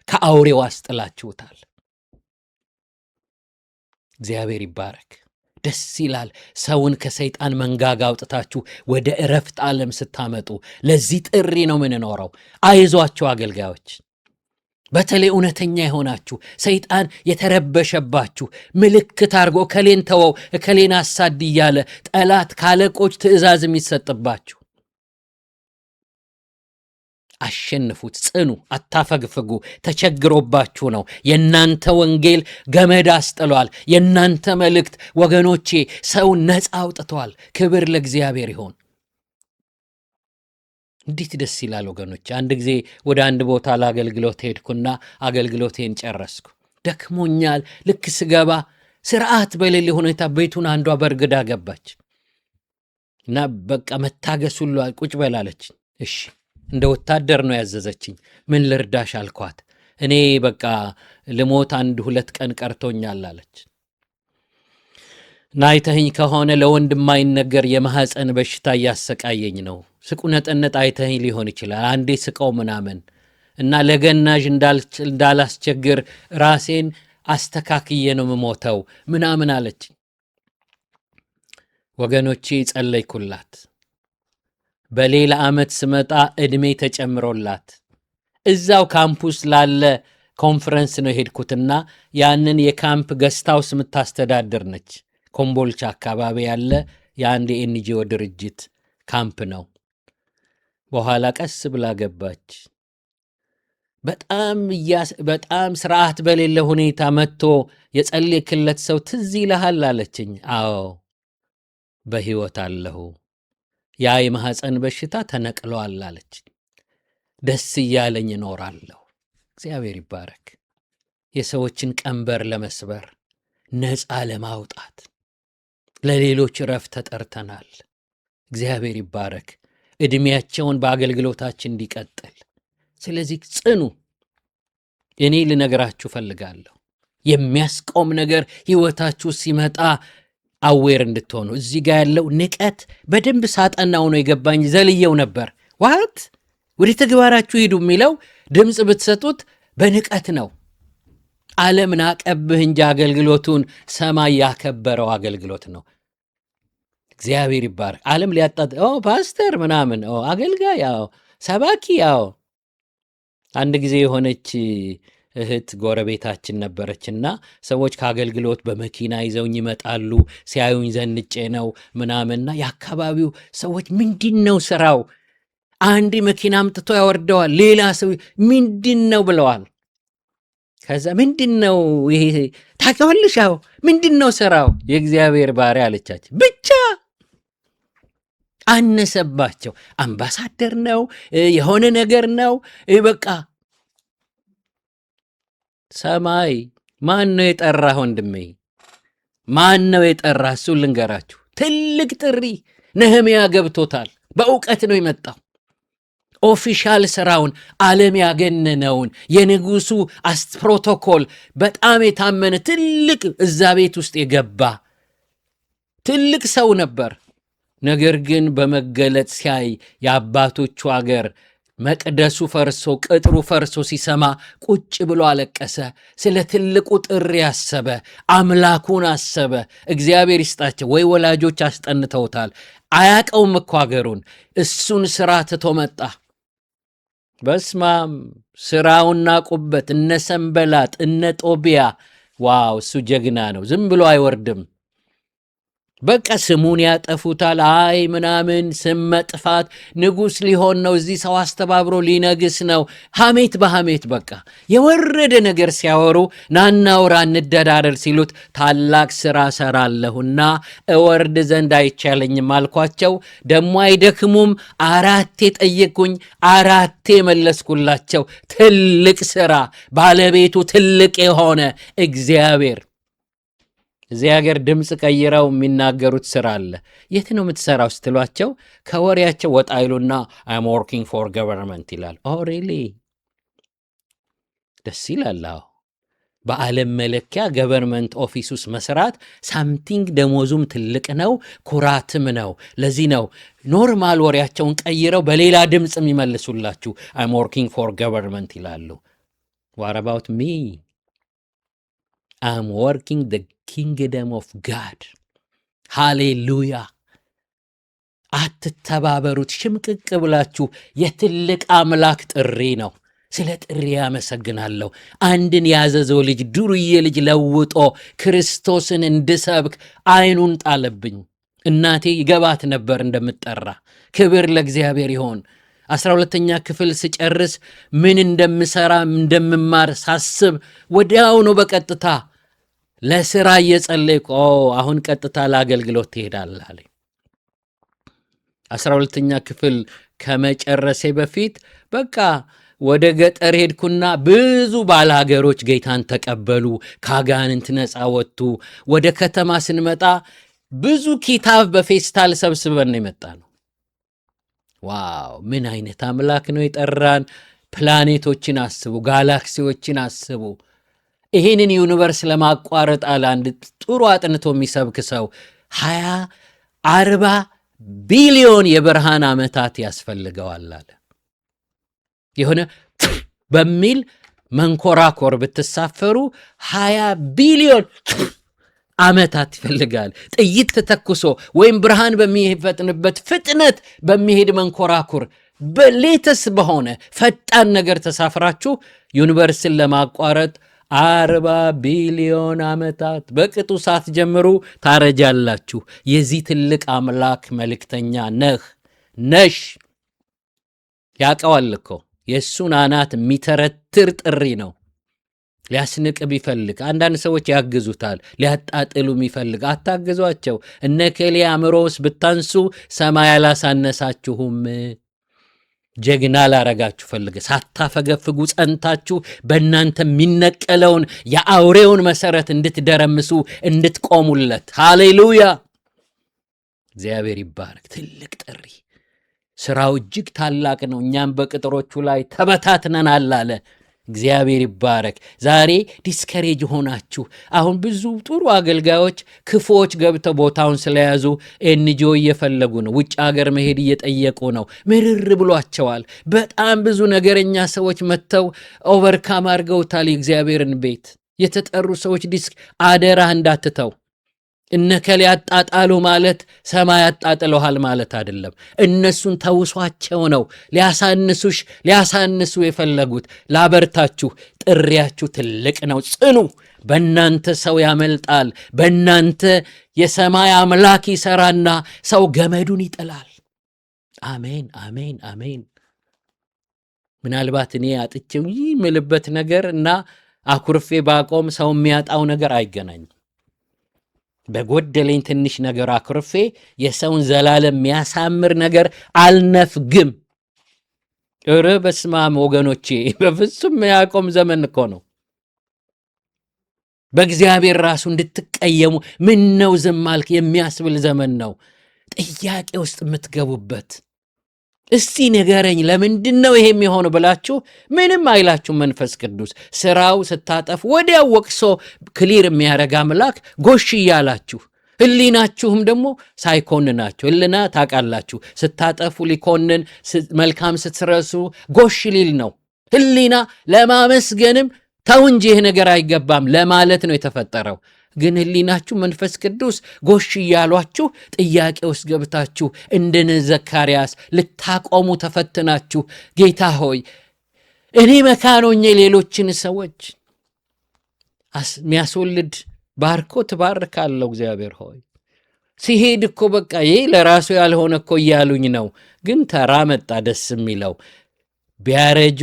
ከአውሬው አስጥላችሁታል። እግዚአብሔር ይባረክ። ደስ ይላል ሰውን ከሰይጣን መንጋጋ አውጥታችሁ ወደ እረፍት ዓለም ስታመጡ። ለዚህ ጥሪ ነው ምንኖረው። አይዟችሁ አገልጋዮች፣ በተለይ እውነተኛ የሆናችሁ ሰይጣን የተረበሸባችሁ ምልክት አድርጎ እከሌን ተወው እከሌን አሳድ እያለ ጠላት ካለቆች ትእዛዝ የሚሰጥባችሁ አሸንፉት፣ ጽኑ፣ አታፈግፍጉ። ተቸግሮባችሁ ነው። የናንተ ወንጌል ገመድ አስጥሏል። የናንተ መልእክት ወገኖቼ ሰውን ነፃ አውጥቷል። ክብር ለእግዚአብሔር ይሆን። እንዴት ደስ ይላል ወገኖች። አንድ ጊዜ ወደ አንድ ቦታ ለአገልግሎት ሄድኩና አገልግሎቴን ጨረስኩ። ደክሞኛል። ልክ ስገባ ስርዓት በሌለ ሁኔታ ቤቱን አንዷ በርግዳ ገባች እና በቃ መታገስ ሁሉ ቁጭ በላለች። እሺ እንደ ወታደር ነው ያዘዘችኝ። ምን ልርዳሽ አልኳት። እኔ በቃ ልሞት 1-2 ቀን ቀርቶኛል አለች። ናይተኝ ከሆነ ለወንድ የማይነገር የማህፀን በሽታ እያሰቃየኝ ነው። ስቁነጥነት አይተኝ ሊሆን ይችላል። አንዴ ስቀው ምናምን እና ለገናዥ እንዳላስቸግር ራሴን አስተካክዬ ነው የምሞተው ምናምን አለች። ወገኖቼ ጸለይኩላት። በሌላ ዓመት ስመጣ ዕድሜ ተጨምሮላት እዛው ካምፑስ ላለ ኮንፈረንስ ነው ሄድኩትና ያንን የካምፕ ገስታውስ የምታስተዳድር ነች። ኮምቦልቻ አካባቢ ያለ የአንድ የኤንጂኦ ድርጅት ካምፕ ነው። በኋላ ቀስ ብላ ገባች። በጣም ስርዓት በሌለ ሁኔታ መጥቶ የጸለይክለት ሰው ትዝ ይልሃል አለችኝ። አዎ በሕይወት አለሁ፣ ያ የማህፀን በሽታ ተነቅሏል አለች። ደስ እያለኝ እኖራለሁ። እግዚአብሔር ይባረክ። የሰዎችን ቀንበር ለመስበር ነፃ ለማውጣት ለሌሎች ረፍት ተጠርተናል። እግዚአብሔር ይባረክ። ዕድሜያቸውን በአገልግሎታችን እንዲቀጥል። ስለዚህ ጽኑ። እኔ ልነግራችሁ ፈልጋለሁ። የሚያስቆም ነገር ሕይወታችሁ ሲመጣ አዌር እንድትሆኑ። እዚህ ጋር ያለው ንቀት በደንብ ሳጠናው ነው የገባኝ። ዘልየው ነበር። ዋት ወደ ተግባራችሁ ሂዱ የሚለው ድምፅ ብትሰጡት በንቀት ነው። ዓለም ናቀብህ እንጂ አገልግሎቱን ሰማይ ያከበረው አገልግሎት ነው። እግዚአብሔር ይባረክ። ዓለም ሊያጣጥ ፓስተር ምናምን አገልጋይ ሰባኪ አንድ ጊዜ የሆነች እህት ጎረቤታችን ነበረችና ሰዎች ከአገልግሎት በመኪና ይዘውኝ ይመጣሉ። ሲያዩኝ ዘንጬ ነው ምናምንና የአካባቢው ሰዎች ምንድነው ስራው? አንድ መኪና አምጥቶ ያወርደዋል፣ ሌላ ሰው ምንድነው ብለዋል። ከዛ ምንድነው ይሄ ታውቂዋለሽ? ምንድነው ስራው? የእግዚአብሔር ባሪያ አለቻች። ብቻ አነሰባቸው። አምባሳደር ነው የሆነ ነገር ነው በቃ። ሰማይ ማን ነው የጠራ? ወንድሜ ማን ነው የጠራ? እሱ ልንገራችሁ። ትልቅ ጥሪ ነህምያ ገብቶታል። በእውቀት ነው የመጣው። ኦፊሻል ስራውን ዓለም ያገነነውን የንጉሱ ፕሮቶኮል በጣም የታመነ ትልቅ እዛ ቤት ውስጥ የገባ ትልቅ ሰው ነበር። ነገር ግን በመገለጥ ሲያይ የአባቶቹ አገር መቅደሱ ፈርሶ ቅጥሩ ፈርሶ ሲሰማ ቁጭ ብሎ አለቀሰ። ስለ ትልቁ ጥሪ አሰበ፣ አምላኩን አሰበ። እግዚአብሔር ይስጣቸው። ወይ ወላጆች አስጠንተውታል። አያቀውም እኮ አገሩን። እሱን ስራ ትቶ መጣ። በስማም ስራውና ቁበት እነ ሰንበላጥ እነ ጦቢያ። ዋው እሱ ጀግና ነው። ዝም ብሎ አይወርድም። በቃ ስሙን ያጠፉታል። አይ ምናምን ስም መጥፋት፣ ንጉሥ ሊሆን ነው፣ እዚህ ሰው አስተባብሮ ሊነግስ ነው። ሐሜት በሐሜት በቃ የወረደ ነገር ሲያወሩ ናናውራ እንደዳደር ሲሉት ታላቅ ሥራ ሰራለሁና እወርድ ዘንድ አይቻለኝም አልኳቸው። ደሞ አይደክሙም። 4 ጠየቅኩኝ፣ 4 መለስኩላቸው። ትልቅ ሥራ ባለቤቱ ትልቅ የሆነ እግዚአብሔር። እዚህ ሀገር ድምፅ ቀይረው የሚናገሩት ስራ አለ። የት ነው የምትሰራው ስትሏቸው ከወሬያቸው ወጣ ይሉና I'm working for government ይላል። ሪሊ ደስ ይላል። በዓለም መለኪያ ገቨርንመንት ኦፊስ ውስጥ መስራት ሳምቲንግ ደሞዙም ትልቅ ነው፣ ኩራትም ነው። ለዚህ ነው ኖርማል ወሬያቸውን ቀይረው በሌላ ድምፅ የሚመልሱላችሁ I'm working for government ይላሉ። What about me? I'm working the kingdom of God. ሃሌሉያ። አትተባበሩት። ሽምቅቅ ብላችሁ የትልቅ አምላክ ጥሪ ነው። ስለ ጥሪ ያመሰግናለሁ። አንድን ያዘዘው ልጅ ዱርዬ ልጅ ለውጦ ክርስቶስን እንድሰብክ አይኑን ጣለብኝ። እናቴ ይገባት ነበር እንደምጠራ። ክብር ለእግዚአብሔር ይሆን። 12ኛ ክፍል ስጨርስ ምን እንደምሰራ እንደምማር ሳስብ ወዲያውኑ በቀጥታ ለሥራ እየጸለይኩ አሁን ቀጥታ ለአገልግሎት ትሄዳለህ አለኝ። 12ኛ ክፍል ከመጨረሴ በፊት በቃ ወደ ገጠር ሄድኩና ብዙ ባለሀገሮች ጌታን ተቀበሉ፣ ካጋንንት ነፃ ወጡ። ወደ ከተማ ስንመጣ ብዙ ኪታብ በፌስታል ሰብስበን የመጣ ነው። ዋው ምን አይነት አምላክ ነው የጠራን! ፕላኔቶችን አስቡ፣ ጋላክሲዎችን አስቡ። ይህንን ዩኒቨርስ ለማቋረጥ አለ አንድ ጥሩ አጥንቶ የሚሰብክ ሰው 40 ቢሊዮን የብርሃን ዓመታት ያስፈልገዋል አለ። የሆነ በሚል መንኮራኮር ብትሳፈሩ 20 ቢሊዮን ዓመታት ይፈልጋል። ጥይት ተተኩሶ ወይም ብርሃን በሚፈጥንበት ፍጥነት በሚሄድ መንኮራኩር በሌተስ በሆነ ፈጣን ነገር ተሳፍራችሁ ዩኒቨርስን ለማቋረጥ 40 ቢሊዮን ዓመታት በቅጡ ሳትጀምሩ ታረጃላችሁ። የዚህ ትልቅ አምላክ መልእክተኛ ነሽ። ያውቀዋል እኮ የእሱን አናት የሚተረትር ጥሪ ነው። ሊያስንቅ ቢፈልግ አንዳንድ ሰዎች ያግዙታል። ሊያጣጥሉ የሚፈልግ አታግዟቸው። እነ ከሌ አእምሮስ ብታንሱ ሰማይ አላሳነሳችሁም። ጀግና ላረጋችሁ ፈልገ ሳታፈገፍጉ ጸንታችሁ በእናንተ የሚነቀለውን የአውሬውን መሰረት እንድትደረምሱ እንድትቆሙለት። ሃሌሉያ! እግዚአብሔር ይባረክ። ትልቅ ጥሪ፣ ስራው እጅግ ታላቅ ነው። እኛም በቅጥሮቹ ላይ ተበታትነናል አለ። እግዚአብሔር ይባረክ። ዛሬ ዲስከሬጅ ሆናችሁ አሁን ብዙ ጥሩ አገልጋዮች ክፉዎች ገብተው ቦታውን ስለያዙ ኤንጂኦ እየፈለጉ ነው። ውጭ ሀገር መሄድ እየጠየቁ ነው። ምርር ብሏቸዋል። በጣም ብዙ ነገረኛ ሰዎች መጥተው ኦቨርካም አድርገውታል የእግዚአብሔርን ቤት። የተጠሩ ሰዎች አደራ እንዳትተው። እነከሌ ያጣጣሉ ማለት ሰማይ ያጣጥለዋል ማለት አይደለም። እነሱን ተውሷቸው ነው ሊያሳንሱ የፈለጉት። ላበርታችሁ፣ ጥሪያችሁ ትልቅ ነው። ጽኑ። በእናንተ ሰው ያመልጣል። በእናንተ የሰማይ አምላክ ይሰራና ሰው ገመዱን ይጥላል። አሜን፣ አሜን፣ አሜን። ምናልባት እኔ አጥቼው ምልበት ነገር እና አኩርፌ ባቆም ሰው የሚያጣው ነገር አይገናኝም። በጎደለኝ ትንሽ ነገር አኩርፌ የሰውን ዘላለም የሚያሳምር ነገር አልነፍግም። በስመ አብ ወገኖቼ፣ በፍጹም ያቆም ዘመን እኮ ነው። በእግዚአብሔር ራሱ እንድትቀየሙ ምን ነው ዝም አልክ የሚያስብል ዘመን ነው። ጥያቄ ውስጥ የምትገቡበት። እስቲ ንገረኝ ለምንድን ነው ይሄ የሚሆነው ብላችሁ ምንም አይላችሁ። መንፈስ ቅዱስ ስራው ስታጠፍ ወዲያው ወቅሶ ክሊር የሚያረግ አምላክ ጎሽ እያላችሁ ህሊናችሁም ደግሞ ሳይኮንናችሁ። ህሊና ታውቃላችሁ፣ ስታጠፉ ሊኮንን፣ መልካም ስትረሱ ጎሽ ሊል ነው። ህሊና ለማመስገንም ተው እንጂ ይህ ነገር አይገባም ለማለት ነው የተፈጠረው። ግን ህሊናችሁ መንፈስ ቅዱስ ጎሽ እያሏችሁ ጥያቄ ውስጥ ገብታችሁ እንደነ ዘካርያስ ልታቆሙ ተፈትናችሁ፣ ጌታ ሆይ እኔ መካኖኜ ሌሎችን ሰዎች የሚያስወልድ ባርኮ ትባርካለሁ። እግዚአብሔር ሆይ ሲሄድ እኮ በቃ ይህ ለራሱ ያልሆነ እኮ እያሉኝ ነው። ግን ተራ መጣ ደስ የሚለው ቢያረጁ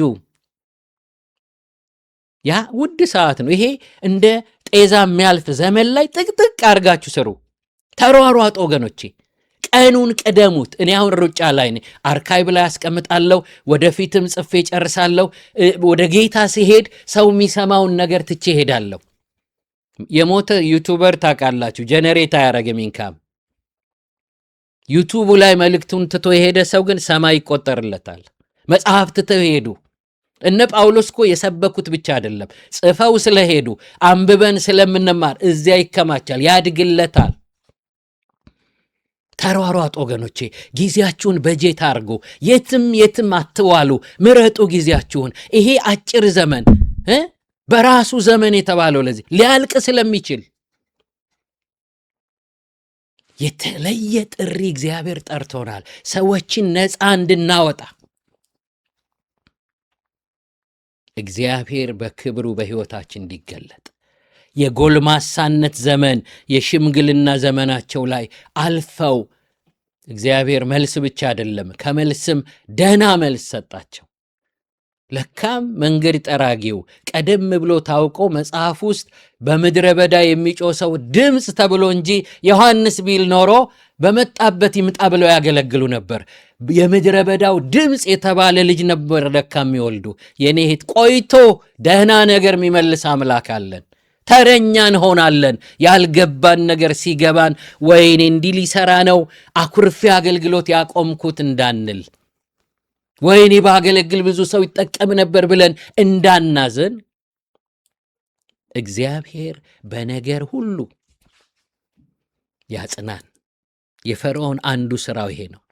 ያ ውድ ሰዓት ነው። ይሄ እንደ ጤዛ የሚያልፍ ዘመን ላይ ጥቅጥቅ አድርጋችሁ ስሩ። ተሯሯጥ ወገኖቼ፣ ቀኑን ቅደሙት። እኔ አሁን ሩጫ ላይ ነኝ። አርካይቭ ላይ አስቀምጣለሁ፣ ወደፊትም ጽፌ ጨርሳለሁ። ወደ ጌታ ሲሄድ ሰው የሚሰማውን ነገር ትቼ ሄዳለሁ። የሞተ ዩቱበር ታውቃላችሁ፣ ጀነሬት አያረግም ኢንካም። ዩቱቡ ላይ መልእክቱን ትቶ የሄደ ሰው ግን ሰማይ ይቆጠርለታል። መጽሐፍ ትተው ሄዱ። እነ ጳውሎስ እኮ የሰበኩት ብቻ አይደለም፣ ጽፈው ስለሄዱ አንብበን ስለምንማር እዚያ ይከማቻል፣ ያድግለታል። ተሯሯጥ ወገኖቼ፣ ጊዜያችሁን በጀት አድርጉ። የትም አትዋሉ፣ ምረጡ ጊዜያችሁን። ይሄ አጭር ዘመን በራሱ ዘመን የተባለው ለዚህ ሊያልቅ ስለሚችል የተለየ ጥሪ እግዚአብሔር ጠርቶናል፣ ሰዎችን ነፃ እንድናወጣ። እግዚአብሔር በክብሩ በሕይወታችን እንዲገለጥ የጎልማሳነት ዘመን የሽምግልና ዘመናቸው ላይ አልፈው እግዚአብሔር መልስ ብቻ አይደለም ከመልስም ደህና መልስ ሰጣቸው። ለካም መንገድ ጠራጊው ቀደም ብሎ ታውቆ መጽሐፍ ውስጥ በምድረ በዳ የሚጮህ ሰው ድምፅ ተብሎ እንጂ ዮሐንስ ቢል ኖሮ በመጣበት ይምጣ ብለው ያገለግሉ ነበር። የምድረ በዳው ድምፅ የተባለ ልጅ ነበር ለካ የሚወልዱ። የኔ እህት ቆይቶ ደህና ነገር የሚመልስ አምላክ አለን። ተረኛ እንሆናለን። ያልገባን ነገር ሲገባን ወይኔ እንዲህ ሊሰራ ነው አኩርፌ አገልግሎት ያቆምኩት እንዳንል፣ ወይኔ ባገለግል ብዙ ሰው ይጠቀም ነበር ብለን እንዳናዘን እግዚአብሔር በነገር ሁሉ ያጽናን። የፈርዖን አንዱ ሥራው ይሄ ነው።